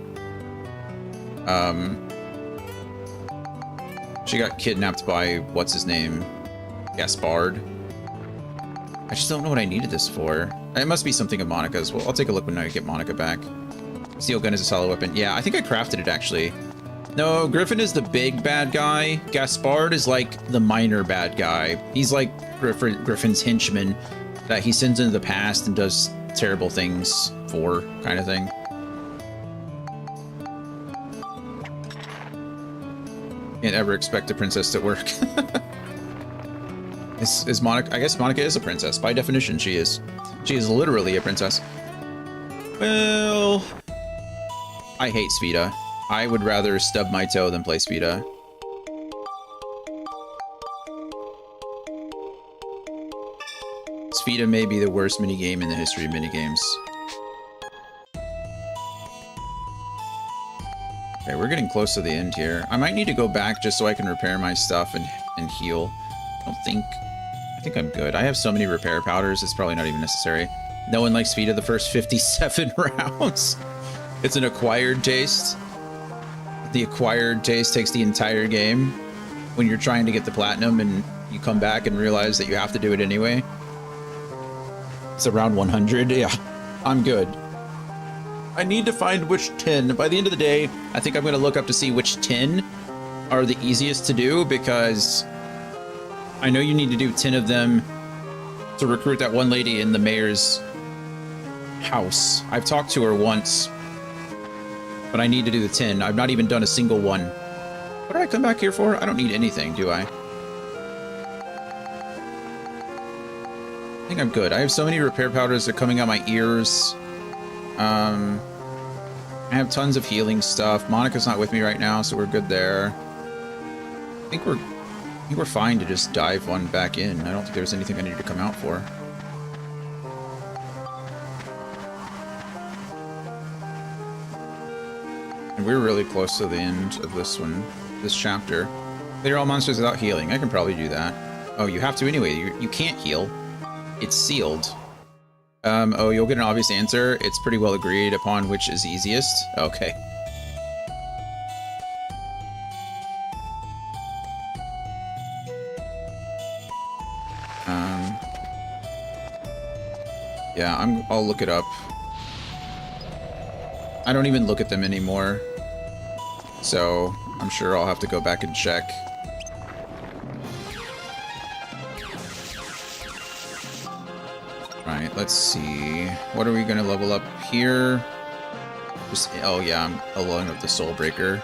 She got kidnapped by, what's his name? Gaspard. I just don't know what I needed this for. It must be something of Monica's. Well, I'll take a look when I get Monica back. Steel gun is a solid weapon. Yeah, I think I crafted it, actually. No, Griffin is the big bad guy. Gaspard is like the minor bad guy. He's like Griffin's henchman that he sends into the past and does terrible things for, kind of thing. Can't ever expect a princess to work. Is Monica? I guess Monica is a princess. By definition, she is. She is literally a princess. Well, I hate Sfida. I would rather stub my toe than play Sfida. Sfida may be the worst minigame in the history of minigames. Okay, we're getting close to the end here. I might need to go back just so I can repair my stuff and heal. I think I'm good. I have so many repair powders, it's probably not even necessary. No one likes Sfida the first 57 rounds. It's an acquired taste. The acquired taste takes the entire game when you're trying to get the platinum and you come back and realize that you have to do it anyway. It's around 100. Yeah, I'm good. I need to find which 10. By the end of the day, I think I'm going to look up to see which 10 are the easiest to do, because I know you need to do 10 of them to recruit that one lady in the mayor's house. I've talked to her once, but I need to do the 10. I've not even done a single one. What did I come back here for? I don't need anything, do I? I think I'm good. I have so many repair powders. They're coming out my ears. I have tons of healing stuff. Monica's not with me right now, so we're good there. I think we're fine to just dive one back in. I don't think there's anything I need to come out for. And we're really close to the end of this one, this chapter. Clear all monsters without healing. I can probably do that. Oh, you have to anyway. You can't heal. It's sealed. Oh, you'll get an obvious answer. It's pretty well agreed upon which is easiest. Okay. Yeah, I'll look it up. I don't even look at them anymore, so I'm sure I'll have to go back and check. Right, let's see. What are we gonna level up here? Just, oh yeah, I'm leveling up the Soul Breaker.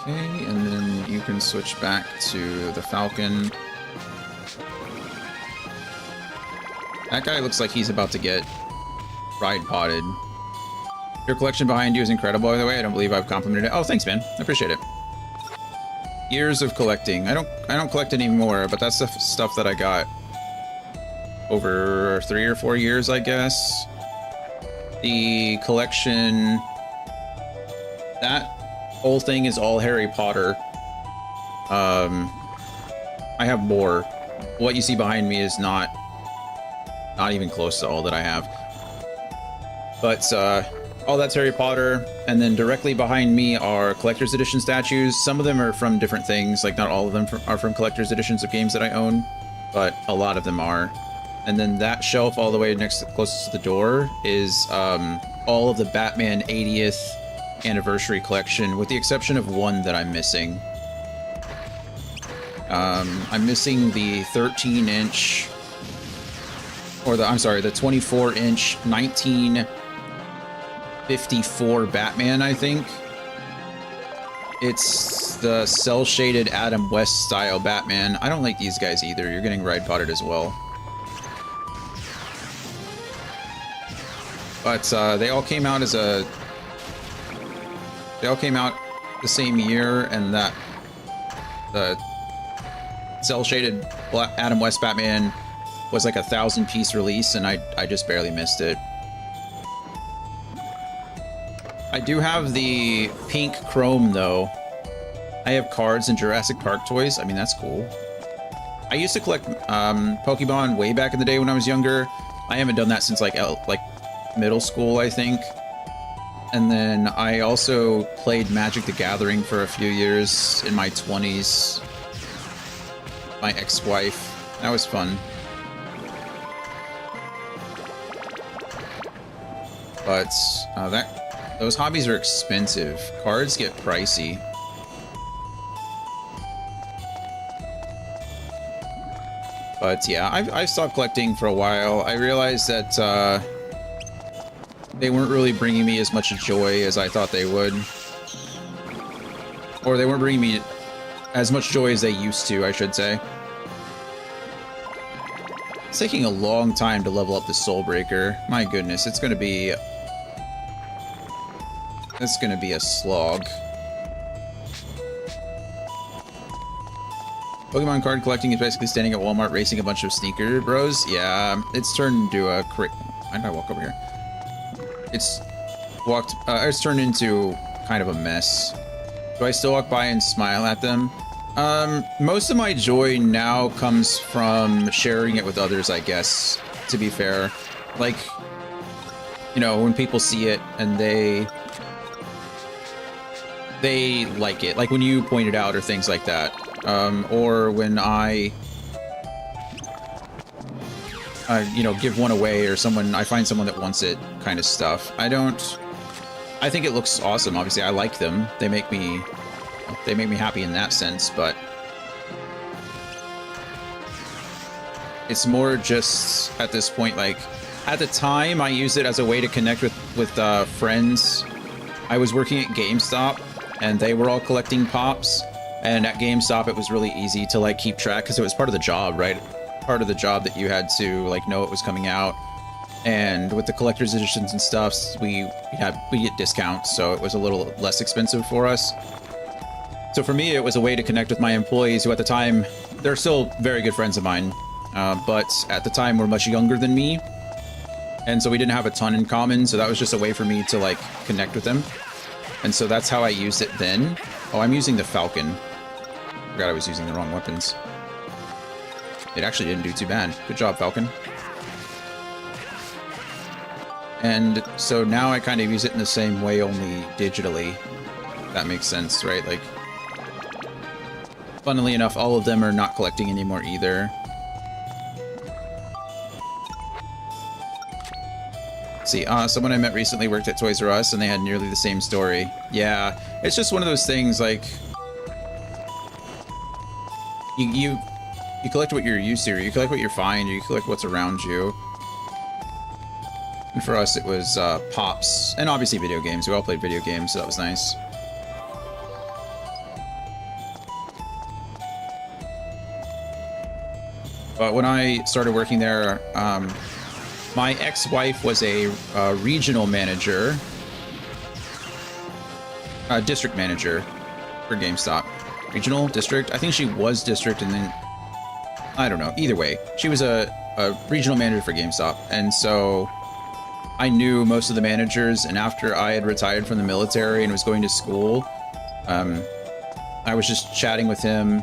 Okay, and then you can switch back to the Falcon. That guy looks like he's about to get ride potted. Your collection behind you is incredible, by the way. I don't believe I've complimented it. Oh, thanks, man. I appreciate it. Years of collecting. I don't collect anymore, but that's the stuff that I got over 3 or 4 years, I guess. The collection, that whole thing is all Harry Potter. I have more. What you see behind me is not even close to all that I have. But all that's Harry Potter, and then directly behind me are collector's edition statues. Some of them are from different things, like not all of them are from collector's editions of games that I own, but a lot of them are. And then that shelf all the way closest to the door is all of the Batman 80th anniversary collection, with the exception of one that I'm missing. I'm missing the 13-inch, or the 24-inch 1954 Batman, I think. It's the cel-shaded Adam West style Batman. I don't like these guys either. You're getting ride potted as well. But they all came out as a... They all came out the same year, and that the cel-shaded Adam West Batman was like a 1,000-piece release, and I just barely missed it. I do have the pink chrome, though. I have cards and Jurassic Park toys. I mean, that's cool. I used to collect Pokemon way back in the day when I was younger. I haven't done that since like middle school, I think. And then I also played Magic the Gathering for a few years in my 20s. My ex-wife. That was fun. But those hobbies are expensive. Cards get pricey. But yeah, I've stopped collecting for a while. I realized that they weren't really bringing me as much joy as I thought they would. Or they weren't bringing me as much joy as they used to, I should say. It's taking a long time to level up the Soul Breaker. My goodness, it's gonna be a slog. Pokemon card collecting is basically standing at Walmart racing a bunch of sneaker bros. Yeah, it's turned into a why did I walk over here? It's turned into kind of a mess. Do I still walk by and smile at them? Most of my joy now comes from sharing it with others, I guess, to be fair. Like, you know, when people see it and they like it. Like when you point it out or things like that. Or when I you know, give one away or I find someone that wants it kind of stuff. I think it looks awesome. Obviously, I like them. They make me happy in that sense, but it's more just at this point, like, at the time I used it as a way to connect with friends. I was working at GameStop and they were all collecting Pops, and at GameStop it was really easy to like keep track because it was part of the job, right? Part of the job that you had to like know it was coming out. And with the collector's editions and stuffs, we get discounts, so it was a little less expensive for us. So for me, it was a way to connect with my employees who at the time, they're still very good friends of mine, but at the time were much younger than me. And so we didn't have a ton in common, so that was just a way for me to like connect with them. And so that's how I used it then. Oh, I'm using the Falcon. Forgot I was using the wrong weapons. It actually didn't do too bad. Good job, Falcon. And so now I kind of use it in the same way, only digitally. That makes sense, right? Like, funnily enough, all of them are not collecting anymore either. See, someone I met recently worked at Toys R Us, and they had nearly the same story. Yeah, it's just one of those things, like, you collect what you're used to, or you collect what you find, or you collect what's around you. And for us, it was Pops, and obviously video games. We all played video games, so that was nice. But when I started working there, my ex-wife was a regional manager, district manager for GameStop. Regional, district? I think she was district, and then I don't know. Either way, she was a regional manager for GameStop, and so I knew most of the managers. And after I had retired from the military and was going to school, I was just chatting with him,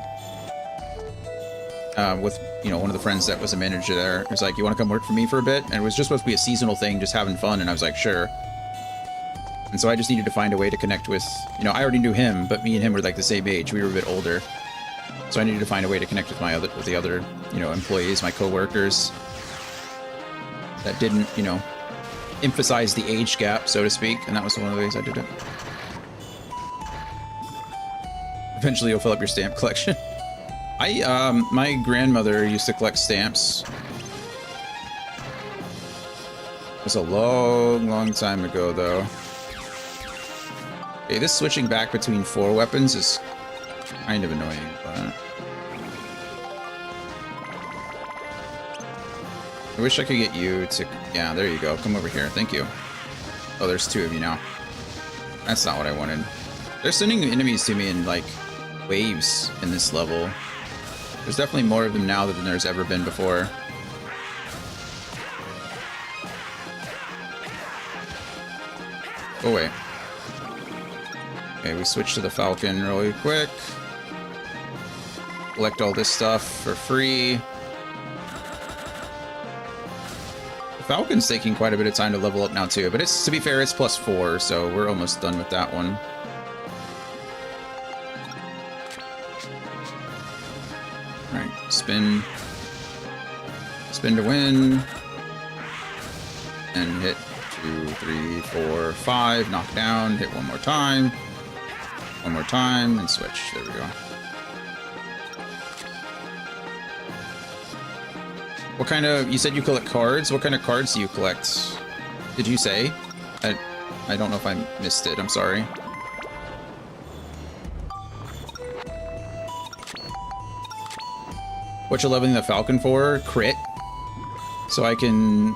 with, you know, one of the friends that was a manager there. He was like, "You want to come work for me for a bit?" And it was just supposed to be a seasonal thing, just having fun. And I was like, "Sure." And so I just needed to find a way to connect with, you know, I already knew him, but me and him were like the same age. We were a bit older. So I needed to find a way to connect with the other, you know, employees, my coworkers that didn't, you know, emphasize the age gap, so to speak. And that was one of the ways I did it. Eventually you'll fill up your stamp collection. My grandmother used to collect stamps. It was a long, long time ago, though. Okay, this switching back between 4 weapons is kind of annoying, but I wish I could get you to... Yeah, there you go. Come over here. Thank you. Oh, there's 2 of you now. That's not what I wanted. They're sending enemies to me in, like, waves in this level. There's definitely more of them now than there's ever been before. Go away. Okay, we switch to the Falcon really quick. Collect all this stuff for free. The Falcon's taking quite a bit of time to level up now too, but it's, to be fair, it's +4, so we're almost done with that one. Alright, spin. Spin to win. And hit 2, 3, 4, 5. Knock down. Hit one more time. One more time, and switch. There we go. What kind of... You said you collect cards? What kind of cards do you collect? Did you say? I don't know if I missed it. I'm sorry. What you're leveling the Falcon for? Crit. So I can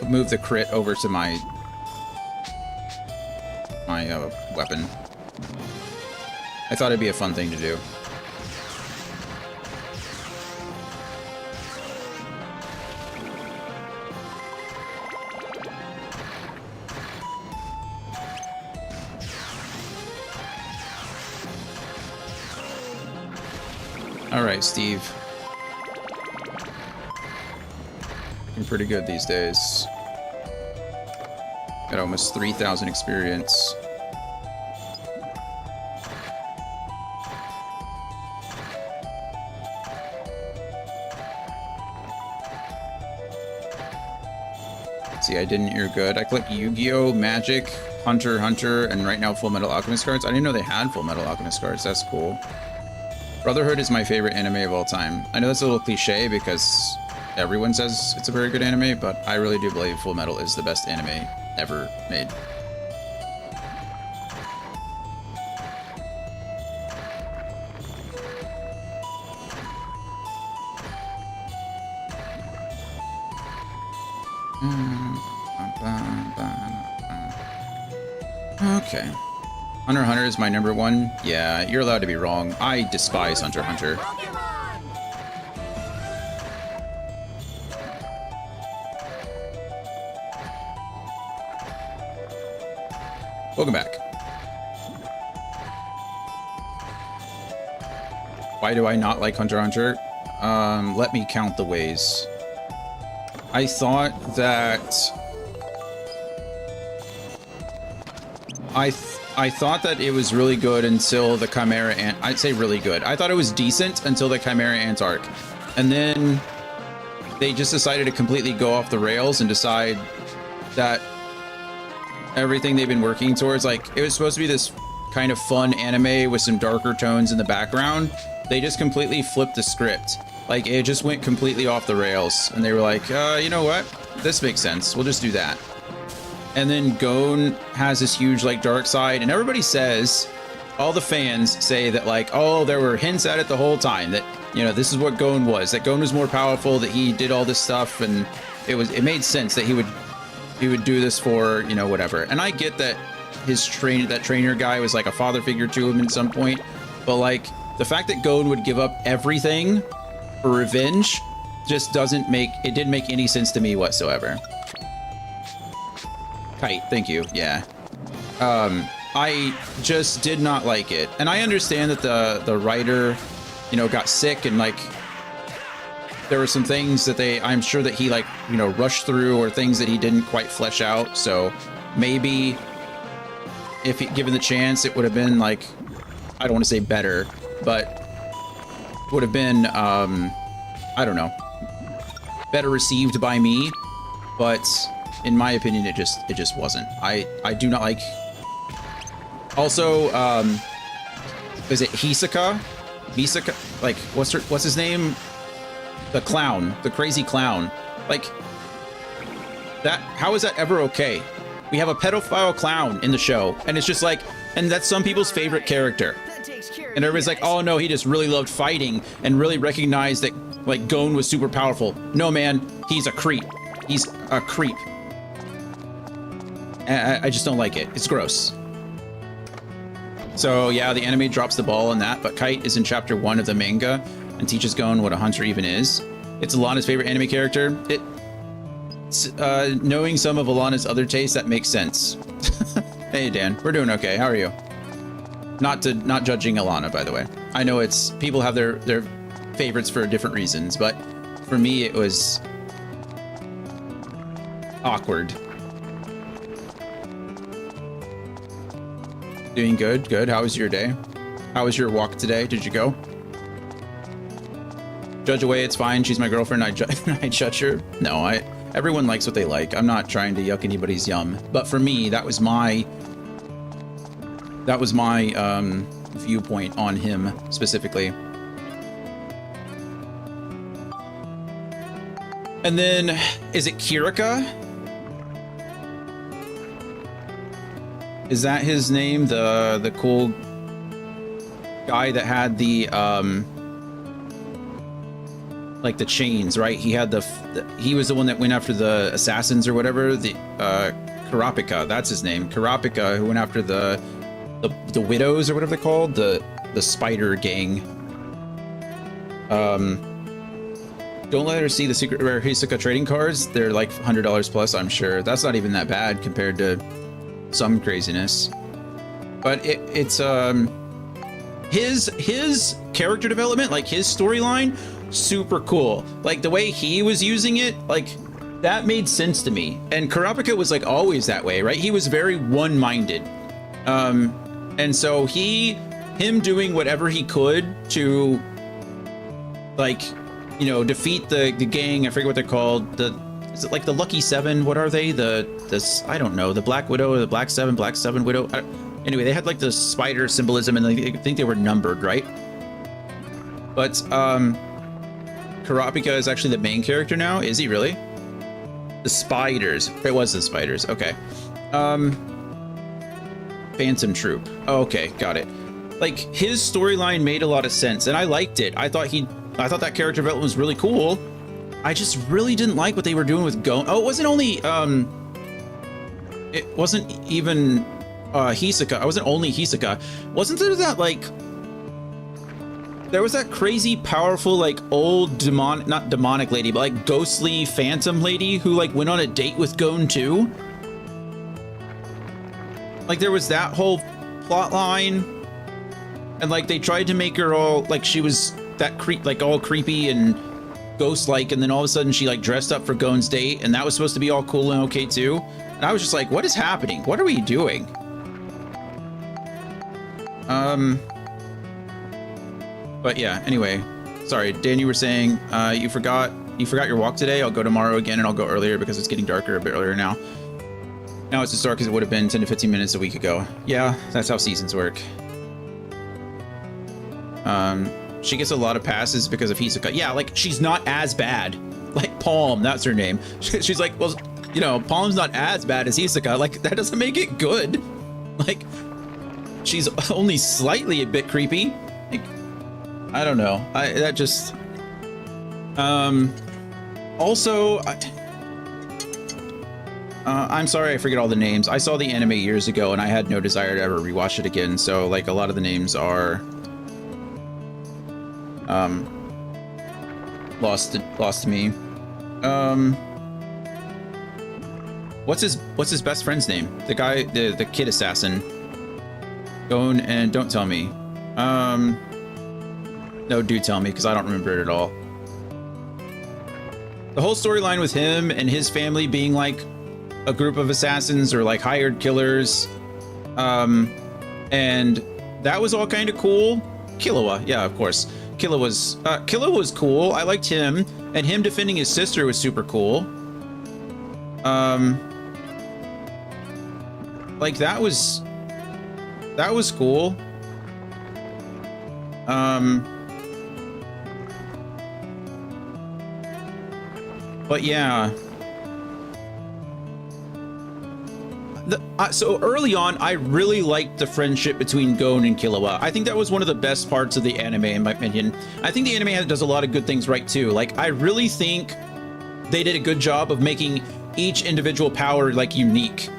move the crit over to my weapon. I thought it'd be a fun thing to do. All right, Steve. Looking pretty good these days. Got almost 3,000 experience. See, I didn't. You're good. I collect Yu-Gi-Oh, Magic, Hunter, and right now Full Metal Alchemist cards. I didn't know they had Full Metal Alchemist cards. That's cool. Brotherhood is my favorite anime of all time. I know that's a little cliche because everyone says it's a very good anime, but I really do believe Full Metal is the best anime ever made. Okay. Hunter x Hunter is my #1. Yeah, you're allowed to be wrong. I despise Hunter x Hunter. Welcome back. Why do I not like Hunter x Hunter? Let me count the ways. I thought that... I thought that it was really good until the Chimera Ant... I'd say really good. I thought it was decent until the Chimera Ant arc. And then they just decided to completely go off the rails and decide that everything they've been working towards, like, it was supposed to be this kind of fun anime with some darker tones in the background. They just completely flipped the script. Like, it just went completely off the rails. And they were like, you know what? This makes sense. We'll just do that. And then Gon has this huge, like, dark side, and everybody says, all the fans say that, like, oh, there were hints at it the whole time, that, you know, this is what Gon was, that Gon was more powerful, that he did all this stuff, and it made sense that he would do this for, you know, whatever. And I get that that trainer guy was like a father figure to him at some point, but, like, the fact that Gon would give up everything for revenge just didn't make any sense to me whatsoever. Kite, thank you. Yeah. I just did not like it. And I understand that the writer, you know, got sick, and, like, there were some things that I'm sure that he, like, you know, rushed through, or things that he didn't quite flesh out. So maybe if given the chance, it would have been, like, I don't want to say better, but would have been, I don't know, better received by me. But in my opinion, it just wasn't. I do not like. Also, is it Misaka? Like, what's his name? The clown, the crazy clown. Like, that. How is that ever okay? We have a pedophile clown in the show, and it's just like, and that's some people's favorite character. And everybody's like, oh no, he just really loved fighting and really recognized that, like, Gon was super powerful. No, man, he's a creep. He's a creep. I just don't like it. It's gross. So yeah, the anime drops the ball on that, but Kite is in chapter 1 of the manga and teaches Gon what a hunter even is. It's Alana's favorite anime character. Knowing some of Alana's other tastes, that makes sense. Hey Dan, we're doing okay. How are you? Not judging Alana, by the way. I know it's people have their favorites for different reasons, but for me it was awkward. Doing good, good. How was your day? How was your walk today? Did you go? Judge away, it's fine. She's my girlfriend. I judge her. No, everyone likes what they like. I'm not trying to yuck anybody's yum. But for me, that was my viewpoint on him specifically. And then, is it Kirika? Is that his name? The cool guy that had the like the chains, right? He had he was the one that went after the assassins or whatever. The Kurapika, that's his name. Kurapika, who went after the widows or whatever they're called, the spider gang. Don't let her see the secret rare Hisoka trading cards. They're like $100 plus, I'm sure. That's not even that bad compared to some craziness. But it's his character development, like his storyline, super cool. Like the way he was using it, like that made sense to me. And Kurapika was like always that way, right? He was very one-minded. And so him doing whatever he could to, like, you know, defeat the gang. I forget what they're called. Is it like the Lucky Seven? What are they? I don't know. The Black Widow or the Black Seven Widow. Anyway, they had like the spider symbolism, and I think they were numbered, right? But Kurapika is actually the main character now. Is he really? The spiders. It was the spiders. Okay. Phantom Troop. Oh, okay, got it. Like his storyline made a lot of sense, and I liked it. I thought that character development was really cool. I just really didn't like what they were doing with Gon. Oh, it wasn't only it wasn't even Hisoka. I wasn't only Hisoka. Wasn't there that like there was that crazy powerful like old not demonic lady, but like ghostly phantom lady who like went on a date with Gon too? Like there was that whole plot line, and like they tried to make her all like she was that like all creepy and ghost-like, and then all of a sudden she like dressed up for Gon's date, and that was supposed to be all cool and okay too. And I was just like, what is happening? What are we doing? But yeah, anyway, sorry, Dan, you were saying you forgot your walk today. I'll go tomorrow again, and I'll go earlier because it's getting darker a bit earlier now. Now it's as dark as it would have been 10 to 15 minutes a week ago. Yeah, that's how seasons work. She gets a lot of passes because of Hisoka. Yeah, like she's not as bad. Like Palm, that's her name. She's like, well, you know, Palm's not as bad as Hisoka. Like that doesn't make it good. Like she's only slightly a bit creepy. Like I don't know. Also, I'm sorry I forget all the names. I saw the anime years ago and I had no desire to ever rewatch it again. So like a lot of the names are lost to me. What's his best friend's name? The guy, the kid assassin. Gon, and don't tell me. No, do tell me because I don't remember it at all. The whole storyline with him and his family being like a group of assassins or like hired killers, and that was all kind of cool. Killua, yeah, of course. Killua was cool. I liked him, and him defending his sister was super cool. Like that was cool. But yeah. So early on, I really liked the friendship between Gon and Killua. I think that was one of the best parts of the anime, in my opinion. I think the anime does a lot of good things right too. Like, I really think they did a good job of making each individual power like unique.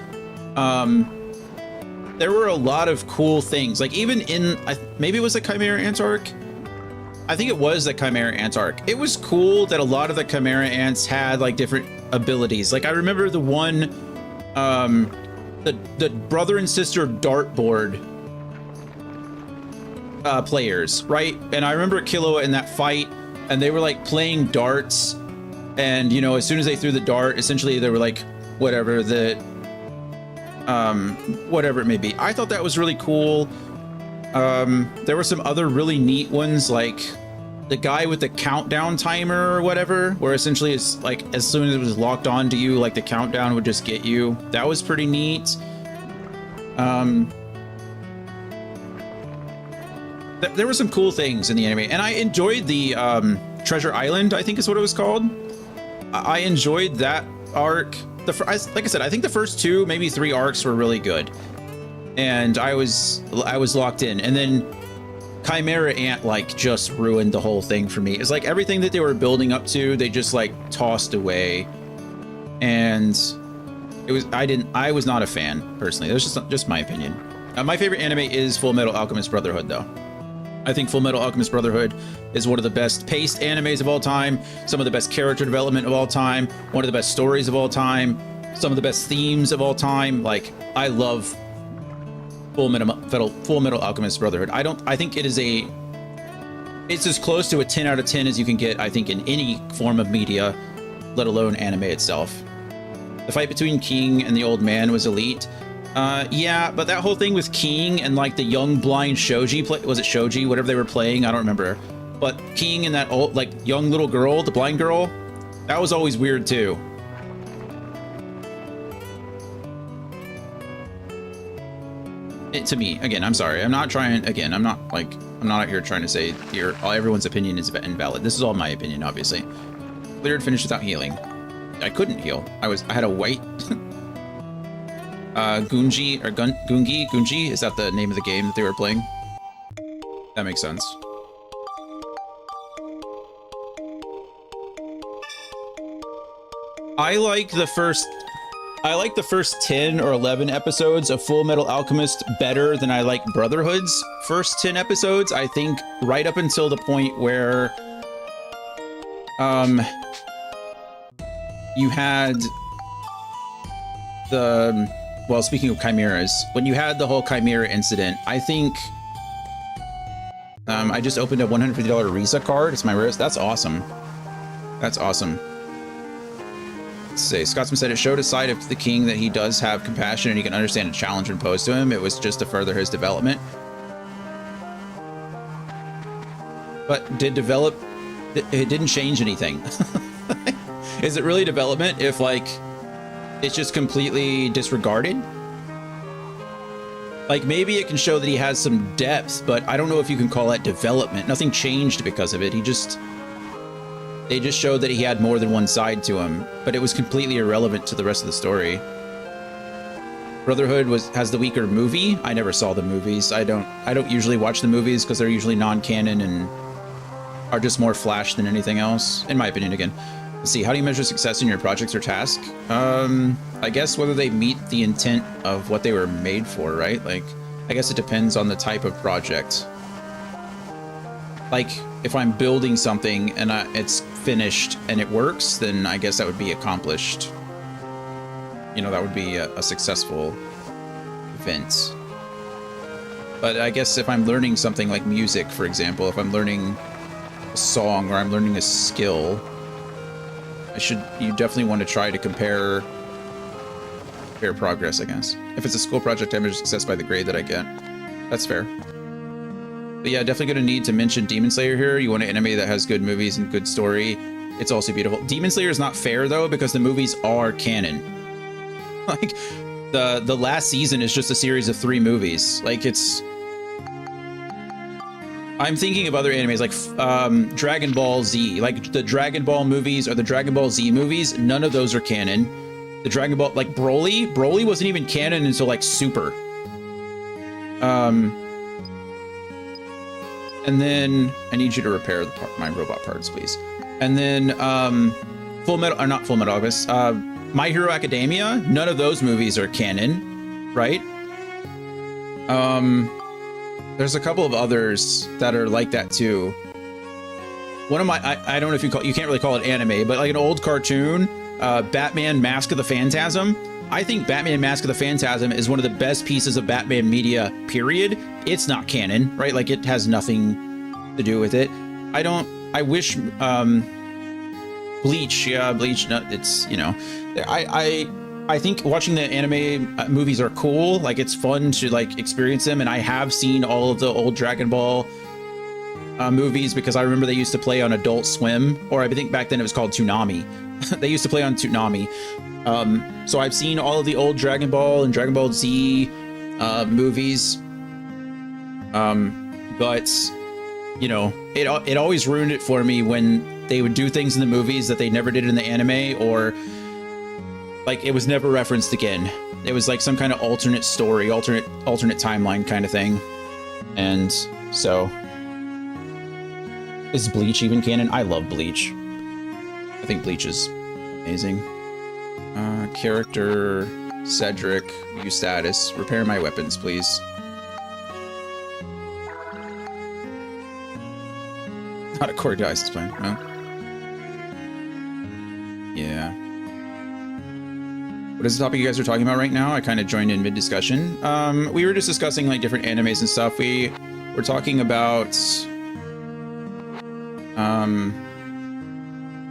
There were a lot of cool things. Like even in, maybe it was the Chimera Ant arc. I think it was the Chimera Ant arc. It was cool that a lot of the Chimera Ants had like different abilities. Like I remember the one the brother and sister dartboard players, right? And I remember Killua in that fight, and they were like playing darts, and you know, as soon as they threw the dart, essentially they were like, whatever the whatever it may be. I thought that was really cool. There were some other really neat ones, like the guy with the countdown timer or whatever, where essentially it's like as soon as it was locked on to you, like the countdown would just get you. That was pretty neat. There were some cool things in the anime, and I enjoyed the Treasure Island, I think is what it was called. I enjoyed that arc. Like I said, I think the first 2, maybe 3 arcs were really good, and I was locked in. And then Chimera Ant like just ruined the whole thing for me. It's like everything that they were building up to, they just like tossed away, and I was not a fan personally. That's just my opinion. My favorite anime is Full Metal Alchemist Brotherhood, though. I think Full Metal Alchemist Brotherhood is one of the best paced animes of all time, some of the best character development of all time, one of the best stories of all time, some of the best themes of all time. Like, I love Full Metal Alchemist Brotherhood. I think it's as close to a 10 out of 10 as you can get, I think, in any form of media, let alone anime itself. The fight between King and the old man was elite. Yeah, but that whole thing with King and like the young blind Shoji, was it Shoji, whatever they were playing, I don't remember. But King and that old like young little girl, the blind girl, that was always weird too. To me, again, I'm sorry, I'm not out here trying to say everyone's opinion is invalid. This is all my opinion, obviously. Cleared, finished without healing. I couldn't heal. I had a white Gungi, is that the name of the game that they were playing? That makes sense. I like the first 10 or 11 episodes of Full Metal Alchemist better than I like Brotherhood's first 10 episodes. I think right up until the point where you had well, speaking of chimeras, when you had the whole chimera incident, I think I just opened a $150 Risa card. It's my rarest. That's awesome. That's awesome. Let's see. Scotsman said it showed a side of the king that he does have compassion and he can understand a challenge imposed to him. It was just to further his development. But it didn't change anything. Is it really development if like it's just completely disregarded? Like, maybe it can show that he has some depth, but I don't know if you can call that development. Nothing changed because of it. They just showed that he had more than one side to him, but it was completely irrelevant to the rest of the story. Brotherhood has the weaker movie. I never saw the movies. I don't usually watch the movies because they're usually non-canon and are just more flash than anything else, in my opinion again. Let's see, how do you measure success in your projects or task? I guess whether they meet the intent of what they were made for, right? Like, I guess it depends on the type of project. Like, if I'm building something and it's finished and it works, then I guess that would be accomplished. You know, that would be a successful event. But I guess if I'm learning something like music, for example, if I'm learning a song or I'm learning a skill, you definitely want to try to compare progress, I guess. If it's a school project, I measure success by the grade that I get. That's fair. But yeah, definitely going to need to mention Demon Slayer here. You want an anime that has good movies and good story. It's also beautiful. Demon Slayer is not fair, though, because the movies are canon. Like, the last season is just a series of 3 movies. Like, it's... I'm thinking of other animes like Dragon Ball Z, like the Dragon Ball movies or the Dragon Ball Z movies. None of those are canon. The Dragon Ball, like Broly wasn't even canon until like Super. And then I need you to repair my robot parts, please. And then not Full Metal Alchemist, My Hero Academia. None of those movies are canon, right? There's a couple of others that are like that too. One of my, I don't know if you can't really call it anime, but like an old cartoon, Batman Mask of the Phantasm. I think Batman Mask of the Phantasm is one of the best pieces of Batman media, period. It's not canon, right? Like, it has nothing to do with it. I wish, Bleach, yeah, Bleach, no, it's, you know, I think watching the anime movies are cool. Like, it's fun to, like, experience them, and I have seen all of the old Dragon Ball movies because I remember they used to play on Adult Swim, or I think back then it was called Toonami. They used to play on Toonami. So I've seen all of the old Dragon Ball and Dragon Ball Z movies. But, you know, it always ruined it for me when they would do things in the movies that they never did in the anime, or like it was never referenced again. It was like some kind of alternate story, alternate timeline kind of thing. And so, is Bleach even canon? I love Bleach. I think Bleach is amazing. Character, Cedric, view status, repair my weapons, please. Not a core device, it's fine. No. Yeah. What is the topic you guys are talking about right now? I kind of joined in mid-discussion. We were just discussing like different animes and stuff. We were talking about...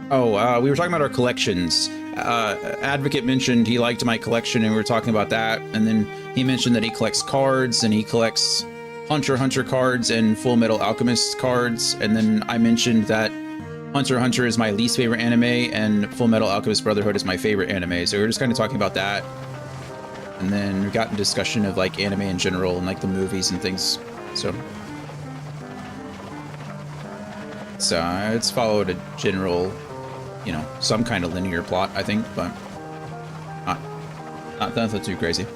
we were talking about our collections. Advocate mentioned he liked my collection, and we were talking about that. And then he mentioned that he collects cards, and he collects Hunter x Hunter cards and Full Metal Alchemist cards. And then I mentioned that Hunter x Hunter is my least favorite anime, and Full Metal Alchemist Brotherhood is my favorite anime. So we were just kind of talking about that. And then we got in discussion of like anime in general and like the movies and things. So it's followed a general, you know, some kind of linear plot, I think, but not nothing too crazy.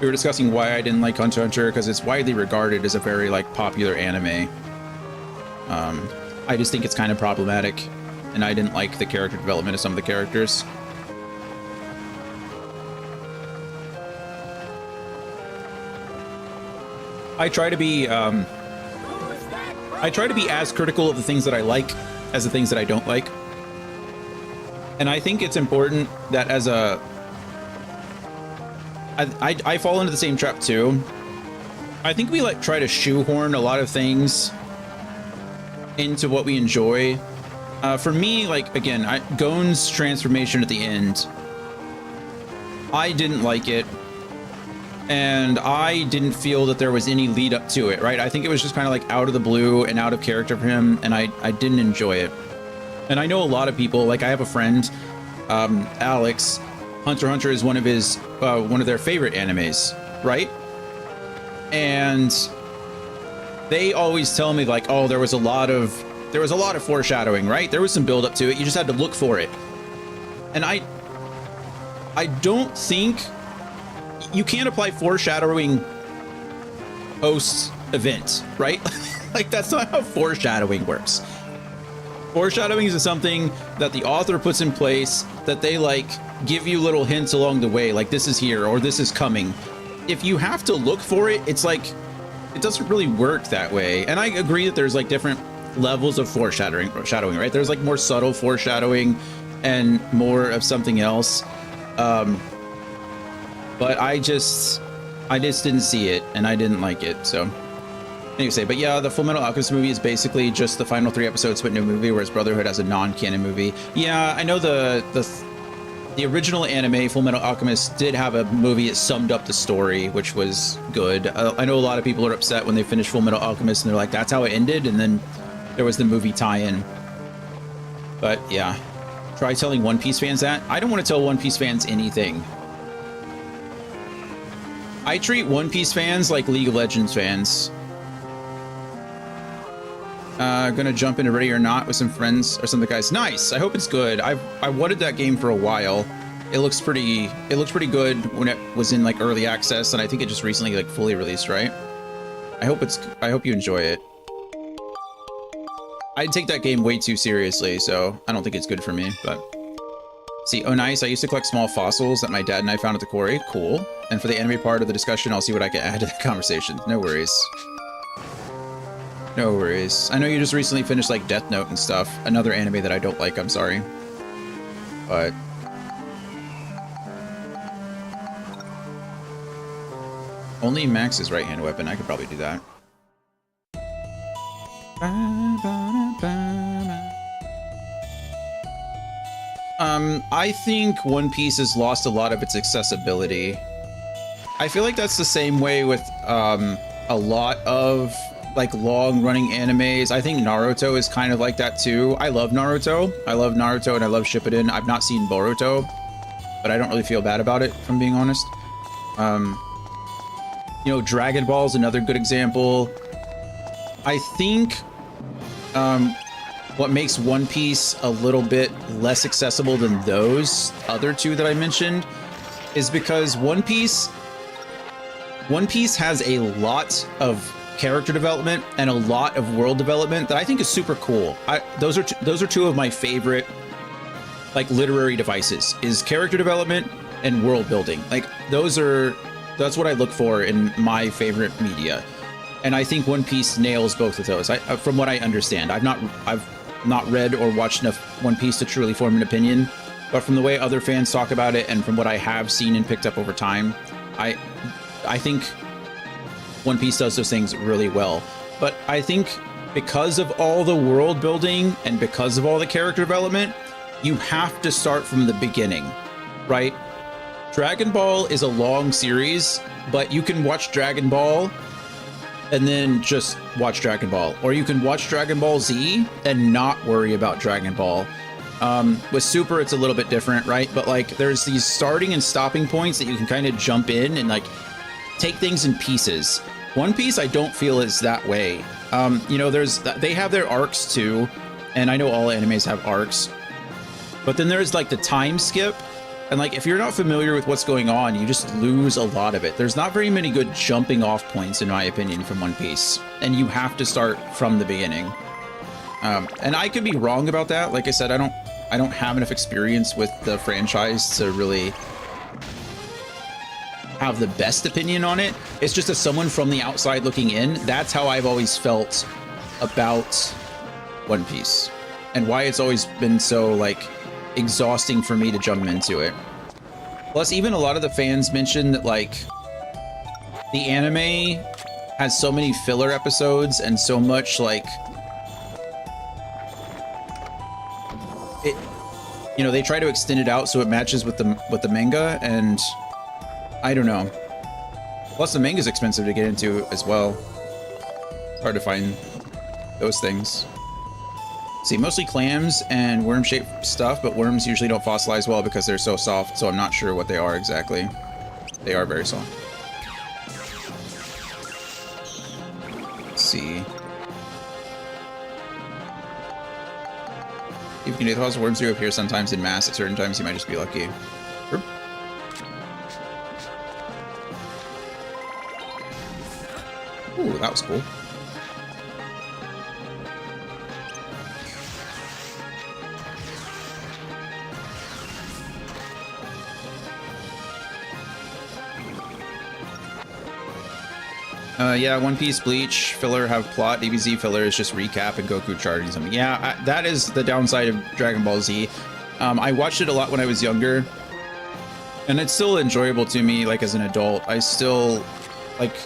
We were discussing why I didn't like Hunter x Hunter, because it's widely regarded as a very like popular anime. I just think it's kind of problematic, and I didn't like the character development of some of the characters. I try to be as critical of the things that I like as the things that I don't like. And I think it's important that as a... I fall into the same trap too. I think we like try to shoehorn a lot of things into what we enjoy. For me, like, again, Gon's transformation at the end, I didn't like it. And I didn't feel that there was any lead up to it, right? I think it was just kind of like out of the blue and out of character for him, and I didn't enjoy it. And I know a lot of people, like I have a friend, Alex, Hunter x Hunter is one of their favorite animes, right? And they always tell me like, oh, there was a lot of foreshadowing, right? There was some build up to it. You just had to look for it. And I don't think you can't apply foreshadowing post event, right? Like, that's not how foreshadowing works. Foreshadowing is something that the author puts in place that they like give you little hints along the way, like this is here or this is coming. If you have to look for it, it's like it doesn't really work that way. And I agree that there's like different levels of foreshadowing, right? There's like more subtle foreshadowing and more of something else. But I just didn't see it, and I didn't like it. So anyway, but yeah, the Full Metal Alchemist movie is basically just the final 3 episodes but no movie, whereas Brotherhood has a non-canon movie. Yeah, I know the original anime Full Metal Alchemist did have a movie that summed up the story, which was good. I know a lot of people are upset when they finish Full Metal Alchemist and they're like, that's how it ended, and then there was the movie tie-in. But yeah, try telling One Piece fans that. I don't want to tell One Piece fans anything. I treat One Piece fans like League of Legends fans. Gonna jump into Ready or Not with some friends or some of the guys. Nice. I hope it's good. I wanted that game for a while. It looks pretty good when it was in like early access, and I think it just recently like fully released, right? I hope you enjoy it. I take that game way too seriously, so I don't think it's good for me, but see, oh nice, I used to collect small fossils that my dad and I found at the quarry. Cool. And for the anime part of the discussion, I'll see what I can add to the conversation. No worries. No worries. I know you just recently finished like Death Note and stuff. Another anime that I don't like, I'm sorry. But Only Max's right-hand weapon. I could probably do that. I think One Piece has lost a lot of its accessibility. I feel like that's the same way with a lot of like long-running animes. I think Naruto is kind of like that too. I love Naruto. I love Naruto and I love Shippuden. I've not seen Boruto, but I don't really feel bad about it, if I'm being honest. You know, Dragon Ball is another good example. I think what makes One Piece a little bit less accessible than those other two that I mentioned is because One Piece has a lot of character development and a lot of world development that I think is super cool. Those are two of my favorite like literary devices, is character development and world building. Like that's what I look for in my favorite media. And I think One Piece nails both of those. From what I understand, I've not read or watched enough One Piece to truly form an opinion, but from the way other fans talk about it and from what I have seen and picked up over time, I think One Piece does those things really well. But I think because of all the world building and because of all the character development, you have to start from the beginning, right? Dragon Ball is a long series, but you can watch Dragon Ball and then just watch Dragon Ball. Or you can watch Dragon Ball Z and not worry about Dragon Ball. With Super, it's a little bit different, right? But like there's these starting and stopping points that you can kind of jump in and like take things in pieces. One Piece, I don't feel is that way. You know, they have their arcs too, and I know all animes have arcs, but then there's like the time skip, and like if you're not familiar with what's going on, you just lose a lot of it. There's not very many good jumping off points, in my opinion, from One Piece, and you have to start from the beginning. And I could be wrong about that. Like I said, I don't have enough experience with the franchise to really have the best opinion on it. It's just as someone from the outside looking in, that's how I've always felt about One Piece and why it's always been so like exhausting for me to jump into it. Plus, even a lot of the fans mentioned that like the anime has so many filler episodes and so much like it, you know, they try to extend it out so it matches with the manga, and I don't know. Plus, the manga's expensive to get into as well. Hard to find those things. See, mostly clams and worm-shaped stuff, but worms usually don't fossilize well because they're so soft, so I'm not sure what they are exactly. They are very soft. Let's see. If you can do the fossil worms do appear sometimes in mass, at certain times you might just be lucky. Sure. Ooh, that was cool. Yeah, One Piece, Bleach, filler have plot, DBZ filler is just recap and Goku charging something. Yeah, that is the downside of Dragon Ball Z. I watched it a lot when I was younger, and it's still enjoyable to me, like, as an adult. I still, like,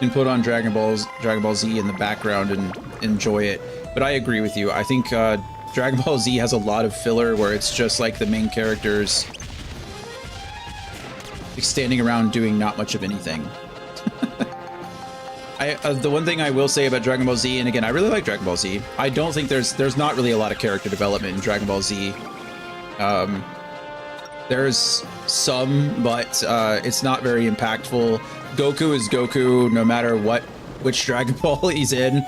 can put on Dragon Ball Z in the background and enjoy it. But I agree with you. I think Dragon Ball Z has a lot of filler where it's just, like, the main characters like, standing around doing not much of anything. The one thing I will say about Dragon Ball Z, and again, I really like Dragon Ball Z. I don't think there's not really a lot of character development in Dragon Ball Z. There's some, but it's not very impactful. Goku is Goku, no matter which Dragon Ball he's in.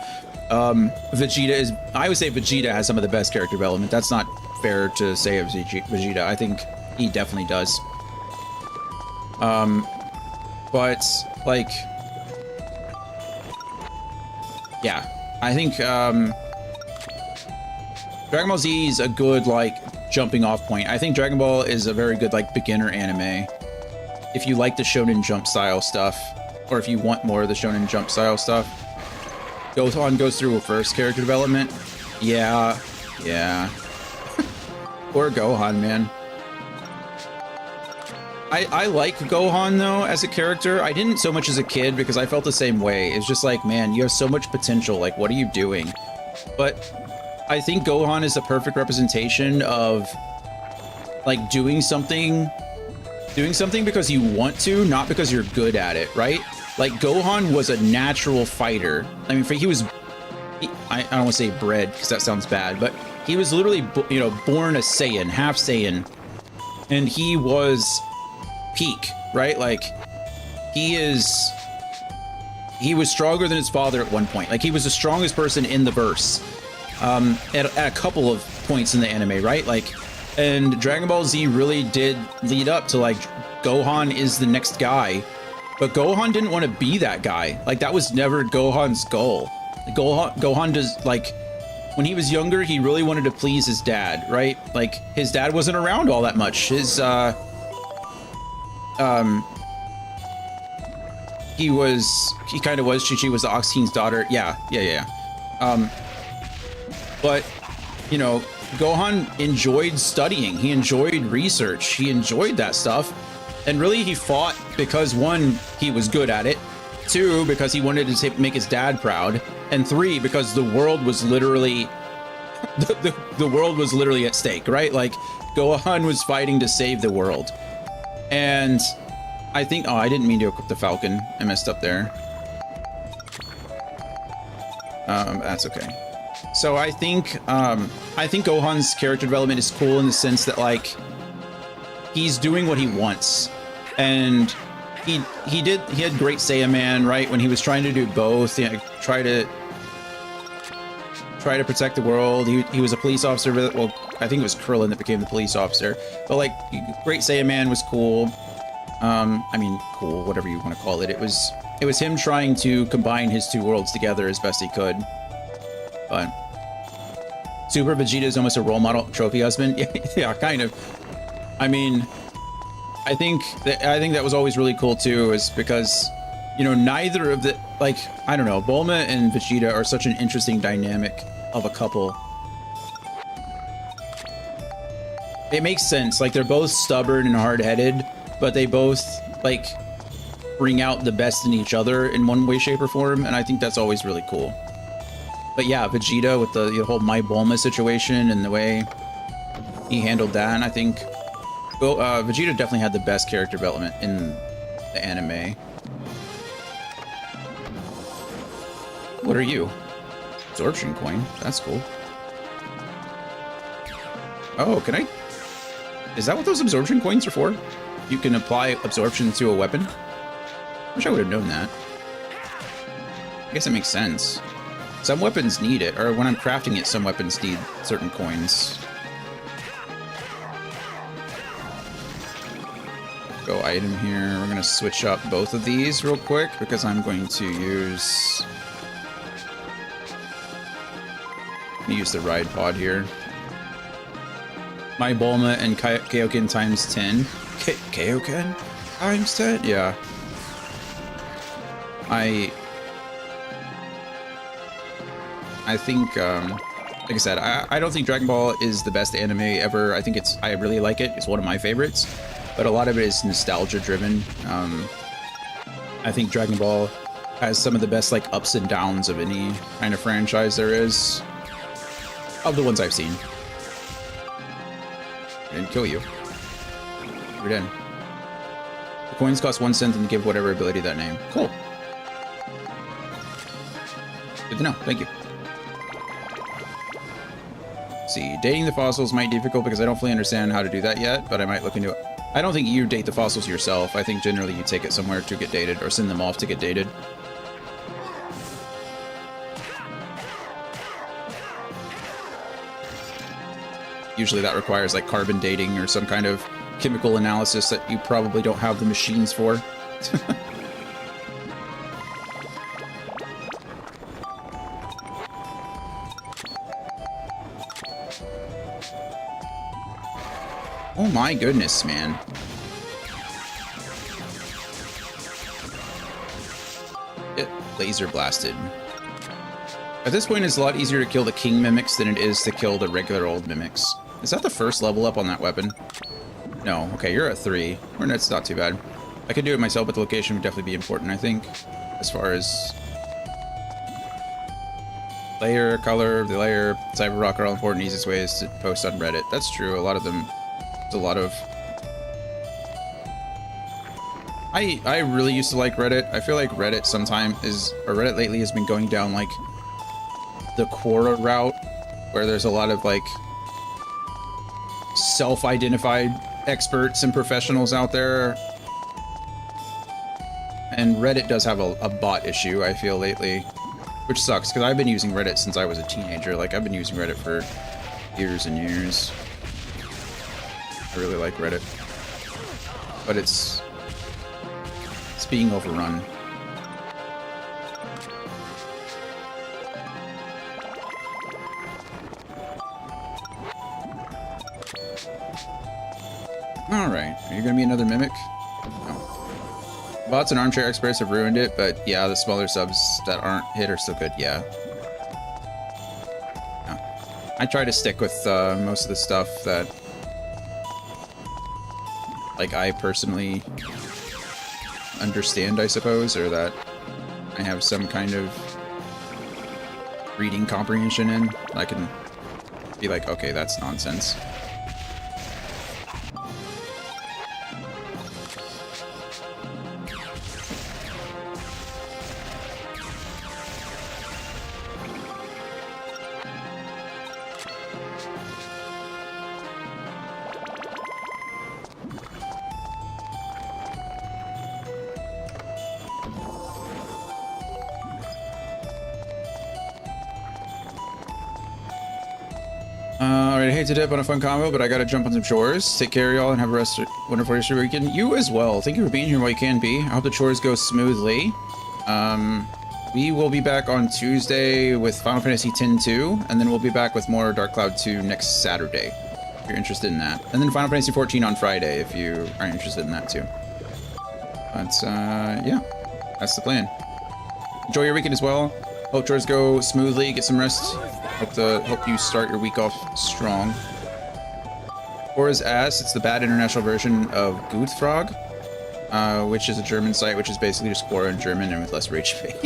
Vegeta is, I would say Vegeta has some of the best character development. That's not fair to say of Vegeta. I think he definitely does. But like, yeah, I think Dragon Ball Z is a good like jumping off point. I think Dragon Ball is a very good like beginner anime. If you like the Shonen Jump style stuff, or if you want more of the Shonen Jump style stuff, Gohan goes through a first character development. Yeah. Or Gohan, man. I like Gohan though as a character. I didn't so much as a kid because I felt the same way. It's just like, man, you have so much potential. Like, what are you doing? But I think Gohan is a perfect representation of like doing something because you want to, not because you're good at it, right? Like Gohan was a natural fighter. I mean, I don't want to say bred because that sounds bad, but he was literally, you know, born a Saiyan, half Saiyan, and he was peak, right? Like he was stronger than his father at one point. Like he was the strongest person in the verse at a couple of points in the anime, right? Like, and Dragon Ball Z really did lead up to like Gohan is the next guy, but Gohan didn't want to be that guy. Like that was never Gohan's goal. Gohan does, like, when he was younger, he really wanted to please his dad, right? Like his dad wasn't around all that much. He kind of was. Chi-Chi was the Ox King's daughter. Yeah. But, you know, Gohan enjoyed studying. He enjoyed research. He enjoyed that stuff. And really, he fought because, one, he was good at it. Two, because he wanted to make his dad proud. And three, because the world was literally... the world was literally at stake, right? Like, Gohan was fighting to save the world. And I think... Oh, I didn't mean to equip the Falcon. I messed up there. That's okay. So I think Gohan's character development is cool in the sense that, like, he's doing what he wants. And he had great Saiyaman, right? When he was trying to do both, you know, try to protect the world. He was a police officer. Well, I think it was Krillin that became the police officer. But like, great Saiyaman was cool. I mean, cool, whatever you want to call it. It was him trying to combine his two worlds together as best he could. But Super Vegeta is almost a role model trophy husband. Yeah, kind of. I mean, I think that was always really cool too, is because, you know, neither of the, like, I don't know, Bulma and Vegeta are such an interesting dynamic of a couple. It makes sense. Like, they're both stubborn and hard-headed, but they both, like, bring out the best in each other in one way, shape, or form, and I think that's always really cool. But yeah, Vegeta with the whole My Bulma situation and the way he handled that, and I think Vegeta definitely had the best character development in the anime. What are you? Absorption coin. That's cool. Oh, can I? Is that what those absorption coins are for? You can apply absorption to a weapon? Wish I would have known that. I guess it makes sense. Some weapons need it, or when I'm crafting it, some weapons need certain coins. Go item here. We're gonna switch up both of these real quick because I'm going to use the ride pod here. My Bulma and Kaioken times 10. Kaioken times 10? Yeah. I think, like I said, I don't think Dragon Ball is the best anime ever. I really like it. It's one of my favorites, but a lot of it is nostalgia driven. I think Dragon Ball has some of the best, like, ups and downs of any kind of franchise there is. Of the ones I've seen. I didn't kill you. You're dead. The coins cost 1 cent and give whatever ability that name. Cool. Good to know. Thank you. Let's see, dating the fossils might be difficult because I don't fully understand how to do that yet, but I might look into it. I don't think you date the fossils yourself. I think generally you take it somewhere to get dated or send them off to get dated. Usually that requires like carbon dating or some kind of chemical analysis that you probably don't have the machines for. Oh my goodness, man. It laser blasted. At this point, it's a lot easier to kill the king mimics than it is to kill the regular old mimics. Is that the first level up on that weapon? No. Okay, you're at 3. That's not too bad. I could do it myself, but the location would definitely be important, I think, as far as layer, color, the layer, Cyberrock are all important, easiest ways to post on Reddit. That's true. A lot of them, there's a lot of... I really used to like Reddit. I feel like Reddit Reddit lately has been going down like the Quora route, where there's a lot of like self-identified experts and professionals out there. And Reddit does have a bot issue, I feel, lately, which sucks, because I've been using Reddit since I was a teenager. Like, I've been using Reddit for years and years. I really like Reddit. But it's being overrun. Alright, are you gonna be another mimic? No. Bots and armchair experts have ruined it, but yeah, the smaller subs that aren't hit are still good, yeah. No. I try to stick with most of the stuff that, like, I personally understand, I suppose, or that I have some kind of reading comprehension in. I can be like, okay, that's nonsense. Alright, I hate to dip on a fun combo, but I gotta jump on some chores. Take care, y'all, and have a wonderful rest of your weekend. You as well. Thank you for being here while you can be. I hope the chores go smoothly. We will be back on Tuesday with Final Fantasy X-2, and then we'll be back with more Dark Cloud 2 next Saturday, if you're interested in that. And then Final Fantasy XIV on Friday, if you are interested in that too. But, yeah, that's the plan. Enjoy your weekend as well. Hope chores go smoothly, get some rest. Hope you start your week off strong. Quora's ass, it's the bad international version of Guthrog, which is a German site, which is basically just Quora in German and with less rage bait.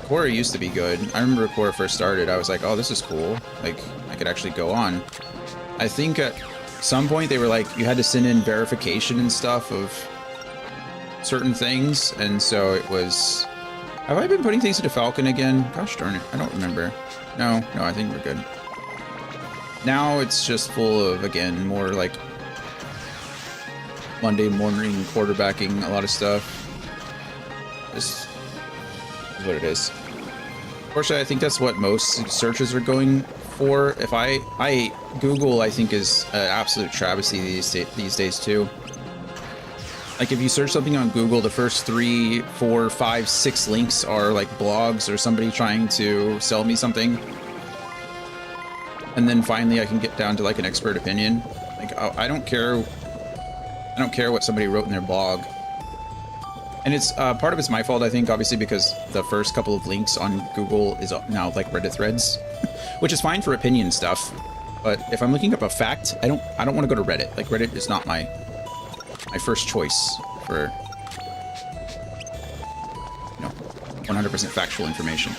Quora used to be good. I remember when Quora first started, I was like, oh, this is cool. Like, I could actually go on. I think at some point they were like, you had to send in verification and stuff of certain things, and so it was... Have I been putting things into Falcon again? Gosh darn it, I don't remember. No, I think we're good. Now it's just full of, again, more like Monday morning quarterbacking, a lot of stuff. This is what it is. Unfortunately, I think that's what most searches are going for. If Google, I think, is an absolute travesty these days too. Like, if you search something on Google, the first 3, 4, 5, 6 links are like blogs or somebody trying to sell me something. And then finally I can get down to like an expert opinion. Like, I don't care what somebody wrote in their blog. And it's part of it's my fault, I think, obviously, because the first couple of links on Google is now like Reddit threads, which is fine for opinion stuff. But if I'm looking up a fact, I don't want to go to Reddit. Like, Reddit is not my first choice for, 100% factual information.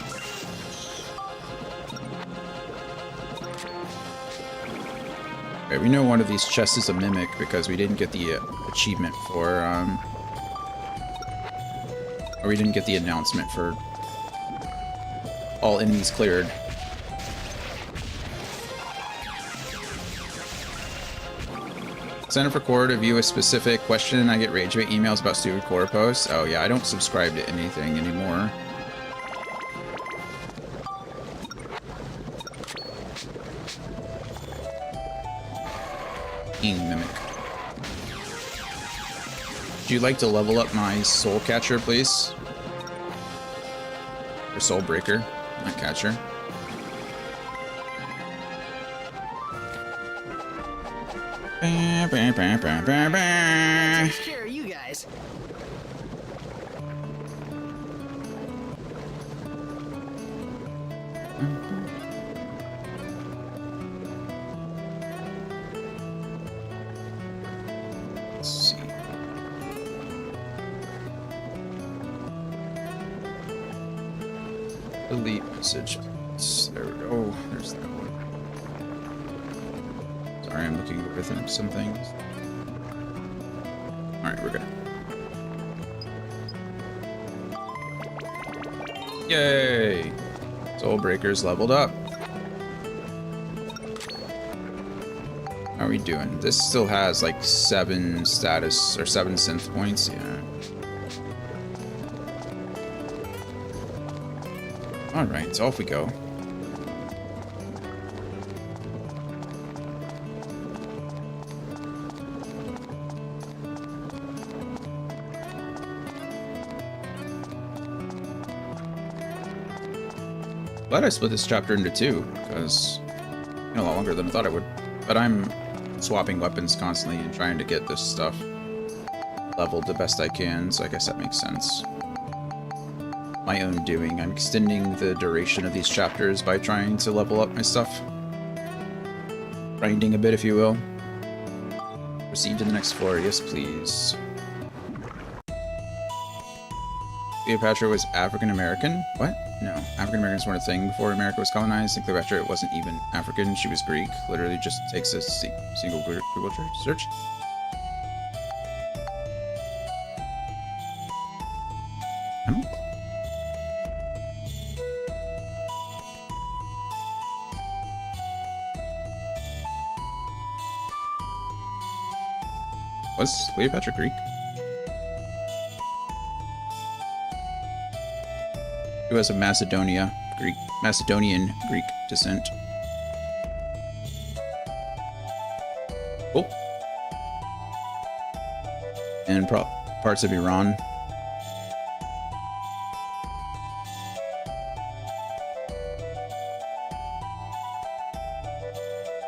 Okay, we know one of these chests is a mimic because we didn't get the achievement for, or we didn't get the announcement for all enemies cleared. Sign up for Quora to view a specific question, and I get rage bait emails about stupid Quora posts. Oh yeah, I don't subscribe to anything anymore. Mimic. Would you like to level up my soul catcher, please? Or soul breaker, not catcher. Takes care of you guys. Delete message. There we go. There's that one. Sorry, I'm looking over some things. Alright, we're good. Yay! Soul Breaker's leveled up. How are we doing? This still has like 7 status or 7 synth points. Yeah. Alright, so off we go. Glad I split this chapter into 2, because a lot longer than I thought I would. But I'm swapping weapons constantly and trying to get this stuff leveled the best I can, so I guess that makes sense. My own doing. I'm extending the duration of these chapters by trying to level up my stuff. Grinding a bit, if you will. Proceed to the next floor. Yes, please. Cleopatra was African American? What? No. African Americans weren't a thing before America was colonized, and Cleopatra wasn't even African. She was Greek. Literally just takes a single Google search. I don't know. Was Cleopatra Greek? Who has a Macedonian Greek descent. Cool. And parts of Iran.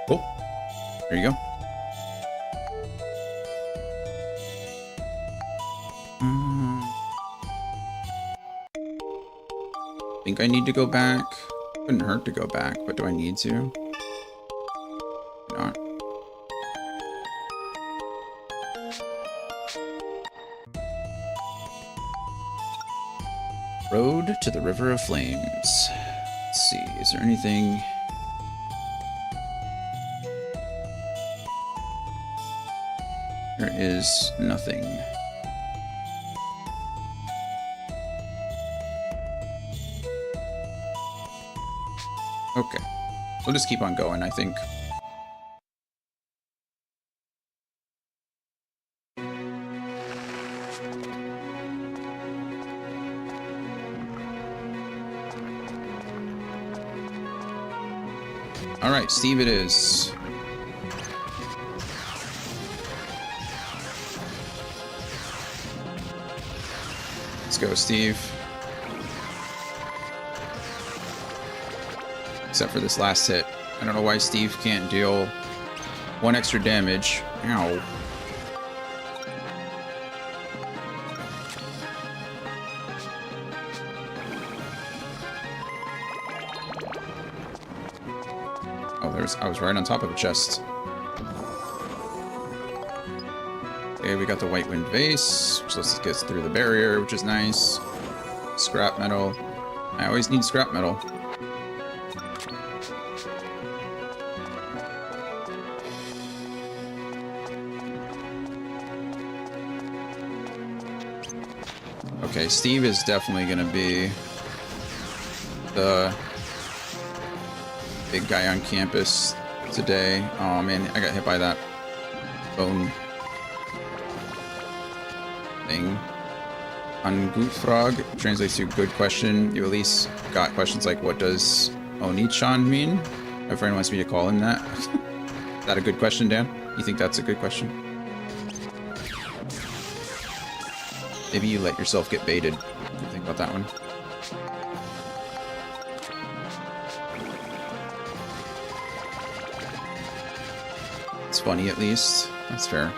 Cool. There you go. I think I need to go back. Couldn't hurt to go back, but do I need to? Not. Road to the River of Flames. Let's see, is there anything? There is nothing. Okay, we'll just keep on going, I think. All right, Steve it is. Let's go, Steve. Except for this last hit. I don't know why Steve can't deal 1 extra damage. Ow. Oh, I was right on top of a chest. Okay, we got the White Wind Vase, which lets us get through the barrier, which is nice. Scrap metal. I always need scrap metal. Okay, Steve is definitely going to be the big guy on campus today. Oh man, I got hit by that bone thing. Angufrog translates to good question. You at least got questions like, what does Oni-chan mean? My friend wants me to call him that. Is that a good question, Dan? You think that's a good question? Maybe you let yourself get baited. What do you think about that one? It's funny, at least. That's fair.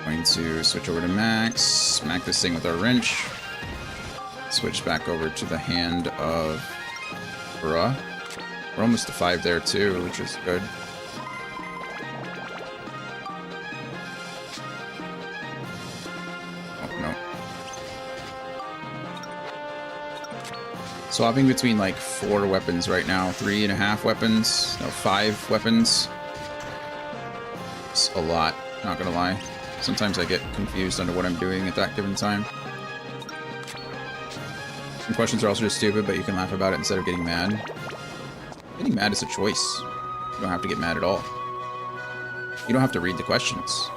Going to switch over to Max. Smack this thing with our wrench. Switch back over to the hand of Bruh. We're almost to 5 there too, which is good. Swapping between like 4 weapons right now. 3.5 weapons. No, 5 weapons. It's a lot, not gonna lie. Sometimes I get confused under what I'm doing at that given time. Some questions are also just stupid, but you can laugh about it instead of getting mad. Getting mad is a choice. You don't have to get mad at all. You don't have to read the questions.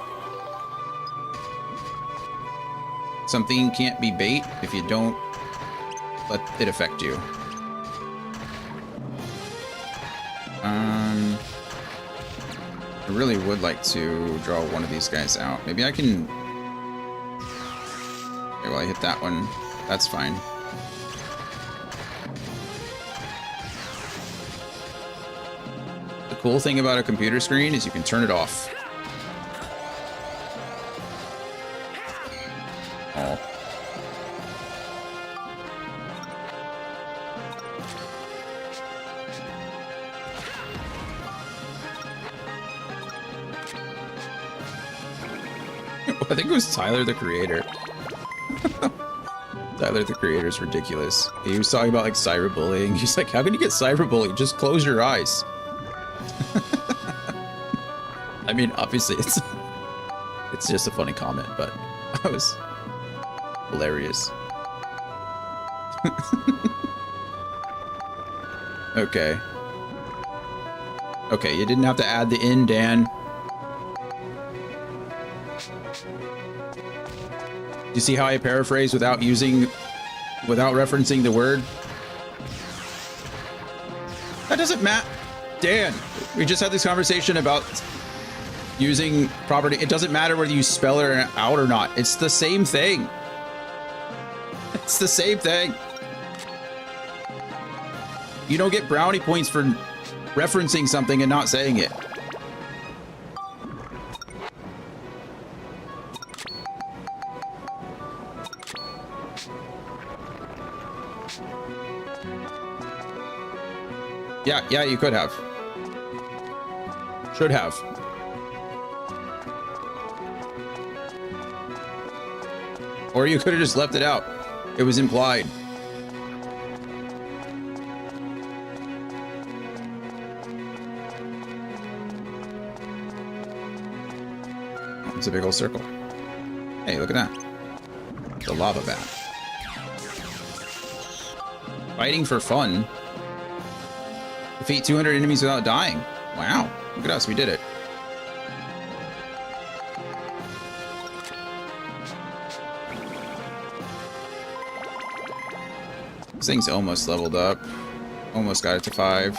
Something can't be bait if you don't let it affect you. I really would like to draw one of these guys out. Maybe I can... Okay, well, I hit that one. That's fine. The cool thing about a computer screen is you can turn it off. Oh. I think it was Tyler, the Creator. Tyler, the Creator is ridiculous. He was talking about like cyberbullying. He's like, how can you get cyberbullied? Just close your eyes. I mean, obviously it's just a funny comment, but that was hilarious. Okay. Okay, you didn't have to add the in, Dan. You see how I paraphrase without referencing the word? That doesn't matter. Dan, we just had this conversation about using property. It doesn't matter whether you spell it out or not. It's the same thing. It's the same thing. You don't get brownie points for referencing something and not saying it. Yeah, you could have. Should have. Or you could have just left it out. It was implied. Oh, it's a big old circle. Hey, look at that. The lava bat. Fighting for fun. Defeat 200 enemies without dying. Wow. Look at us. We did it. This thing's almost leveled up. Almost got it to 5.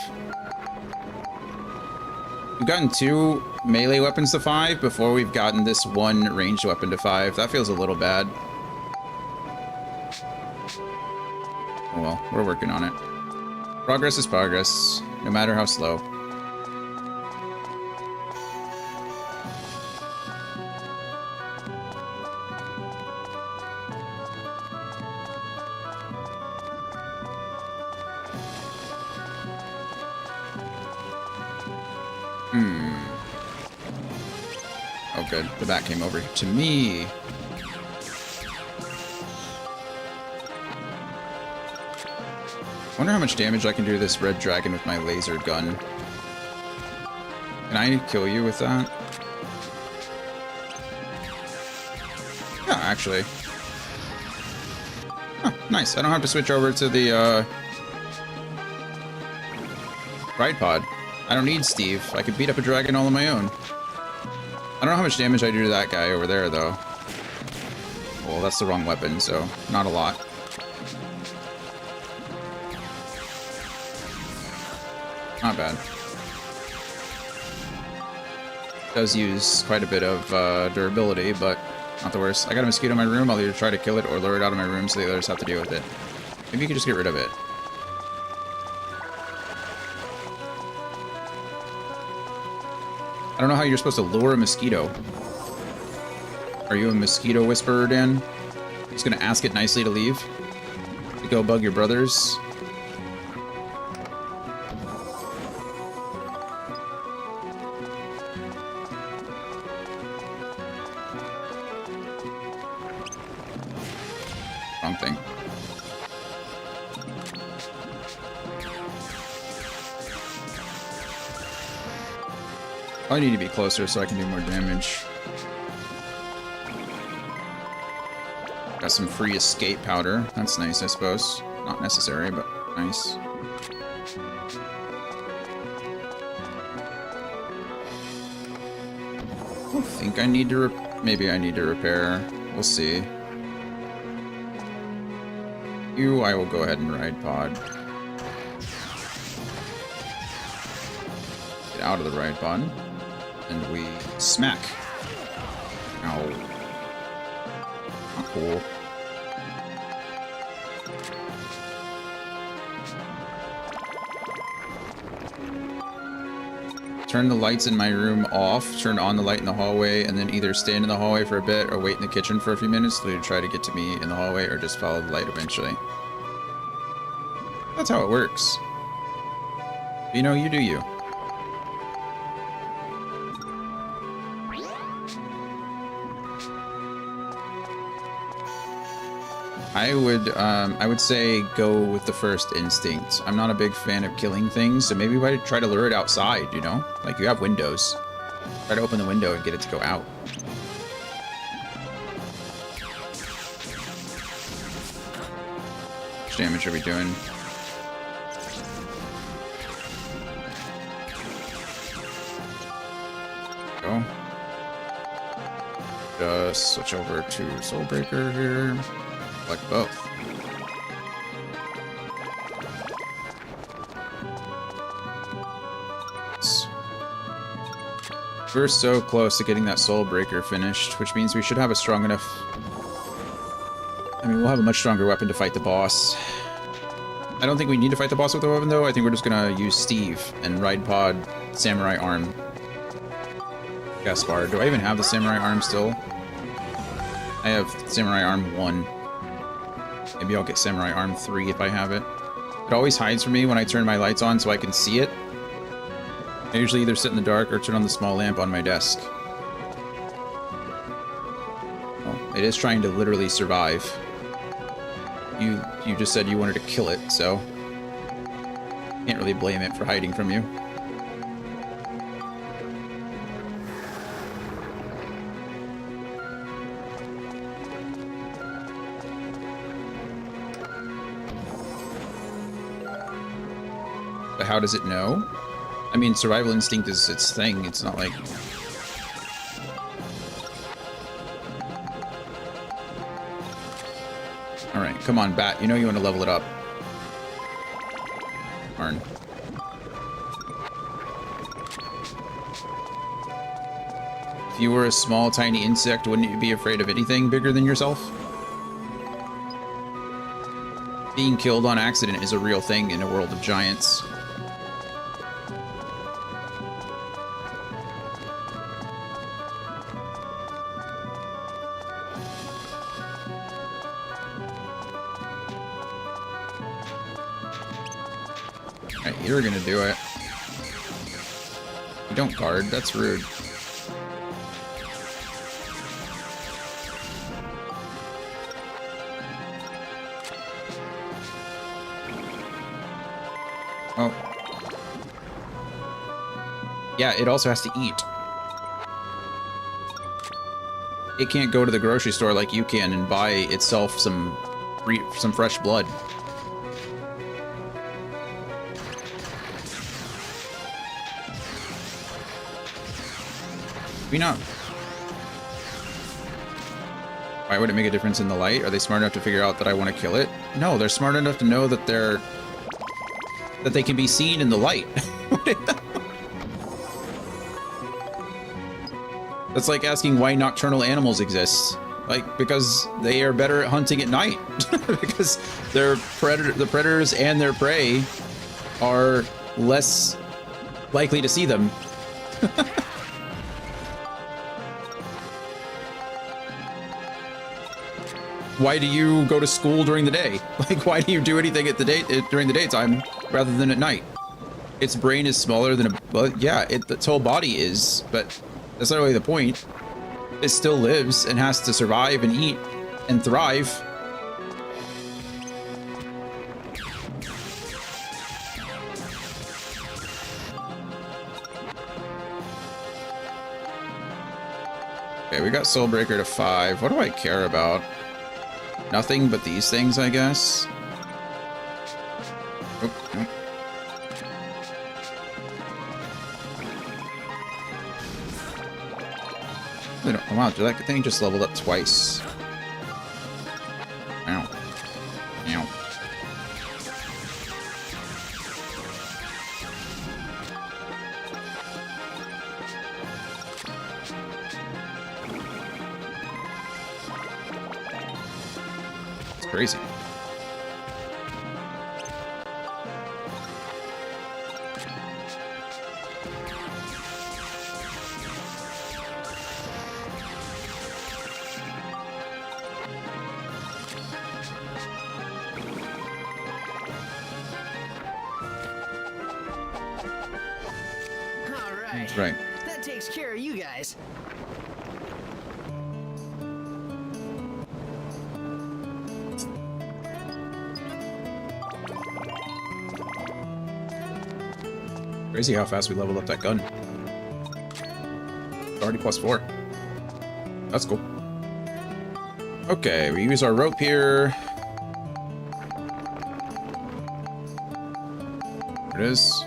We've gotten 2 melee weapons to 5 before we've gotten this 1 ranged weapon to 5. That feels a little bad. Oh well, we're working on it. Progress is progress, no matter how slow. Oh good, the bat came over to me. Wonder how much damage I can do to this red dragon with my laser gun. Can I kill you with that? Yeah, actually. Oh, nice. I don't have to switch over to the ride pod. I don't need Steve. I could beat up a dragon all on my own. I don't know how much damage I do to that guy over there, though. Well, that's the wrong weapon, so not a lot. Not bad. Does use quite a bit of durability, but not the worst. I got a mosquito in my room. I'll either try to kill it or lure it out of my room so the others have to deal with it. Maybe you could just get rid of it. I don't know how you're supposed to lure a mosquito. Are you a mosquito whisperer, Dan? Just gonna ask it nicely to leave? To go bug your brothers? Wrong thing. I need to be closer so I can do more damage. Got some free escape powder. That's nice, I suppose. Not necessary, but nice. I think I need to maybe I need to repair. We'll see. You, I will go ahead and ride pod. Get out of the ride pod. And we smack. Ow. Not cool. Turn the lights in my room off, turn on the light in the hallway, and then either stand in the hallway for a bit or wait in the kitchen for a few minutes to try to get to me in the hallway, or just follow the light eventually. That's how it works. You know, you do you. I would say go with the first instinct. I'm not a big fan of killing things, so maybe I try to lure it outside, you know? Like, you have windows. Try to open the window and get it to go out. How much damage are we doing? Go. Just switch over to Soulbreaker here. Like both. We're so close to getting that Soul Breaker finished, which means we should have a strong enough... I mean, we'll have a much stronger weapon to fight the boss. I don't think we need to fight the boss with the weapon, though. I think we're just gonna use Steve and Ride Pod Samurai Arm. Gaspard. Do I even have the Samurai Arm still? I have Samurai Arm 1. Maybe I'll get Samurai Arm 3 if I have it. It always hides from me when I turn my lights on so I can see it. I usually either sit in the dark or turn on the small lamp on my desk. Well, it is trying to literally survive. You just said you wanted to kill it, so... Can't really blame it for hiding from you. But how does it know? I mean, survival instinct is its thing. It's not like... Alright, come on, Bat. You know you want to level it up. Darn. If you were a small, tiny insect, wouldn't you be afraid of anything bigger than yourself? Being killed on accident is a real thing in a world of giants. You're gonna do it. You don't guard, that's rude. Oh. Yeah, it also has to eat. It can't go to the grocery store like you can and buy itself some fresh blood. Not. Why would it make a difference in the light? Are they smart enough to figure out that I want to kill it? No, they're smart enough to know that they can be seen in the light. That's like asking why nocturnal animals exist. Like, because they are better at hunting at night. Because the predators and their prey are less likely to see them. Why do you go to school during the day? Like, why do you do anything at during the daytime rather than at night? Its brain is smaller than well, yeah, its whole body is, but that's not really the point. It still lives and has to survive and eat and thrive. Okay, we got Soulbreaker to 5. What do I care about? Nothing but these things, I guess. Oh, no. Oh, wow, that thing just leveled up twice. Ow. Ow. It's crazy. Alright. Right. That takes care of you guys. Crazy how fast we leveled up that gun. Already +4. That's cool. Okay, we use our rope here. There it is.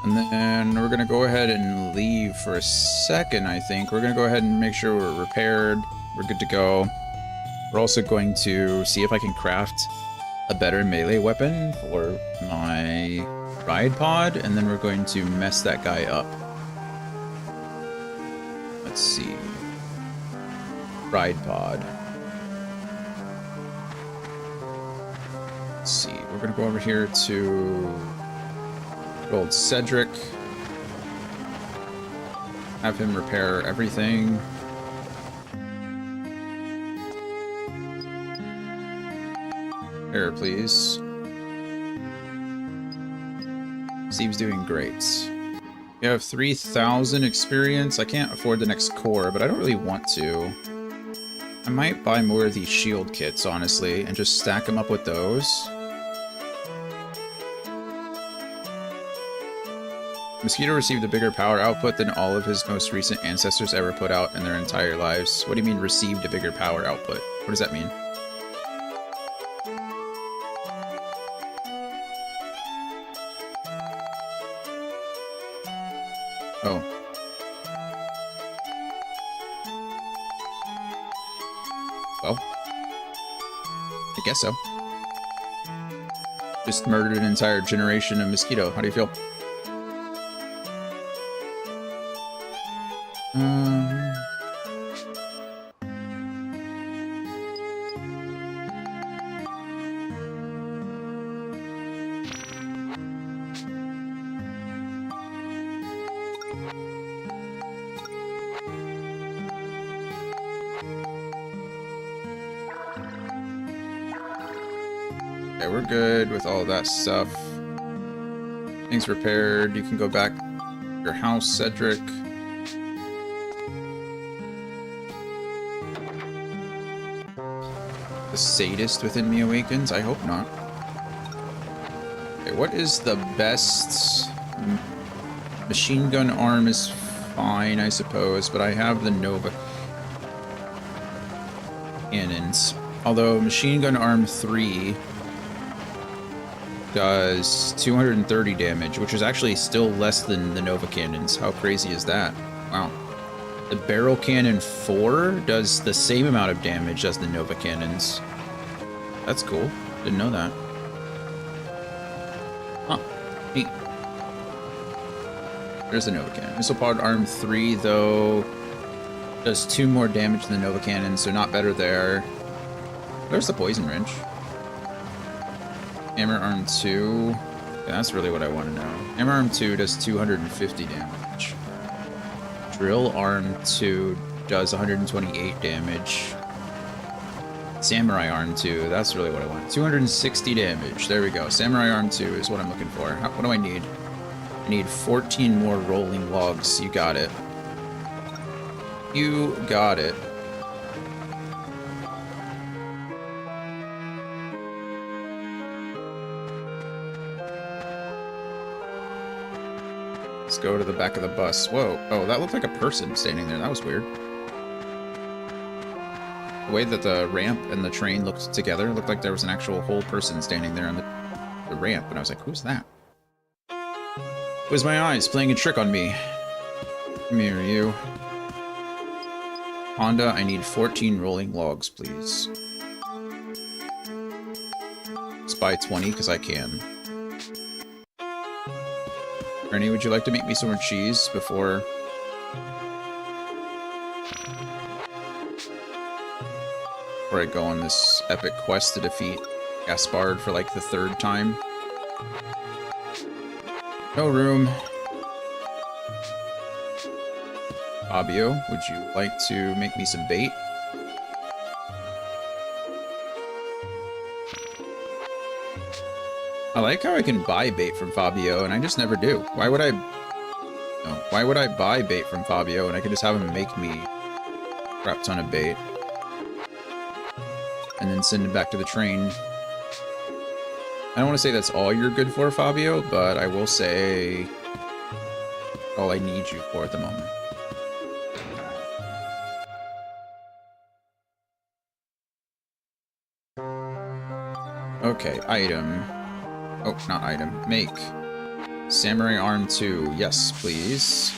And then we're going to go ahead and leave for a second, I think. We're going to go ahead and make sure we're repaired. We're good to go. We're also going to see if I can craft a better melee weapon for my ride pod, and then we're going to mess that guy up. Let's see. Ride pod. Let's see. We're going to go over here to old Cedric. Have him repair everything. Repair, please. Steve's doing great. We have 3,000 experience. I can't afford the next core, but I don't really want to. I might buy more of these shield kits, honestly, and just stack them up with those. Mosquito received a bigger power output than all of his most recent ancestors ever put out in their entire lives. What do you mean, received a bigger power output? What does that mean? Oh. Well. I guess so. Just murdered an entire generation of mosquito. How do you feel? Okay, we're good with all that stuff. Things repaired. You can go back to your house, Cedric. The sadist within me awakens? I hope not. Okay, what is the best? Machine gun arm is fine, I suppose, but I have the Nova cannons. Although Machine gun arm 3 does 230 damage, which is actually still less than the Nova cannons. How crazy is that? Wow. The barrel cannon 4 does the same amount of damage as the Nova cannons. That's cool. Didn't know that. Huh. Neat. There's the Nova cannon. Missile pod arm 3, though, does 2 more damage than the Nova cannon, so not better there. There's the poison wrench. Hammer arm 2. Yeah, that's really what I want to know. Hammer arm 2 does 250 damage. Drill arm 2 does 128 damage. Samurai arm 2, that's really what I want. 260 damage. There we go. Samurai arm 2 is what I'm looking for. What do I need? I need 14 more rolling logs. You got it. You got it. Let's go to the back of the bus. Whoa. Oh, that looked like a person standing there. That was weird. The way that the ramp and the train looked together looked like there was an actual whole person standing there on the ramp. And I was like, who's that? It was my eyes playing a trick on me. Come here, you. Honda, I need 14 rolling logs, please. Let's buy 20, because I can. Ernie, would you like to make me some more cheese before... before I go on this epic quest to defeat Gaspard for like the 3rd time? No room. Fabio, would you like to make me some bait? I like how I can buy bait from Fabio, and I just never do. Why would I... No, why would I buy bait from Fabio, and I could just have him make me a crap ton of bait? And then send it back to the train. I don't want to say that's all you're good for, Fabio, but I will say... all I need you for at the moment. Okay, item. Oh, not item. Make. Samurai Arm 2. Yes, please.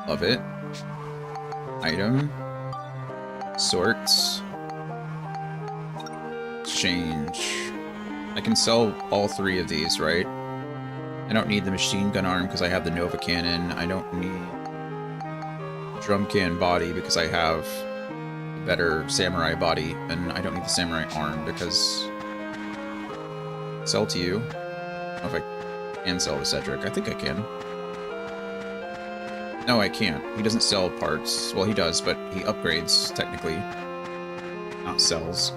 Love it. Item. Sort. Exchange. I can sell all 3 of these, right? I don't need the machine gun arm because I have the Nova Cannon. I don't need drum can body because I have a better samurai body. And I don't need the samurai arm because... Sell to you. I don't know if I can sell to Cedric. I think I can. No, I can't. He doesn't sell parts. Well, he does, but he upgrades, technically. Not sells.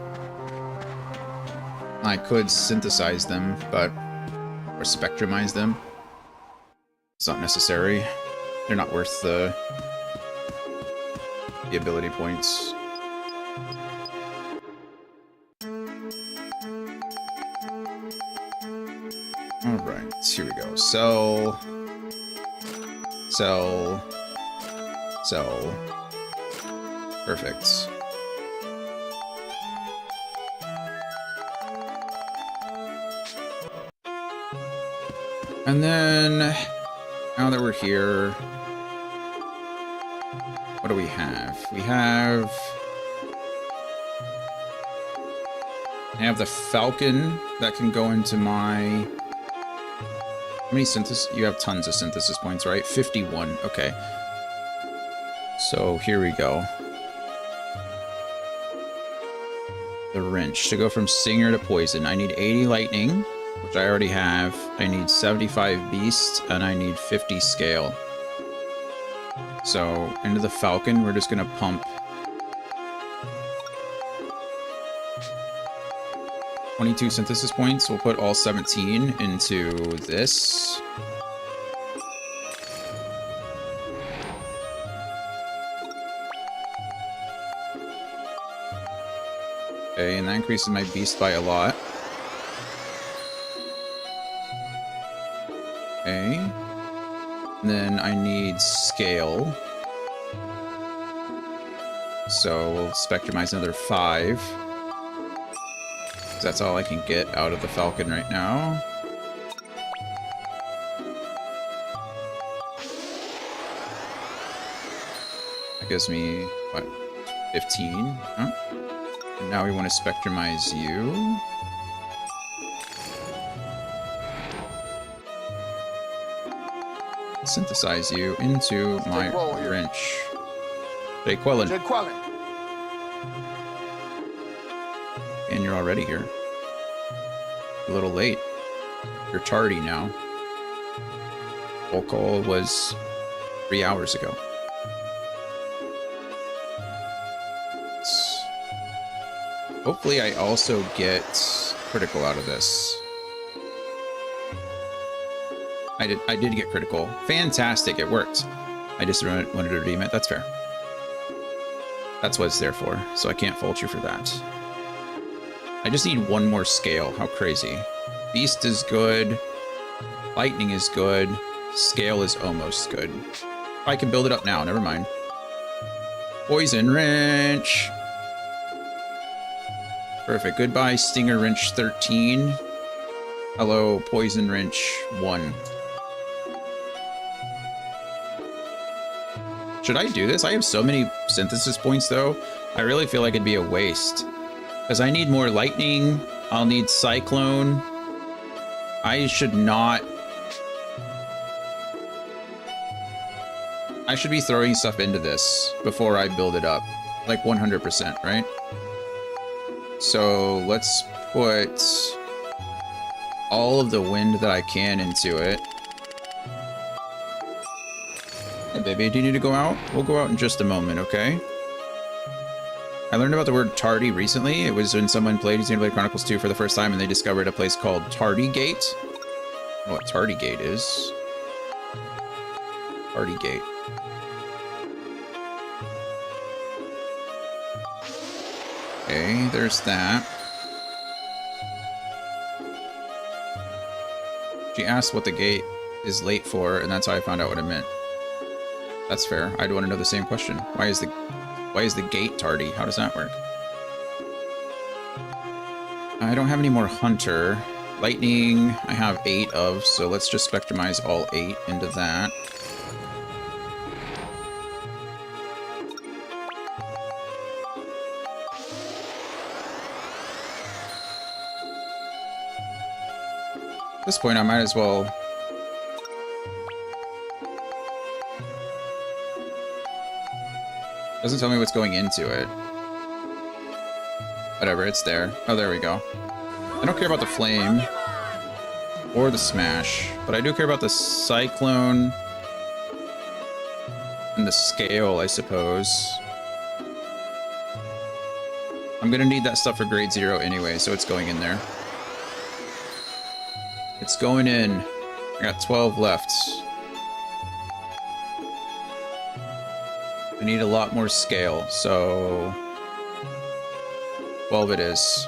I could synthesize them, but... or spectrumize them. It's not necessary. They're not worth the ability points. Alright, here we go. Sell. Sell. Sell. Perfect. And then, now that we're here, what do we have? We have... I have the Falcon that can go into my... How many synthesis? You have tons of synthesis points, right? 51. Okay. So here we go. The wrench. To go from Stinger to Poison, I need 80 lightning, which I already have. I need 75 beast, and I need 50 scale. So into the Falcon, we're just gonna pump 22 synthesis points. We'll put all 17 into this. Okay, and that increases my beast by a lot. Okay. And then I need scale. So we'll spectrumize another 5. That's all I can get out of the Falcon right now. That gives me, what, 15? Huh? And now we want to spectrumize you. Synthesize you into my wrench. Jay Quellen. And you're already here. A little late. You're tardy now. Full call was 3 hours ago. Hopefully I also get critical out of this. I did get critical. Fantastic, it worked. I just wanted to redeem it. That's fair. That's what it's there for, so I can't fault you for that. I just need one more scale. How crazy. Beast is good. Lightning is good. Scale is almost good. I can build it up now, never mind. Poison Wrench. Perfect. Goodbye, Stinger Wrench 13. Hello, Poison Wrench 1. Should I do this? I have so many synthesis points, though. I really feel like it'd be a waste. Because I need more lightning. I'll need cyclone. I should not... I should be throwing stuff into this before I build it up. Like 100%, right? So let's put all of the wind that I can into it. Hey, baby, do you need to go out? We'll go out in just a moment, okay? I learned about the word tardy recently. It was when someone played Xenoblade Chronicles 2 for the first time and they discovered a place called Tardy Gate. I don't know what Tardy Gate is. Tardy Gate. Okay, there's that. She asked what the gate is late for, and that's how I found out what it meant. That's fair. I'd want to know the same question. Why is the gate tardy? How does that work? I don't have any more hunter. Lightning, I have 8 of, so let's just spectrumize all 8 into that. At this point, I might as well... Doesn't tell me what's going into it. Whatever, it's there. Oh, there we go. I don't care about the flame or the smash, but I do care about the cyclone and the scale, I suppose. I'm gonna need that stuff for grade 0 anyway, so it's going in there. It's going in. I got 12 left. I need a lot more scale, so 12 it is.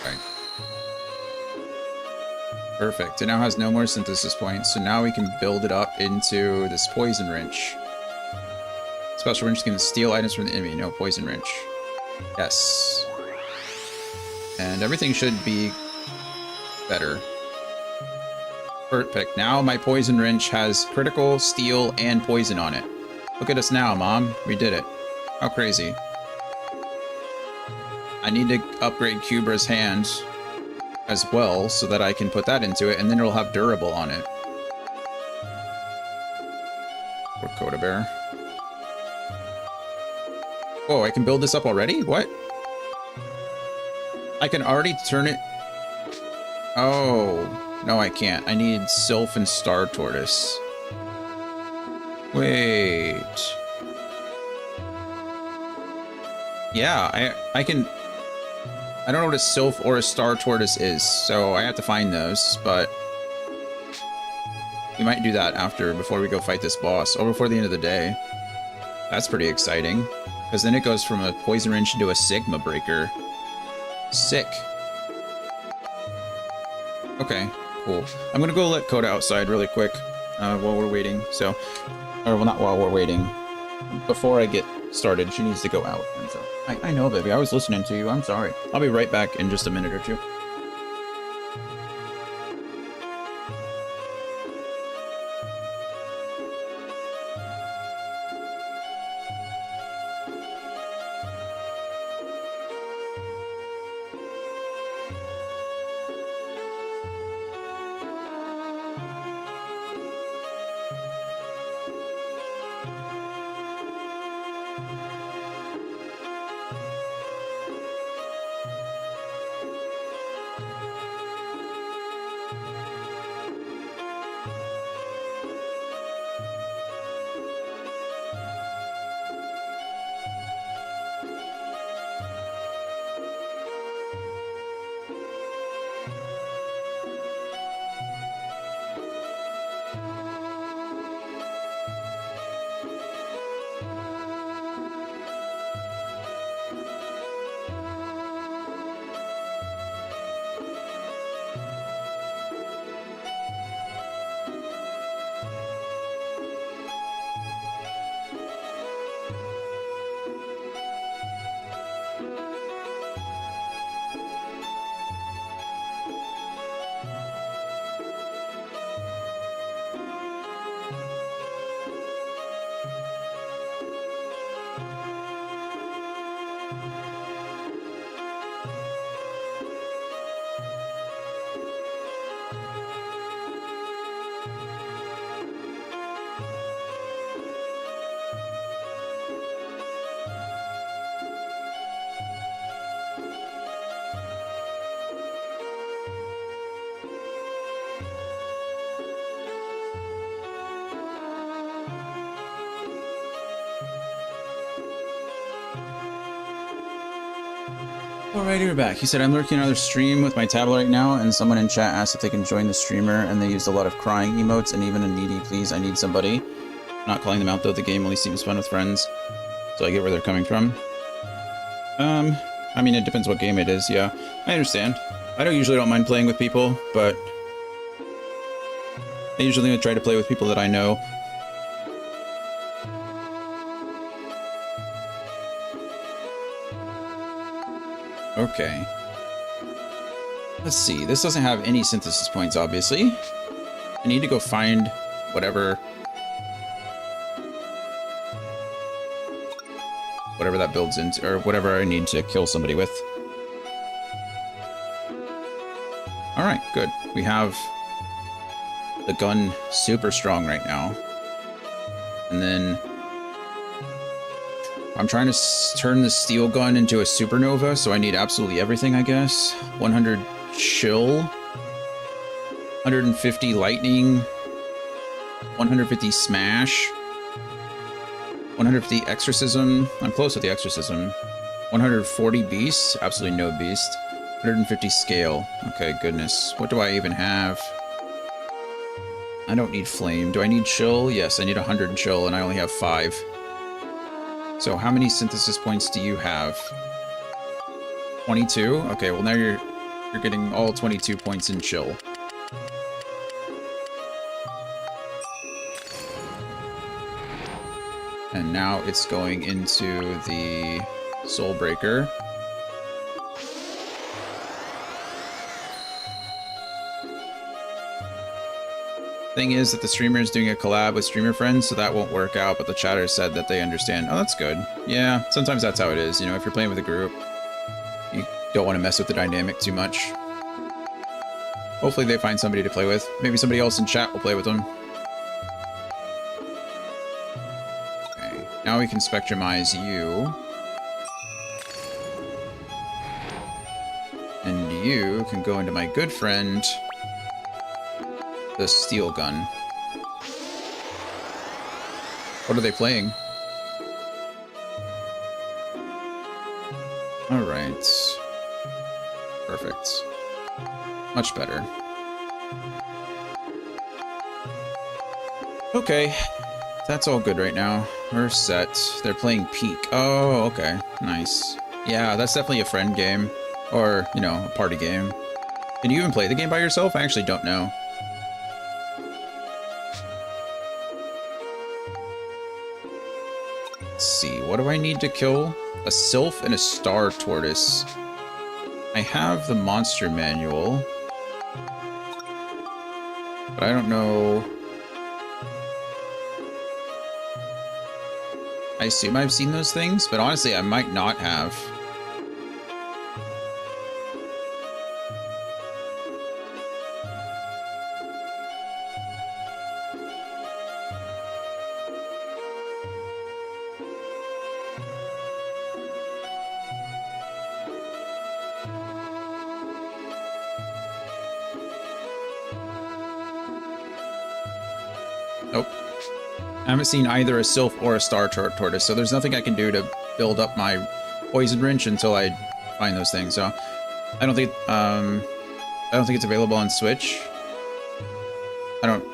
Right. Perfect. It now has no more synthesis points, so now we can build it up into this poison wrench. Special wrench can steal items from the enemy. No poison wrench. Yes. And everything should be better. Perfect. Now my poison wrench has critical, steel, and poison on it. Look at us now, Mom. We did it. How crazy. I need to upgrade Kubra's hand as well so that I can put that into it, and then it'll have durable on it. Or Coda Bear. Whoa, I can build this up already? What? I can already turn it... Oh, no I can't. I need Sylph and Star Tortoise. Wait. Yeah, I can... I don't know what a Sylph or a Star Tortoise is, so I have to find those, but... We might do that before we go fight this boss, or before the end of the day. That's pretty exciting. Because then it goes from a poison wrench into a Sigma breaker. Sick. Okay, cool. I'm gonna go let Coda outside really quick while we're waiting. So, or well, not while we're waiting. Before I get started, she needs to go out. And so, I know, baby. I was listening to you. I'm sorry. I'll be right back in just a minute or two. Alrighty, we're back. He said, I'm lurking another stream with my tablet right now, and someone in chat asked if they can join the streamer, and they used a lot of crying emotes and even a needy please, I need somebody. Not calling them out though, the game only seems fun with friends. So I get where they're coming from. I mean, it depends what game it is, yeah. I understand. I usually don't mind playing with people, but I usually try to play with people that I know. Okay. Let's see. This doesn't have any synthesis points, obviously. I need to go find whatever that builds into, or whatever I need to kill somebody with. Alright, good. We have the gun super strong right now. And then I'm trying to turn the steel gun into a supernova, so I need absolutely everything, I guess. 100 chill, 150 lightning, 150 smash, 150 exorcism. I'm close with the exorcism. 140 beast, absolutely no beast. 150 scale. Okay, goodness. What do I even have? I don't need flame. Do I need chill? Yes, I need 100 chill, and I only have 5. So how many synthesis points do you have? 22? Okay, well now you're getting all 22 points in chill. And now it's going into the Soul Breaker. Thing is that the streamer is doing a collab with streamer friends, so that won't work out, but the chatter said that they understand. Oh, that's good. Yeah, sometimes that's how it is. You know, if you're playing with a group, you don't want to mess with the dynamic too much. Hopefully they find somebody to play with. Maybe somebody else in chat will play with them. Okay, now we can spectrumize you. And you can go into my good friend, the steel gun. What are they playing? Alright. Perfect. Much better. Okay. That's all good right now. We're set. They're playing Peak. Oh, okay. Nice. Yeah, that's definitely a friend game. Or, you know, a party game. Can you even play the game by yourself? I actually don't know. Let's see, what do I need to kill? A sylph and a star tortoise. I have the monster manual, but I don't know. I assume I've seen those things, but honestly, I might not have. Nope. I haven't seen either a sylph or a star tortoise, so there's nothing I can do to build up my poison wrench until I find those things. So I don't think it's available on Switch. I don't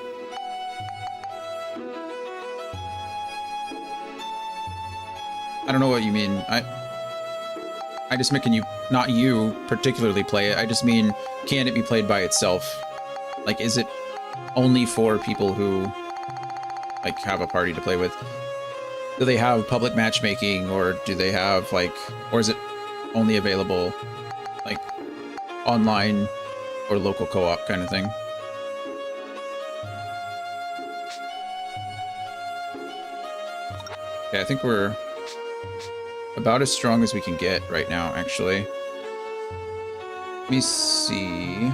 know what you mean. I just mean, can you, not you particularly play it, I just mean, can it be played by itself? Like, is it only for people who like have a party to play with? Do they have public matchmaking, or do they have like, or is it only available like online or local co-op kind of thing? Okay, I think we're about as strong as we can get right now, actually. Let me see.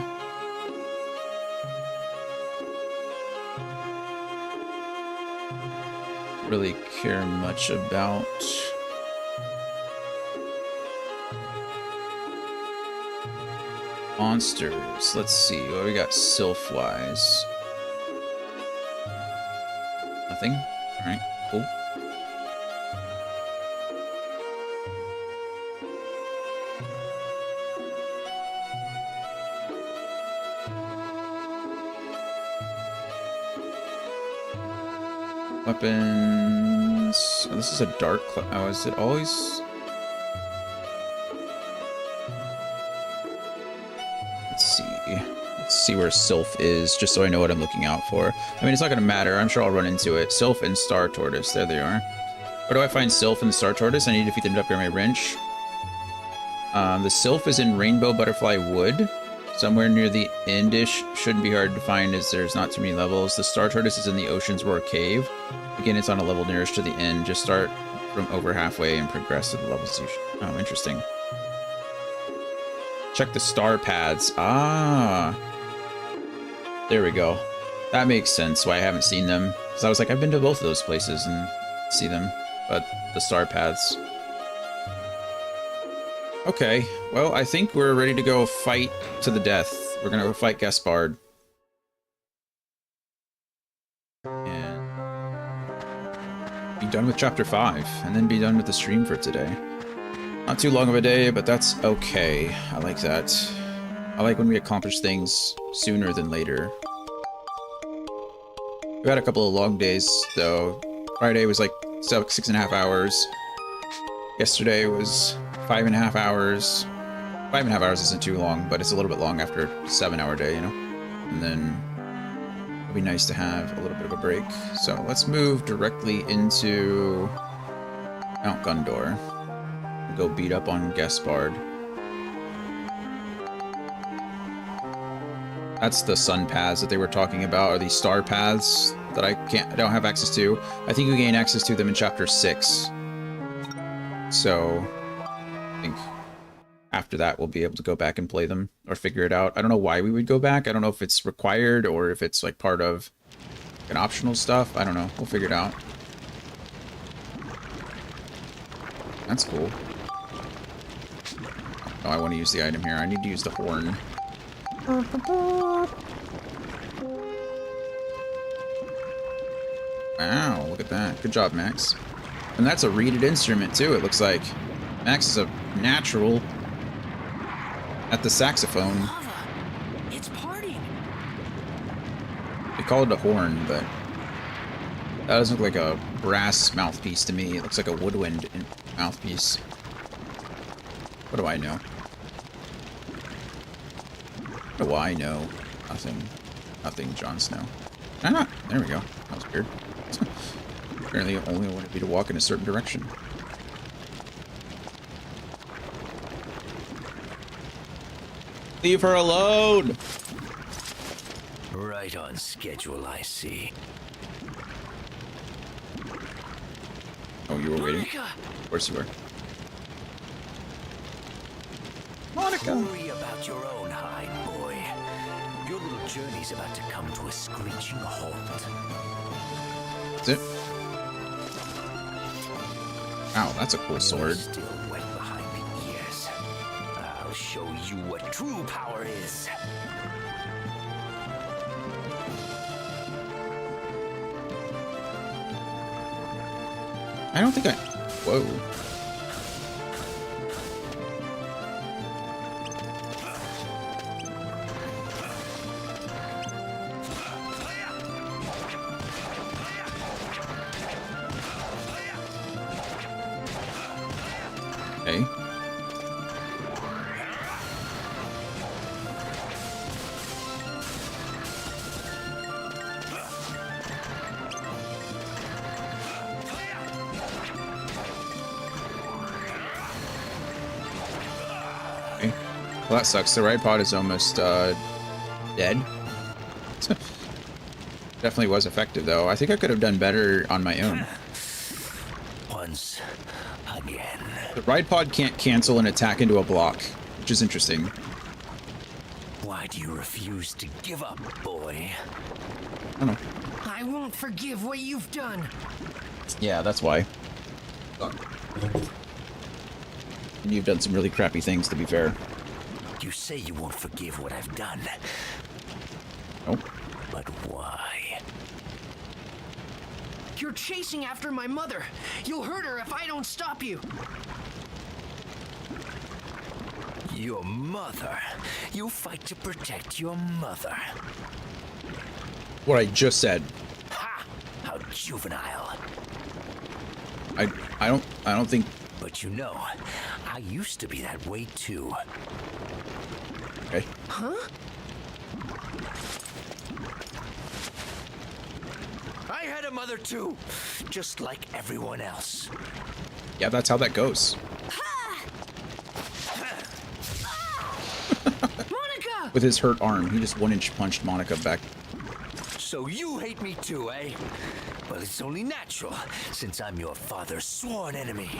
Really care much about monsters. Let's see what we got sylph wise. Nothing. All right, cool. Weapons. Oh, this is a dark. Oh, is it always? Let's see. Let's see where Sylph is, just so I know what I'm looking out for. I mean, it's not going to matter. I'm sure I'll run into it. Sylph and Star Tortoise. There they are. Where do I find Sylph and the Star Tortoise? I need to defeat them to upgrade my wrench. The Sylph is in Rainbow Butterfly Wood. Somewhere near the endish. Shouldn't be hard to find as there's not too many levels. The Star Tortoise is in the Ocean's Roar Cave. Again, it's on a level nearest to the end. Just start from over halfway and progress to the levels you should. Oh, interesting. Check the star paths. Ah. There we go. That makes sense why I haven't seen them. Because I was like, I've been to both of those places and see them. But the star paths. Okay, well, I think we're ready to go fight to the death. We're gonna go fight Gaspard. And be done with chapter 5, and then be done with the stream for today. Not too long of a day, but that's okay. I like that. I like when we accomplish things sooner than later. We had a couple of long days, though. Friday was like 6.5 hours. Yesterday was 5.5 hours. 5.5 hours isn't too long, but it's a little bit long after a 7-hour day, you know? And then it'll be nice to have a little bit of a break. So let's move directly into Mount Gundar. Go beat up on Gaspard. That's the sun paths that they were talking about, or these star paths that I don't have access to. I think you gain access to them in chapter 6. So I think after that we'll be able to go back and play them or figure it out. I don't know why we would go back. I don't know if it's required or if it's like part of an optional stuff. I don't know. We'll figure it out. That's cool. Oh, I want to use the item here. I need to use the horn. Wow, look at that. Good job, Max. And that's a reeded instrument, too, it looks like. Max is a natural at the saxophone. Lava. It's partying. They call it a horn, but that doesn't look like a brass mouthpiece to me. It looks like a woodwind mouthpiece. What do I know? What do I know? Nothing. Nothing, Jon Snow. Ah, there we go. That was weird. Apparently I only wanted me to walk in a certain direction. Leave her alone! Right on schedule, I see. Oh, you were waiting? Monica! Of course you were. Monica! Worry about your own hide, boy. Your little journey's about to come to a screeching halt. That's it. Ow, that's a cool sword. You're still wet behind the ears. I'll show you what true power is. I don't think I... Whoa. Okay. Well, that sucks. The ride pod is almost dead. Definitely was effective, though. I think I could have done better on my own. Once again. The ride pod can't cancel an attack into a block, which is interesting. Why do you refuse to give up, boy? I don't know. I won't forgive what you've done. Yeah, that's why. And you've done some really crappy things, to be fair. You say you won't forgive what I've done. Nope. But why? You're chasing after my mother. You'll hurt her if I don't stop you. Your mother. You fight to protect your mother. What I just said. Ha! How juvenile. I don't think. But you know, I used to be that way too. Okay. I had a mother too, just like everyone else. Yeah, that's how that goes. Monica! With his hurt arm, he just 1-inch punched Monica back. So you hate me too, eh? Well, it's only natural, since I'm your father's sworn enemy.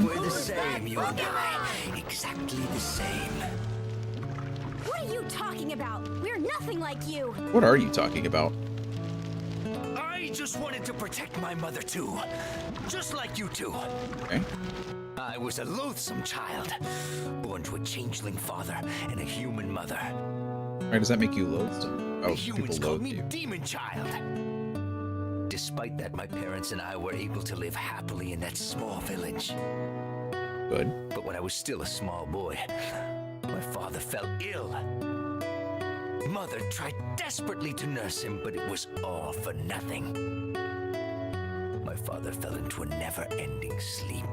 We're the same, you and I. Exactly the same. What are you talking about? We're nothing like you. What are you talking about? I just wanted to protect my mother too. Just like you two. Okay. I was a loathsome child, born to a changeling father and a human mother. Why does that make you loathsome? The Oh, people humans called loathe me you. Demon Child. Despite that, my parents and I were able to live happily in that small village. Good. But when I was still a small boy, my father fell ill. Mother tried desperately to nurse him, but it was all for nothing. My father fell into a never-ending sleep.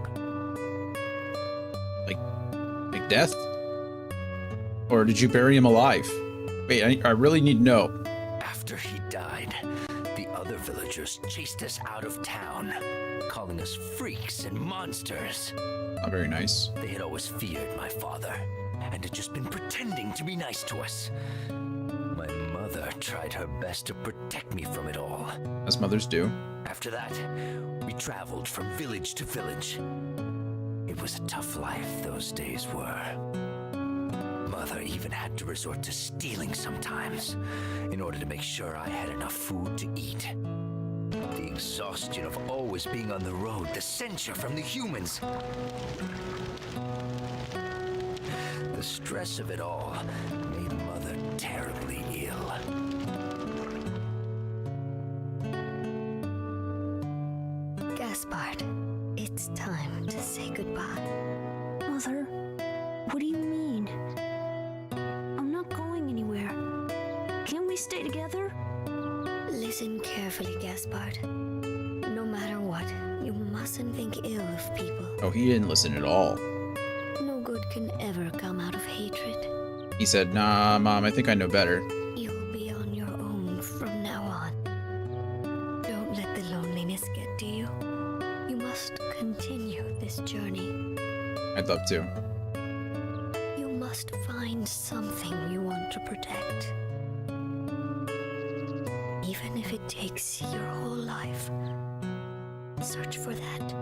Like death? Or did you bury him alive? Wait, I really need to know. After he died, the other villagers chased us out of town, calling us freaks and monsters. Not very nice. They had always feared my father, and had just been pretending to be nice to us. My mother tried her best to protect me from it all. As mothers do. After that, we traveled from village to village. It was a tough life those days were. Mother even had to resort to stealing sometimes, in order to make sure I had enough food to eat. The exhaustion of always being on the road, the censure from the humans. The stress of it all made Mother terribly ill. Gaspard, it's time to say goodbye. Mother, what do you mean? I'm not going anywhere. Can't we stay together? Listen carefully, Gaspard. No matter what, you mustn't think ill of people. Oh, he didn't listen at all. No good can ever come out of hatred. He said, nah, Mom, I think I know better. You'll be on your own from now on. Don't let the loneliness get to you. You must continue this journey. I'd love to. You must find something you want to protect. Even if it takes your whole life, search for that.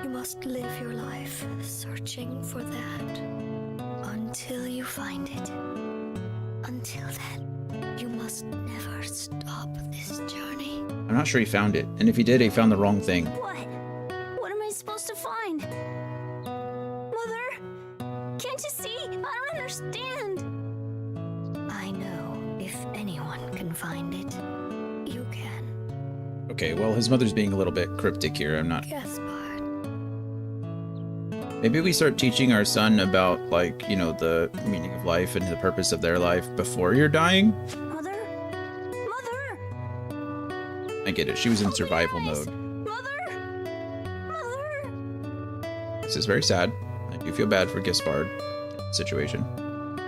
You must live your life searching for that until you find it. Until then, you must never stop this journey. I'm not sure he found it. And if he did, he found the wrong thing. What? What am I supposed to find? Mother? Can't you see? I don't understand. I know if anyone can find it, you can. Okay, well, his mother's being a little bit cryptic here. I'm not. Gaspard. Maybe we start teaching our son about, like, you know, the meaning of life and the purpose of their life before you're dying. Mother? Mother? I get it. She was in Open survival your eyes. mode. Mother? Mother? This is very sad. I do feel bad for Gaspard situation.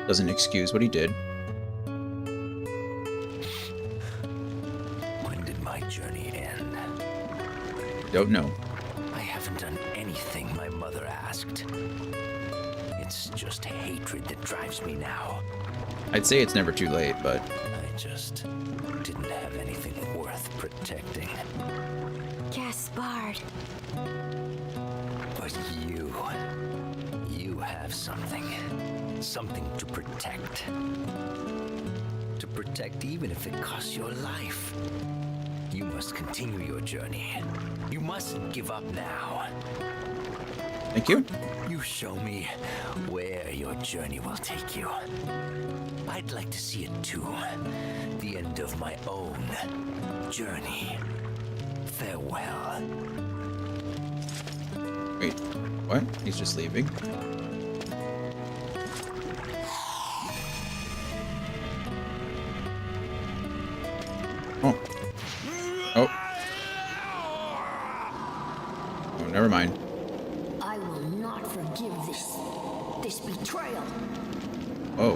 Doesn't excuse what he did. When did my journey end? Don't know. I haven't done anything my mother asked. It's just hatred that drives me now. I'd say it's never too late, but I just didn't have anything worth protecting. Gaspard. But you have something. Something to protect. To protect even if it costs your life. You must continue your journey. You mustn't give up now. thank you. You show me where your journey will take you. I'd like to see it too. The end of my own journey. Farewell. Wait, what? He's just leaving? Oh. Oh, never mind. I will not forgive this betrayal. Oh.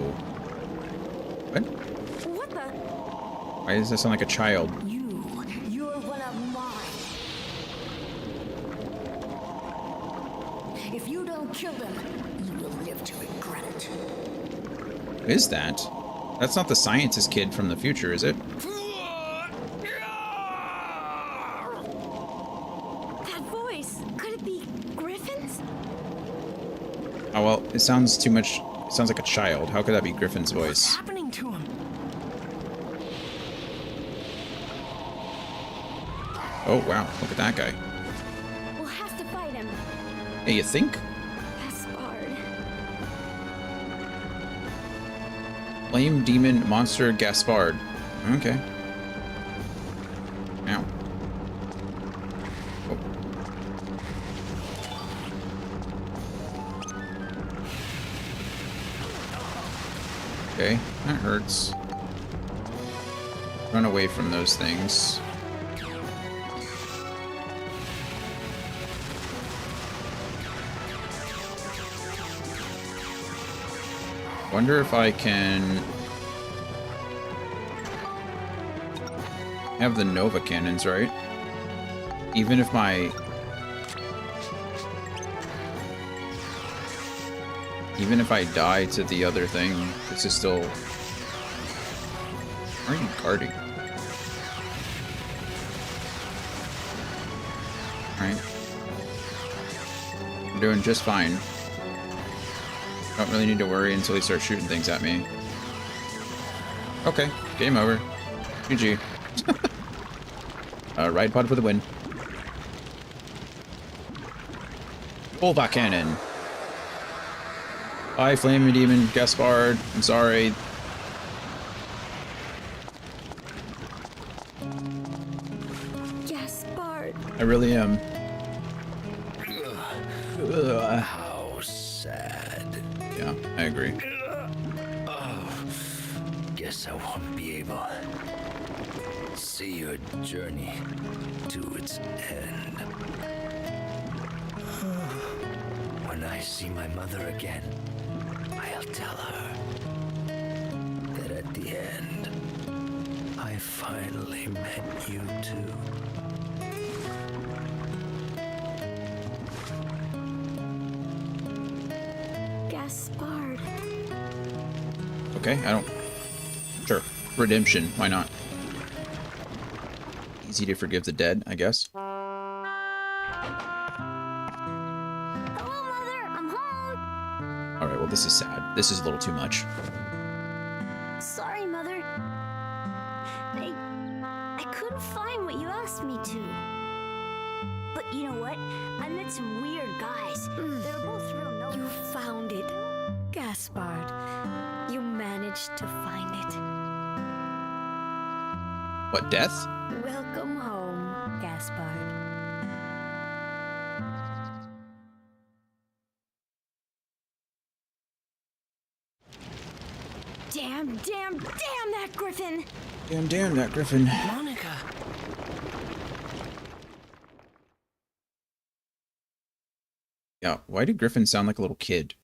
What? What the? Why does that sound like a child? You're one of mine. If you don't kill them, you will live to regret it. What is that? That's not the scientist kid from the future, is it? That voice, could it be Griffin's? Oh, well, it sounds too much. It sounds like a child. How could that be Griffin's What's voice? happening to him? Oh, wow. Look at that guy. We'll have to fight him. Hey, you think? Gaspard. Flame demon monster Gaspard. Okay. Ow. Oh. Okay, that hurts. Run away from those things. Wonder if I can have the Nova cannons, right? Even if my... Even if I die to the other thing, this is still... Why are you guarding? Alright. I'm doing just fine. Don't really need to worry until he starts shooting things at me. Okay, game over. GG. Ride pod for the win. Volva cannon. Bye, Flaming Demon Gaspard. I'm sorry. Gaspard. I really am. Ugh. How sad. Yeah, I agree. Guess I won't be able to see your journey to its end. When I see my mother again, I'll tell her that at the end, I finally met you too. Gaspard. Okay, I don't... Sure. Redemption, why not? Easy to forgive the dead, I guess. Hello, Mother. I'm home. Alright, well, this is sad. This is a little too much. Sorry, Mother. I couldn't find what you asked me to. But you know what? I met some weird guys. They were both real noble. You found it, Gaspard. You managed to find it. What, death? Welcome home, Gaspard. Damn that Griffin! Damn that Griffin. Monica. Yeah, why did Griffin sound like a little kid?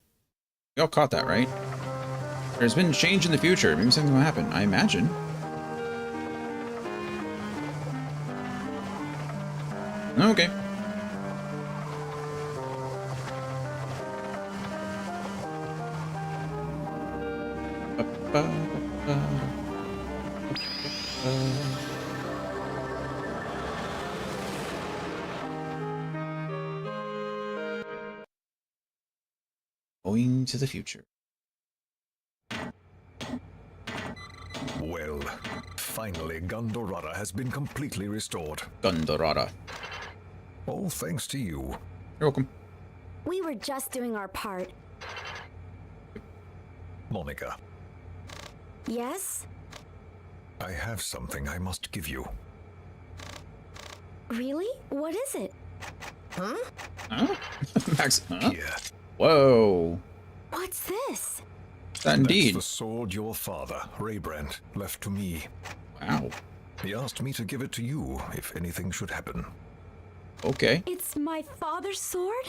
You all caught that, right? There's been change in the future. Maybe something will happen, I imagine. Okay. Going to the future. Well, finally Gundar has been completely restored. Gundar. All thanks to you. You're welcome. We were just doing our part. Monica, Yes? I have something I must give you. Really? What is it? Huh? Max, huh? Here. Whoa. What's this? That indeed. That's the sword your father, Raybrand, left to me. Wow. He asked me to give it to you if anything should happen. Okay. It's my father's sword?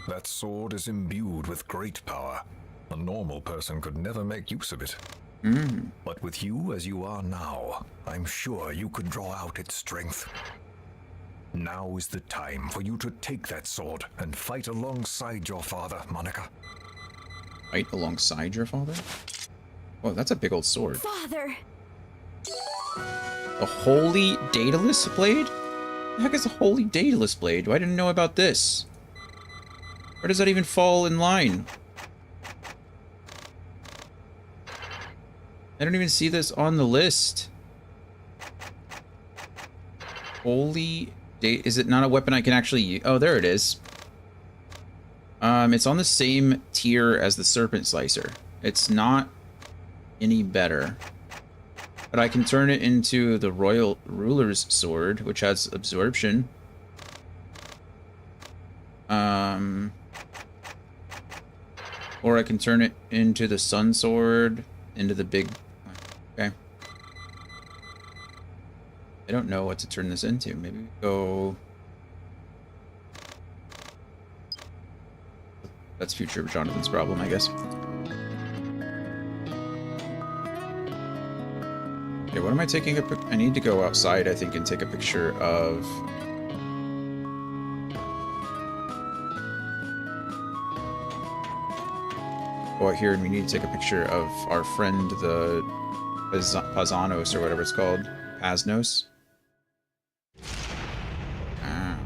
That sword is imbued with great power. A normal person could never make use of it. But with you as you are now, I'm sure you could draw out its strength. Now is the time for you to take that sword and fight alongside your father, Monica. Fight alongside your father? Oh, that's a big old sword. Father! A holy Daedalus blade? The heck is a holy Daedalus blade? I didn't know about this. Where does that even fall in line? I don't even see this on the list. Holy is it not a weapon I can actually use? Oh, there it is. It's on the same tier as the Serpent Slicer. It's not any better. But I can turn it into the Royal Ruler's Sword, which has absorption. Or I can turn it into the Sun Sword, into the big... Okay. I don't know what to turn this into. Maybe we go... That's future Jonathan's problem, I guess. Okay, what am I taking a pic? I need to go outside, I think, and take a picture of... Go out here, and we need to take a picture of our friend, the Pazanos, or whatever it's called. Pasnos. Ah.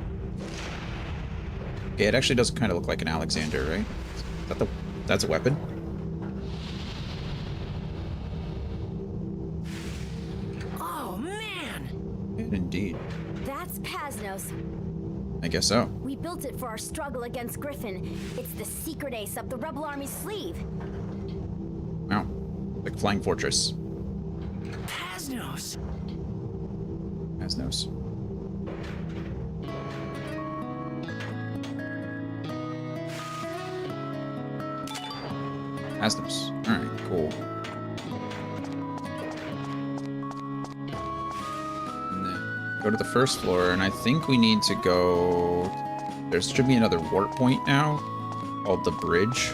Okay, it actually does kind of look like an Alexander, right? Is that that's a weapon? Oh, man! Indeed. That's Pasnos. I guess so. We built it for our struggle against Griffin. It's the secret ace up the rebel army's sleeve. Wow. Like Flying Fortress. Pasnos! Pasnos. Pasnos. Alright, cool. And then go to the first floor, and I think we need to go... There should be another warp point now, called the bridge.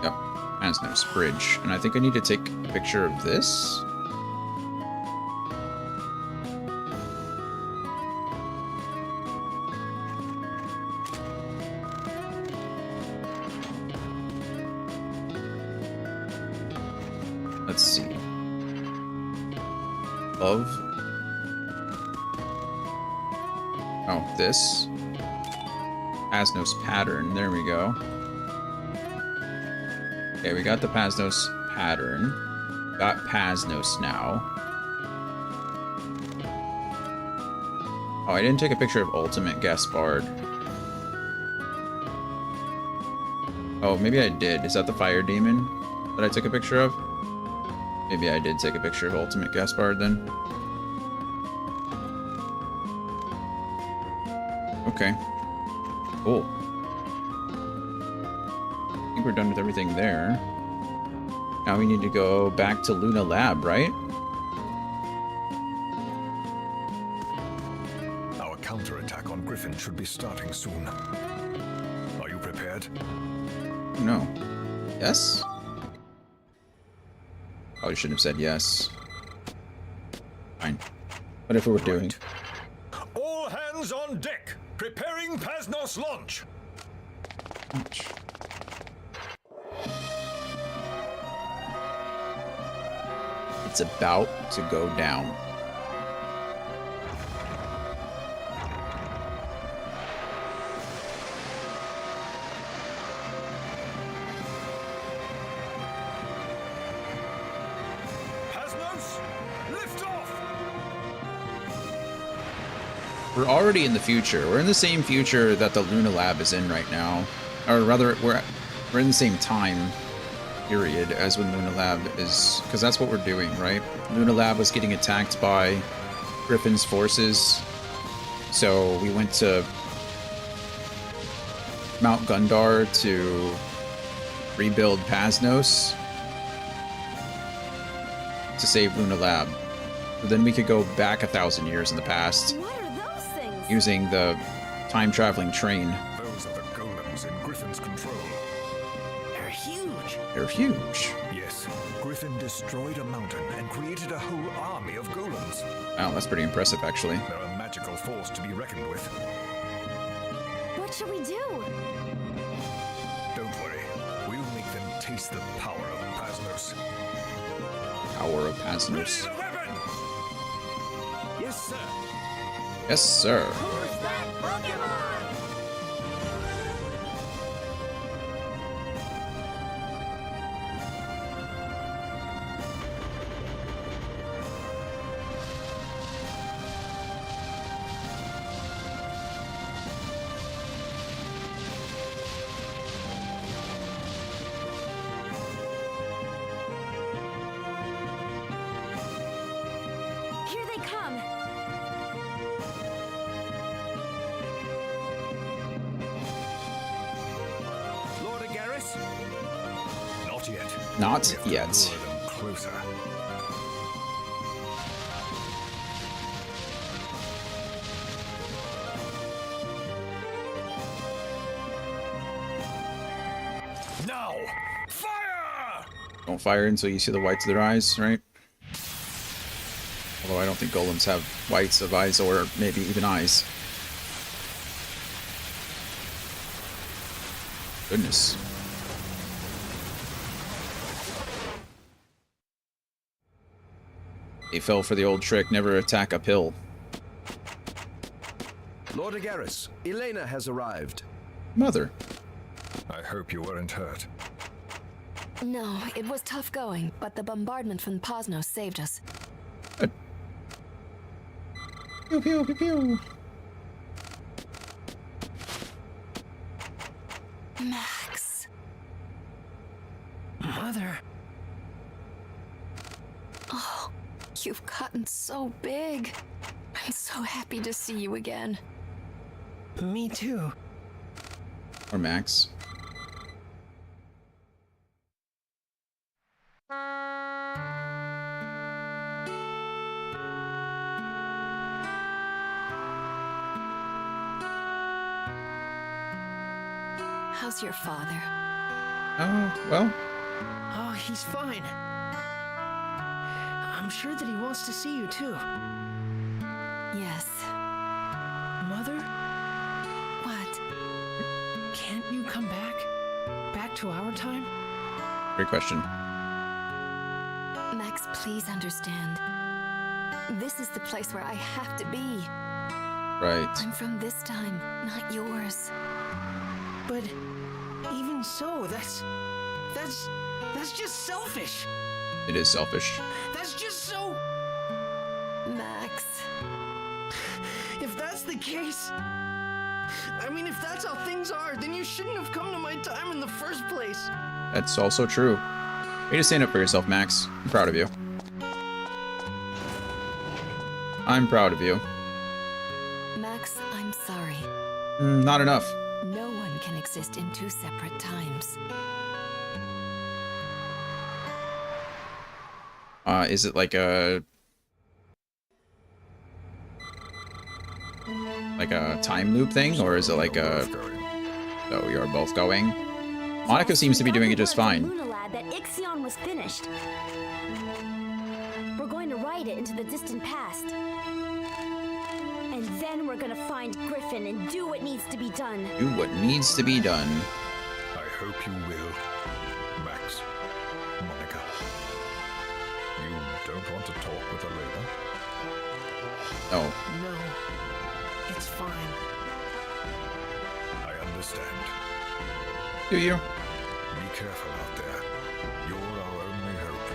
Yep, Pasnos Bridge. And I think I need to take a picture of this. Let's see. Of. Oh, this. Pasnos pattern. There we go. Okay, we got the Pasnos pattern. Got Pasnos now. Oh, I didn't take a picture of Ultimate Gaspard. Oh, maybe I did. Is that the Fire Demon that I took a picture of? Maybe I did take a picture of Ultimate Gaspard then. Okay. Cool. I think we're done with everything there. Now we need to go back to Luna Lab, right? Our counterattack on Griffin should be starting soon. Are you prepared? No. Yes? Probably shouldn't have said yes. Fine. Whatever we're doing. All hands on deck! Preparing Pasnos launch! Ouch. It's about to go down. Pasnos, lift off! We're already in the future. We're in the same future that the Luna Lab is in right now. Or rather, we're in the same time period as when Luna Lab is... Because that's what we're doing, right? Luna Lab was getting attacked by Griffin's forces. So we went to Mount Gundar to rebuild Pasnos. to save Luna Lab. But then we could go back 1,000 years in the past What are those things? using the time-traveling train. Those are the golems in Griffin's control. They're huge. They're huge. Yes, Griffin destroyed a mountain and created a whole army of golems. Wow, that's pretty impressive, actually. They're a magical force to be reckoned with. What should we do? Don't worry, we'll make them taste the power of Pasnos. Power of Pasnos. the weapon! Yes, sir. Yes, sir. Who's that Pokemon? Here they come. Lord Agaris? Not yet. Not We have to yet. lure them closer. Now, fire! Don't fire until you see the whites of their eyes, right? Although I don't think golems have whites of eyes or maybe even eyes. Goodness. He fell for the old trick, never attack uphill. Lord Agaris, Elena has arrived. Mother. I hope you weren't hurt. No, it was tough going, but the bombardment from Pasnos saved us. Good. Pew pew pew pew. Max. Mother. Oh, you've gotten so big. I'm so happy to see you again. Me too. Or Max. How's your father? Oh, well, Oh, he's fine. I'm sure that he wants to see you too. Yes. Mother, What? can't you come back? Back to our time? great question. Max, please understand. This is the place where I have to be. Right. I'm from this time, not yours. But even so, that's just selfish. It is selfish. That's just so. Max. If that's the case, I mean, if that's how things are, then you shouldn't have come to my time in the first place. That's also true. Way to stand up for yourself, Max. I'm proud of you. I'm proud of you. Max, I'm sorry. Not enough. No one can exist in two separate times. Is it like a time loop thing, or is it like a? Oh, you're both going. Monica seems to be doing it just fine. Luna Lab that Ixion was finished. We're going to ride it into the distant past. And then we're gonna find Griffin and do what needs to be done. Do what needs to be done. I hope you will, Max. Monica. You don't want to talk with Elena? Oh, No, it's fine. I understand. do you? Be careful out there. You're our only hope.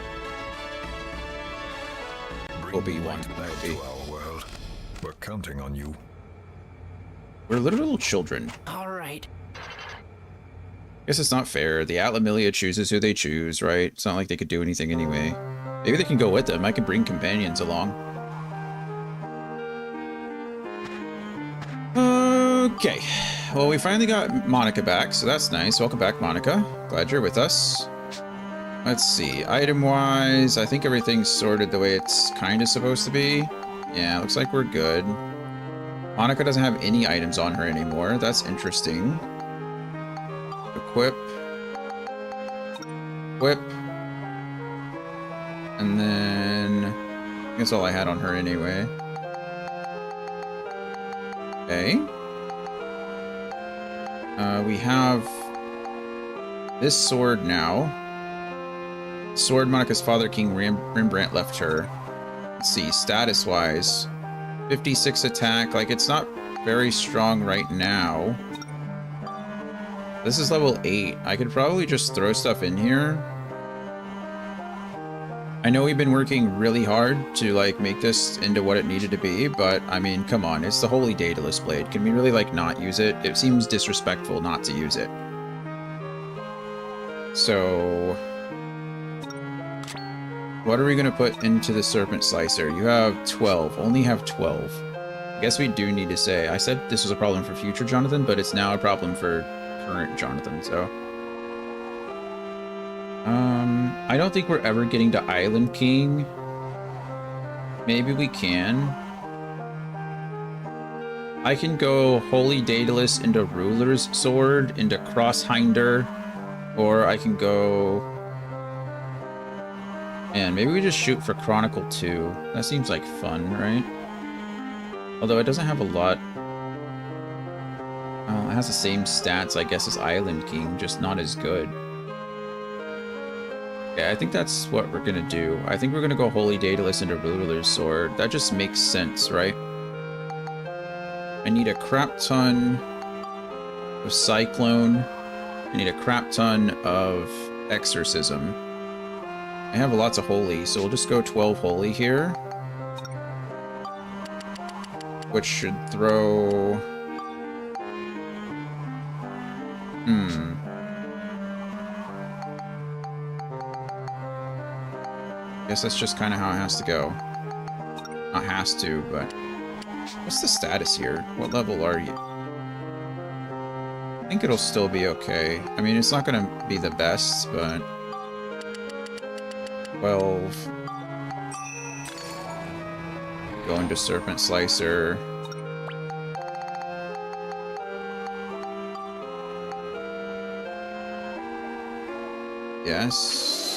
Bring We'll be the one. light back We'll be. to our world. We're counting on you. We're literal children. All right. Guess it's not fair. The Atlamilia chooses who they choose, right? It's not like they could do anything anyway. Maybe they can go with them. I can bring companions along. Okay. Well, we finally got Monica back, so that's nice. Welcome back, Monica. Glad you're with us. Let's see. Item-wise, I think everything's sorted the way it's kind of supposed to be. Yeah, looks like we're good. Monica doesn't have any items on her anymore. That's interesting. Equip. Equip. And then... I think that's all I had on her anyway. Okay. We have this sword now. Sword Monica's father, King Rembrandt, left her. Let's see, status-wise. 56 attack. Like, it's not very strong right now. This is level 8. I could probably just throw stuff in here. I know we've been working really hard to, like, make this into what it needed to be, but, I mean, come on. It's the Holy Daedalus Blade. Can we really, like, not use it? It seems disrespectful not to use it. So... what are we going to put into the Serpent Slicer? You have 12. Only have 12. I guess we do need to say... I said this was a problem for future Jonathan, but it's now a problem for current Jonathan, so... I don't think we're ever getting to Island King. Maybe we can. I can go Holy Daedalus into Ruler's Sword, into Crosshinder, or I can go... and maybe we just shoot for Chronicle 2. That seems like fun, right? Although it doesn't have a lot... it has the same stats, I guess, as Island King, just not as good. Okay, I think that's what we're gonna do. I think we're gonna go Holy Daedalus into Ruler's Sword. That just makes sense, right? I need a crap ton of Cyclone. I need a crap ton of Exorcism. I have lots of Holy, so we'll just go 12 Holy here. Which should throw... guess that's just kind of how it has to go. Not has to, but... what's the status here? What level are you? I think it'll still be okay. I mean, it's not going to be the best, but... 12. Go into Serpent Slicer. Yes.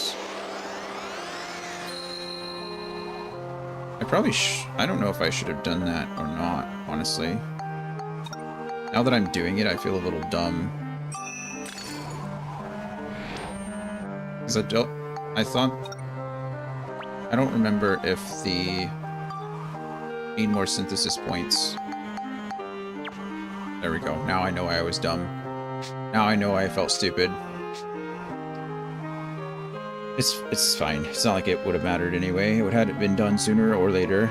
I probably I don't know if I should have done that or not, honestly. Now that I'm doing it, I feel a little dumb. Because I don't remember if the... need more synthesis points. There we go. Now I know I was dumb. Now I know I felt stupid. It's fine. It's not like it would have mattered anyway. It would have been done sooner or later.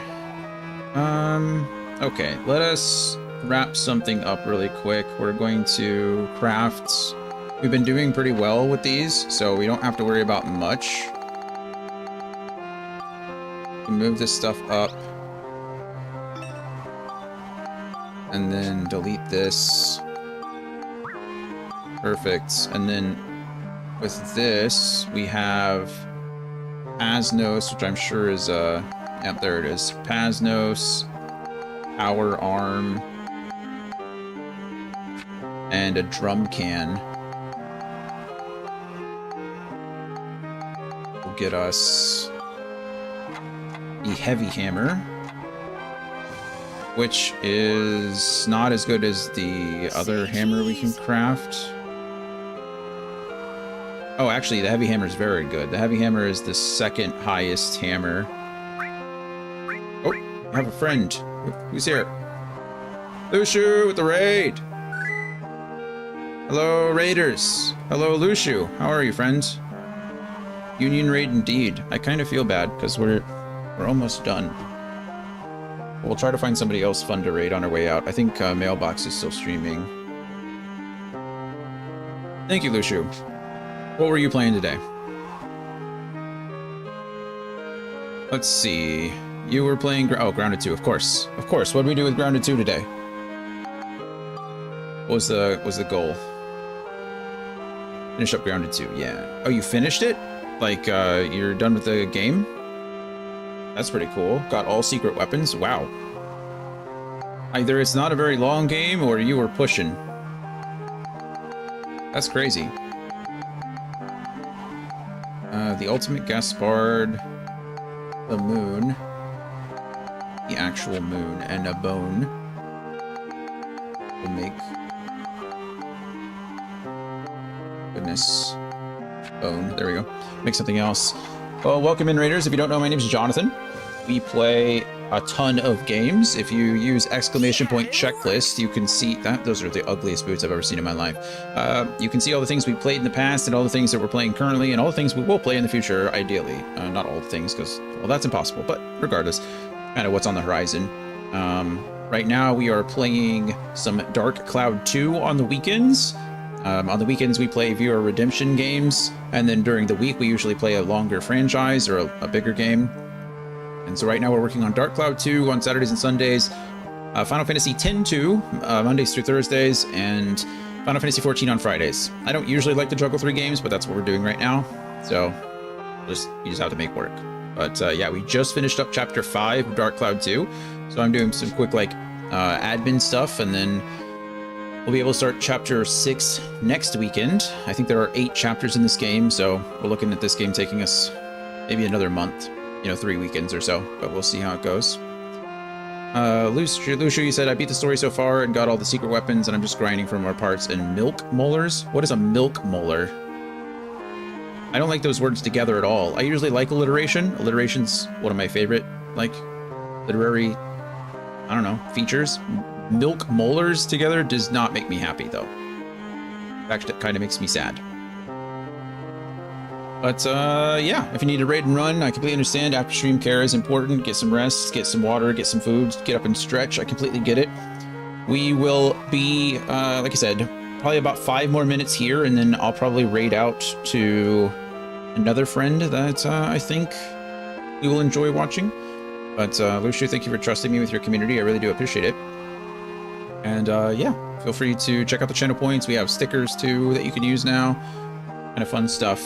Okay. Let us wrap something up really quick. We're going to craft... we've been doing pretty well with these, so we don't have to worry about much. Move this stuff up. And then delete this. Perfect. And then... with this, we have Pasnos, which I'm sure is, yep, there it is. Pasnos, Power Arm, and a drum can. Will get us the Heavy Hammer, which is not as good as the other hammer we can craft. Oh, actually, the Heavy Hammer is very good. The Heavy Hammer is the second highest hammer. Oh, I have a friend. Who's here? Lushu with the raid! Hello, raiders. Hello, Lushu. How are you, friends? Union raid indeed. I kind of feel bad, because we're almost done. We'll try to find somebody else fun to raid on our way out. I think Mailbox is still streaming. Thank you, Lushu. What were you playing today? Let's see. You were playing... Grounded 2, of course. Of course. What did we do with Grounded 2 today? What was the goal? Finish up Grounded 2, yeah. Oh, you finished it? Like, you're done with the game? That's pretty cool. Got all secret weapons. Wow. Either it's not a very long game, or you were pushing. That's crazy. The ultimate Gaspard, the moon, the actual moon, and a bone will make... Goodness. Bone. There we go. Make something else. Well, welcome in, Raiders. If you don't know, my name is Jonathan. We play a ton of games. If you use exclamation point checklist, you can see that those are the ugliest boots I've ever seen in my life. You can see all the things we played in the past and all the things that we're playing currently and all the things we will play in the future, ideally. Not all the things, because, well, that's impossible, but regardless, kind of what's on the horizon. Right now, we are playing some Dark Cloud 2 on the weekends. On the weekends, we play viewer redemption games, and then during the week, we usually play a longer franchise or a bigger game. And so right now we're working on Dark Cloud 2 on Saturdays and Sundays, Final Fantasy X-2 Mondays through Thursdays, and Final Fantasy 14 on Fridays. I don't usually like to juggle 3 games, but that's what we're doing right now. So you just have to make work. But yeah, we just finished up Chapter 5 of Dark Cloud 2, so I'm doing some quick admin stuff, and then we'll be able to start Chapter 6 next weekend. I think there are 8 chapters in this game, so we're looking at this game taking us maybe another month. 3 weekends or so, but we'll see how it goes. Lucia, you said, I beat the story so far and got all the secret weapons, and I'm just grinding for more parts and milk molars. What is a milk molar? I don't like those words together at all. I usually like alliteration. Alliteration's one of my favorite, literary, I don't know, features. Milk molars together does not make me happy, though. In fact, it kind of makes me sad. But, yeah, if you need to raid and run, I completely understand. After stream care is important. Get some rest, get some water, get some food, get up and stretch. I completely get it. We will be, like I said, probably about 5 more minutes here, and then I'll probably raid out to another friend that I think we will enjoy watching. But, Lucia, thank you for trusting me with your community. I really do appreciate it. And, yeah, feel free to check out the channel points. We have stickers, too, that you can use now. Kind of fun stuff.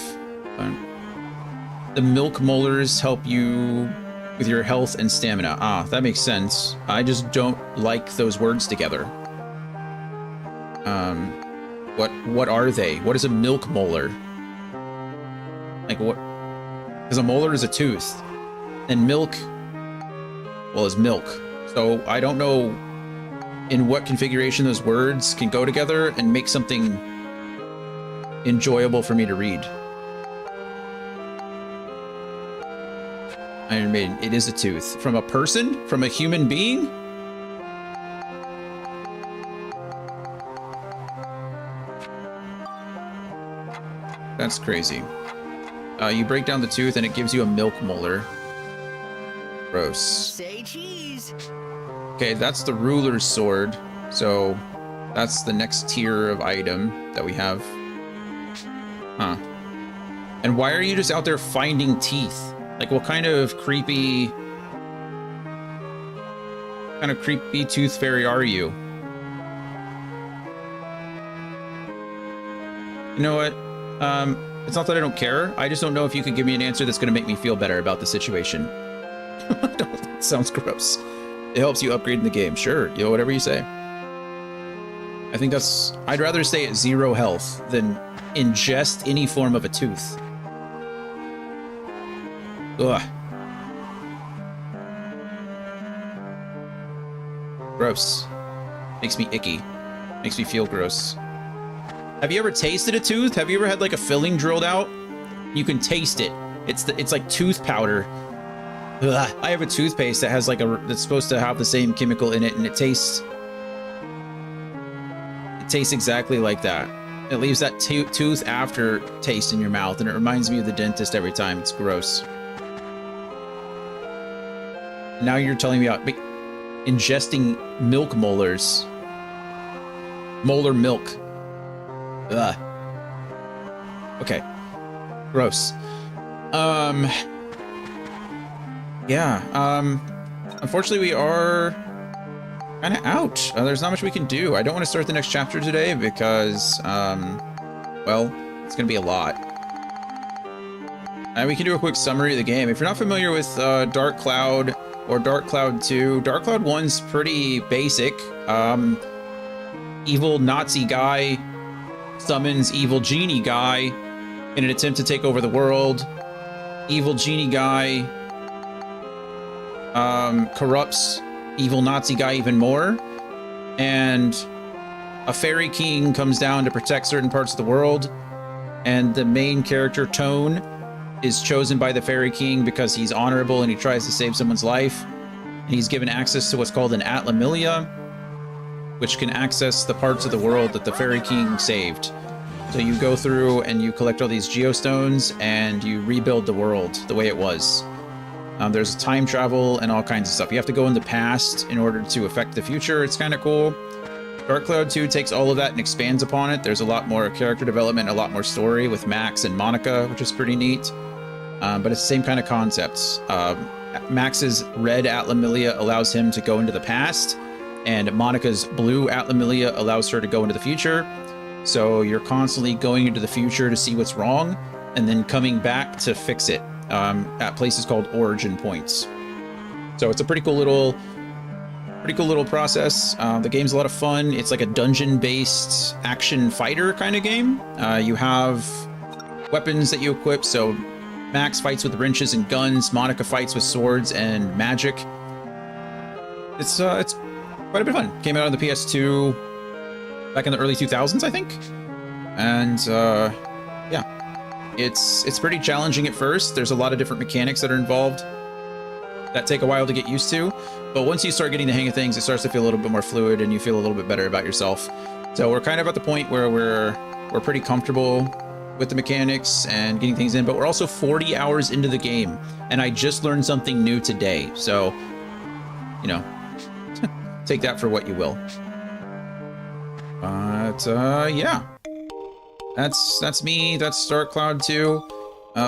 The milk molars help you with your health and stamina. Ah, that makes sense. I just don't like those words together. What are they? What is a milk molar? Like what? Because a molar is a tooth, and milk, well, is milk. So I don't know in what configuration those words can go together and make something enjoyable for me to read. Iron Maiden, it is a tooth. From a person? From a human being? That's crazy. You break down the tooth and it gives you a milk molar. Gross. Say cheese. Okay, that's the ruler's sword. So that's the next tier of item that we have. Huh. And why are you just out there finding teeth? Like, what kind of creepy tooth fairy are you? You know what? It's not that I don't care. I just don't know if you could give me an answer that's going to make me feel better about the situation. That sounds gross. It helps you upgrade in the game. Sure, whatever you say. I think I'd rather stay at 0 health than ingest any form of a tooth. Ugh. Gross. Makes me icky. Makes me feel gross. Have you ever tasted a tooth? Have you ever had a filling drilled out? You can taste it. It's like tooth powder. Ugh. I have a toothpaste that has that's supposed to have the same chemical in it, and it tastes exactly like that. It leaves that tooth after taste in your mouth, and it reminds me of the dentist every time. It's gross. Now you're telling me about ingesting milk molars. Molar milk. Ugh. Okay. Gross. Yeah. Unfortunately, we are kind of out. There's not much we can do. I don't want to start the next chapter today because, well, it's going to be a lot. And we can do a quick summary of the game. If you're not familiar with Dark Cloud or Dark Cloud 2, Dark Cloud 1's pretty basic. Evil Nazi guy summons evil genie guy in an attempt to take over the world. Evil genie guy corrupts evil Nazi guy even more. And a fairy king comes down to protect certain parts of the world. And the main character, Tone, is chosen by the fairy king because he's honorable and he tries to save someone's life. And he's given access to what's called an Atlamillia, which can access the parts of the world that the fairy king saved. So you go through and you collect all these geostones and you rebuild the world the way it was. There's time travel and all kinds of stuff. You have to go in the past in order to affect the future. It's kind of cool. Dark Cloud 2 takes all of that and expands upon it. There's a lot more character development, a lot more story with Max and Monica, which is pretty neat. But it's the same kind of concepts. Max's red Atlamillia allows him to go into the past, and Monica's blue Atlamillia allows her to go into the future. So you're constantly going into the future to see what's wrong, and then coming back to fix it at places called origin points. So it's a pretty cool little process. The game's a lot of fun. It's like a dungeon-based action fighter kind of game. You have weapons that you equip. So Max fights with wrenches and guns. Monica fights with swords and magic. It's quite a bit of fun. Came out on the PS2 back in the early 2000s, I think. And yeah, it's pretty challenging at first. There's a lot of different mechanics that are involved that take a while to get used to. But once you start getting the hang of things, it starts to feel a little bit more fluid and you feel a little bit better about yourself. So we're kind of at the point where we're pretty comfortable with the mechanics and getting things in, but we're also 40 hours into the game and I just learned something new today. So, you know, take that for what you will. But yeah, that's me. That's Dark Cloud 2.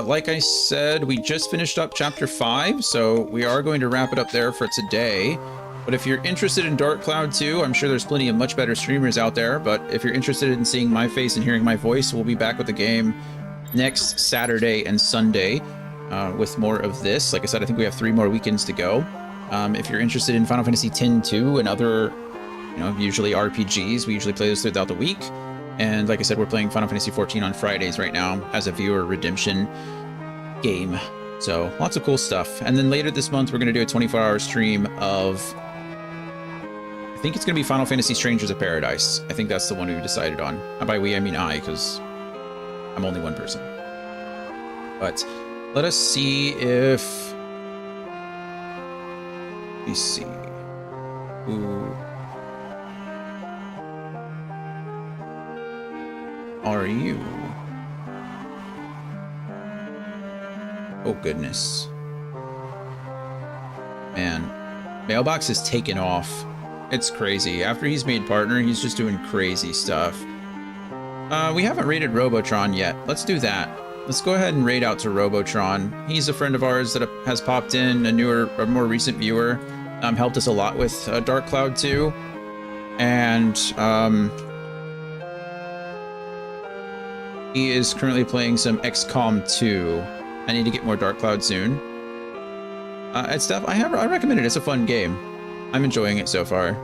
Like I said, we just finished up chapter 5, so we are going to wrap it up there for today. But if you're interested in Dark Cloud 2, I'm sure there's plenty of much better streamers out there. But if you're interested in seeing my face and hearing my voice, we'll be back with the game next Saturday and Sunday with more of this. Like I said, I think we have 3 more weekends to go. If you're interested in Final Fantasy X-2 and other, you know, usually RPGs, we usually play those throughout the week. And like I said, we're playing Final Fantasy XIV on Fridays right now as a viewer redemption game. So lots of cool stuff. And then later this month, we're going to do a 24-hour stream of, I think it's going to be Final Fantasy Strangers of Paradise. I think that's the one we decided on. By we, I mean I, because I'm only one person. But let us see if... Let me see. Who are you? Oh goodness. Man, Mailbox is taken off. It's crazy. After he's made partner, he's just doing crazy stuff. We haven't raided Robotron yet. Let's do that. Let's go ahead and raid out to Robotron. He's a friend of ours that has popped in, a more recent viewer. Helped us a lot with Dark Cloud 2. And he is currently playing some XCOM 2. I need to get more Dark Cloud soon. It's stuff I recommend it. It's a fun game. I'm enjoying it so far.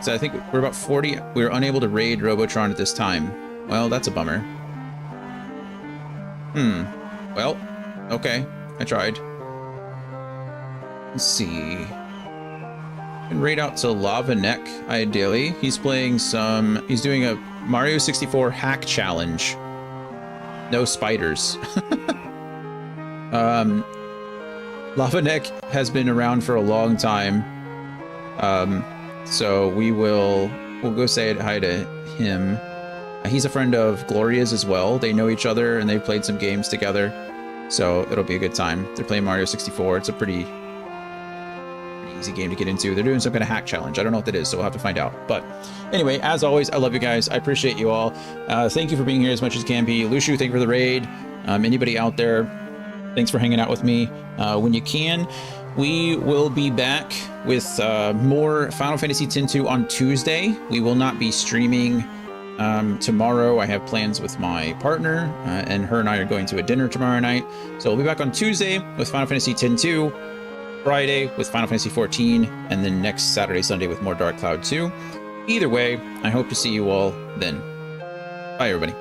So I think we're about 40. We were unable to raid Robotron at this time. Well, that's a bummer. Well, okay. I tried. Let's see. Can raid out to Lava Neck, ideally. He's playing some... He's doing a Mario 64 hack challenge. No spiders. Lava Neck has been around for a long time. So we'll go say hi to him. He's a friend of Gloria's as well. They know each other and they've played some games together. So it'll be a good time. They're playing Mario 64. It's a pretty easy game to get into. They're doing some kind of hack challenge. I don't know what that is, so we'll have to find out. But anyway, as always, I love you guys. I appreciate you all. Thank you for being here as much as you can be. Lushu, thank you for the raid. Anybody out there, thanks for hanging out with me. When you can, we will be back with more Final Fantasy X-2 on Tuesday. We will not be streaming Tomorrow I have plans with my partner, and her and I are going to a dinner tomorrow night. So we'll be back on Tuesday with Final Fantasy X-2, Friday with Final Fantasy XIV, and then next Saturday, Sunday with more Dark Cloud 2. Either way, I hope to see you all then. Bye, everybody.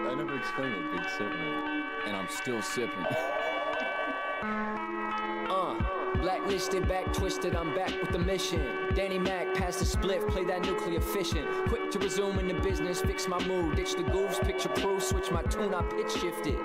I never explained what big sip meant. And I'm still sipping. Blacklisted, back twisted, I'm back with the mission. Danny Mac, pass the spliff, play that nuclear fission. Quick to resume in the business, fix my mood, ditch the goofs, picture proof, switch my tune, I pitch shifted.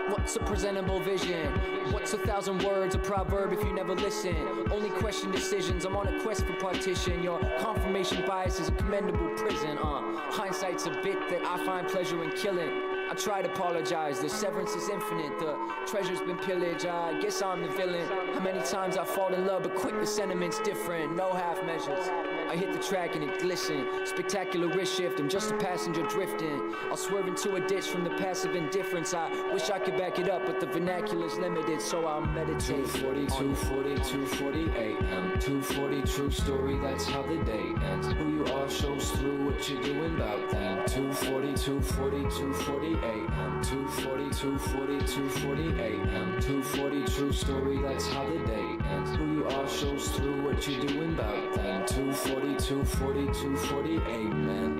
What's a presentable vision? What's 1,000 words, a proverb if you never listen? Only question decisions, I'm on a quest for partition. Your confirmation bias is a commendable prison. Hindsight's a bit that I find pleasure in killing. I try to apologize, the severance is infinite. The treasure's been pillaged, I guess I'm the villain. How many times I fall in love, but quick the sentiment's different. No half measures. I hit the track and it glisten. Spectacular wrist shift, I'm just a passenger drifting. I'll swerve into a ditch from the passive indifference. I wish I could back it up, but the vernacular's limited, so I'll meditate. 240, 240, 248. 240, true story, that's how the day ends. Who you are shows through what you're doing about that. 240, 240, 248. 240, 240, 248. 240, true story, that's how the day ends. Who you are shows through what you're doing about that. 240, 240, 248, man.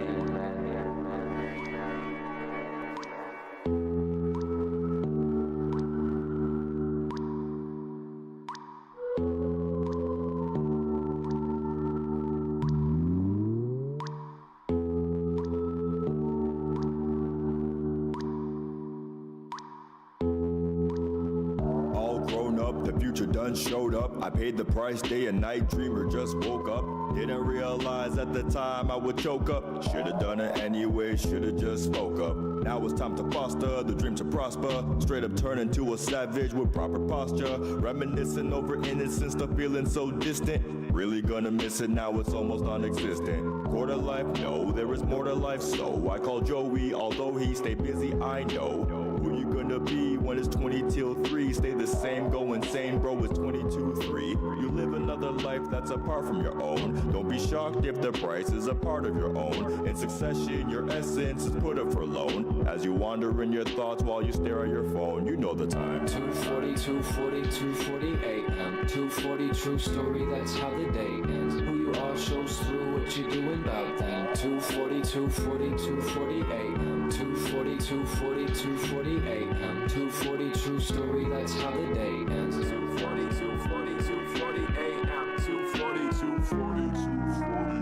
Showed up, I paid the price, day and night, dreamer just woke up. Didn't realize at the time I would choke up. Should've done it anyway, should've just spoke up. Now it's time to foster the dream to prosper. Straight up turn into a savage with proper posture. Reminiscing over innocence, the feeling so distant. Really gonna miss it, now it's almost non-existent. Quarter life, no, there is more to life, so I call Joey, although he stay busy, I know. Who you gonna be when it's 20 till 3? Stay the same, go insane, bro, it's 22-3. You live another life that's apart from your own. Don't be shocked if the price is a part of your own. In succession, your essence is put up for loan. As you wander in your thoughts while you stare at your phone, you know the time. 240, 240, 248. 240, true story, that's how the day ends. Who you are shows through what you're doing about that. 240, 240, 248. 240, 240, 248. 240, true story, that's how the day ends. 240, 240, 248. 240, 240, 248.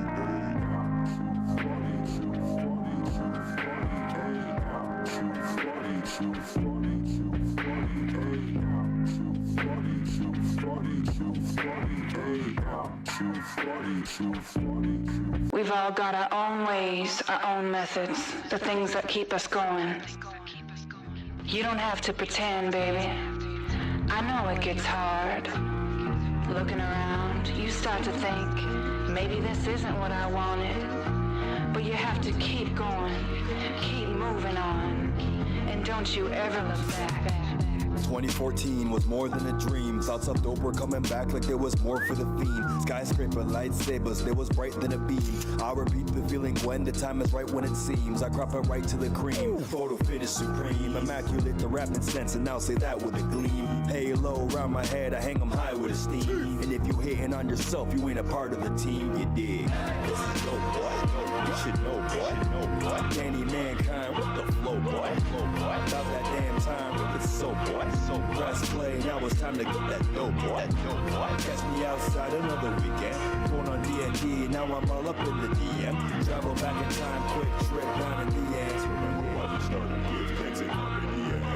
We've all got our own ways, our own methods, the things that keep us going. You don't have to pretend, baby. I know it gets hard. Looking around, you start to think, maybe this isn't what I wanted. But you have to keep going, keep moving on, and don't you ever look back. 2014 was more than a dream. Thoughts of dope were coming back like there was more for the theme. Skyscraper, lightsabers, there was bright than a beam. I'll repeat the feeling when the time is right when it seems. I crop it right to the cream. Photo finish supreme. Immaculate the rapping sense, and I'll say that with a gleam. Halo around my head, I hang 'em high with esteem. And if you hating on yourself, you ain't a part of the team, you dig. This is dope, boy. You should know, boy. Danny Mankind, what the flow, boy. About that damn time, it's so, boy. So press play, now it's time to get that dope, boy. Catch me outside another weekend. Going on D&D, now I'm all up in the DM. Travel back in time, quick trip down in the end. Remember why we started with things in the end.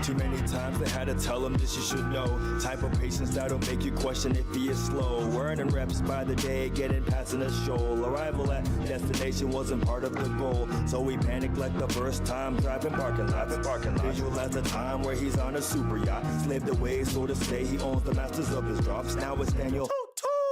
Too many times they had to tell them this you should know. Type of patience that'll make you question if he is slow. Earning reps by the day, getting past in a shoal. Arrival at destination wasn't part of the goal. So we panicked like the first time driving parking lots. Visualize a time where he's on a super yacht. Slaved away, so to say, he owns the masters of his drops. Now it's Daniel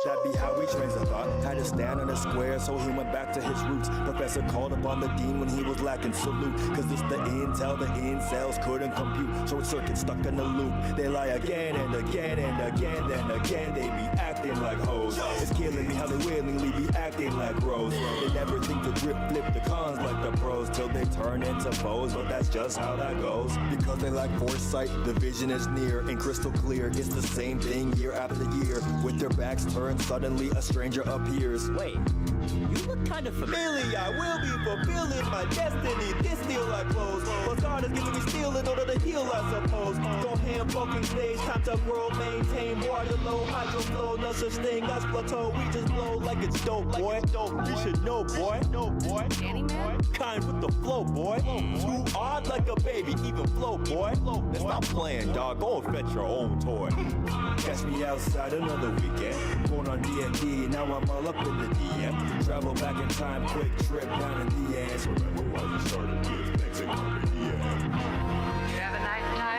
That be how he trains a thought. Had to stand on a square, so he went back to his roots. Professor called upon the dean when he was lacking salute. Cause it's the intel the incels couldn't compute. Short circuit stuck in the loop. They lie again and again and again. Then again they be acting like hoes. It's killing me how they willingly be acting like bros. They never think to grip flip the cons like the pros till they turn into foes. But that's just how that goes. Because they lack foresight, the vision is near and crystal clear. It's the same thing year after year. With their backs turned, suddenly a stranger appears. Wait, you look kind of familiar. I will be fulfilling my destiny. This deal I close. But God is giving me steel in order to heal, I suppose. Don't hand fucking stage, time to grow, maintain water low, hydro flow. No such thing as plateau. We just blow like it's dope, boy. You should know, boy. Danny man? Kind with the flow, boy. Too odd like a baby, even flow, boy. Let's stop playing, dog. Go and fetch your own toy. Catch me outside another weekend. Going on D&D, now I'm all up in the DM. Travel back in time, quick trip down in the end. Remember why we started with things in the end. You have a nice time?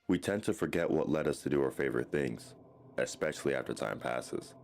We tend to forget what led us to do our favorite things, especially after time passes.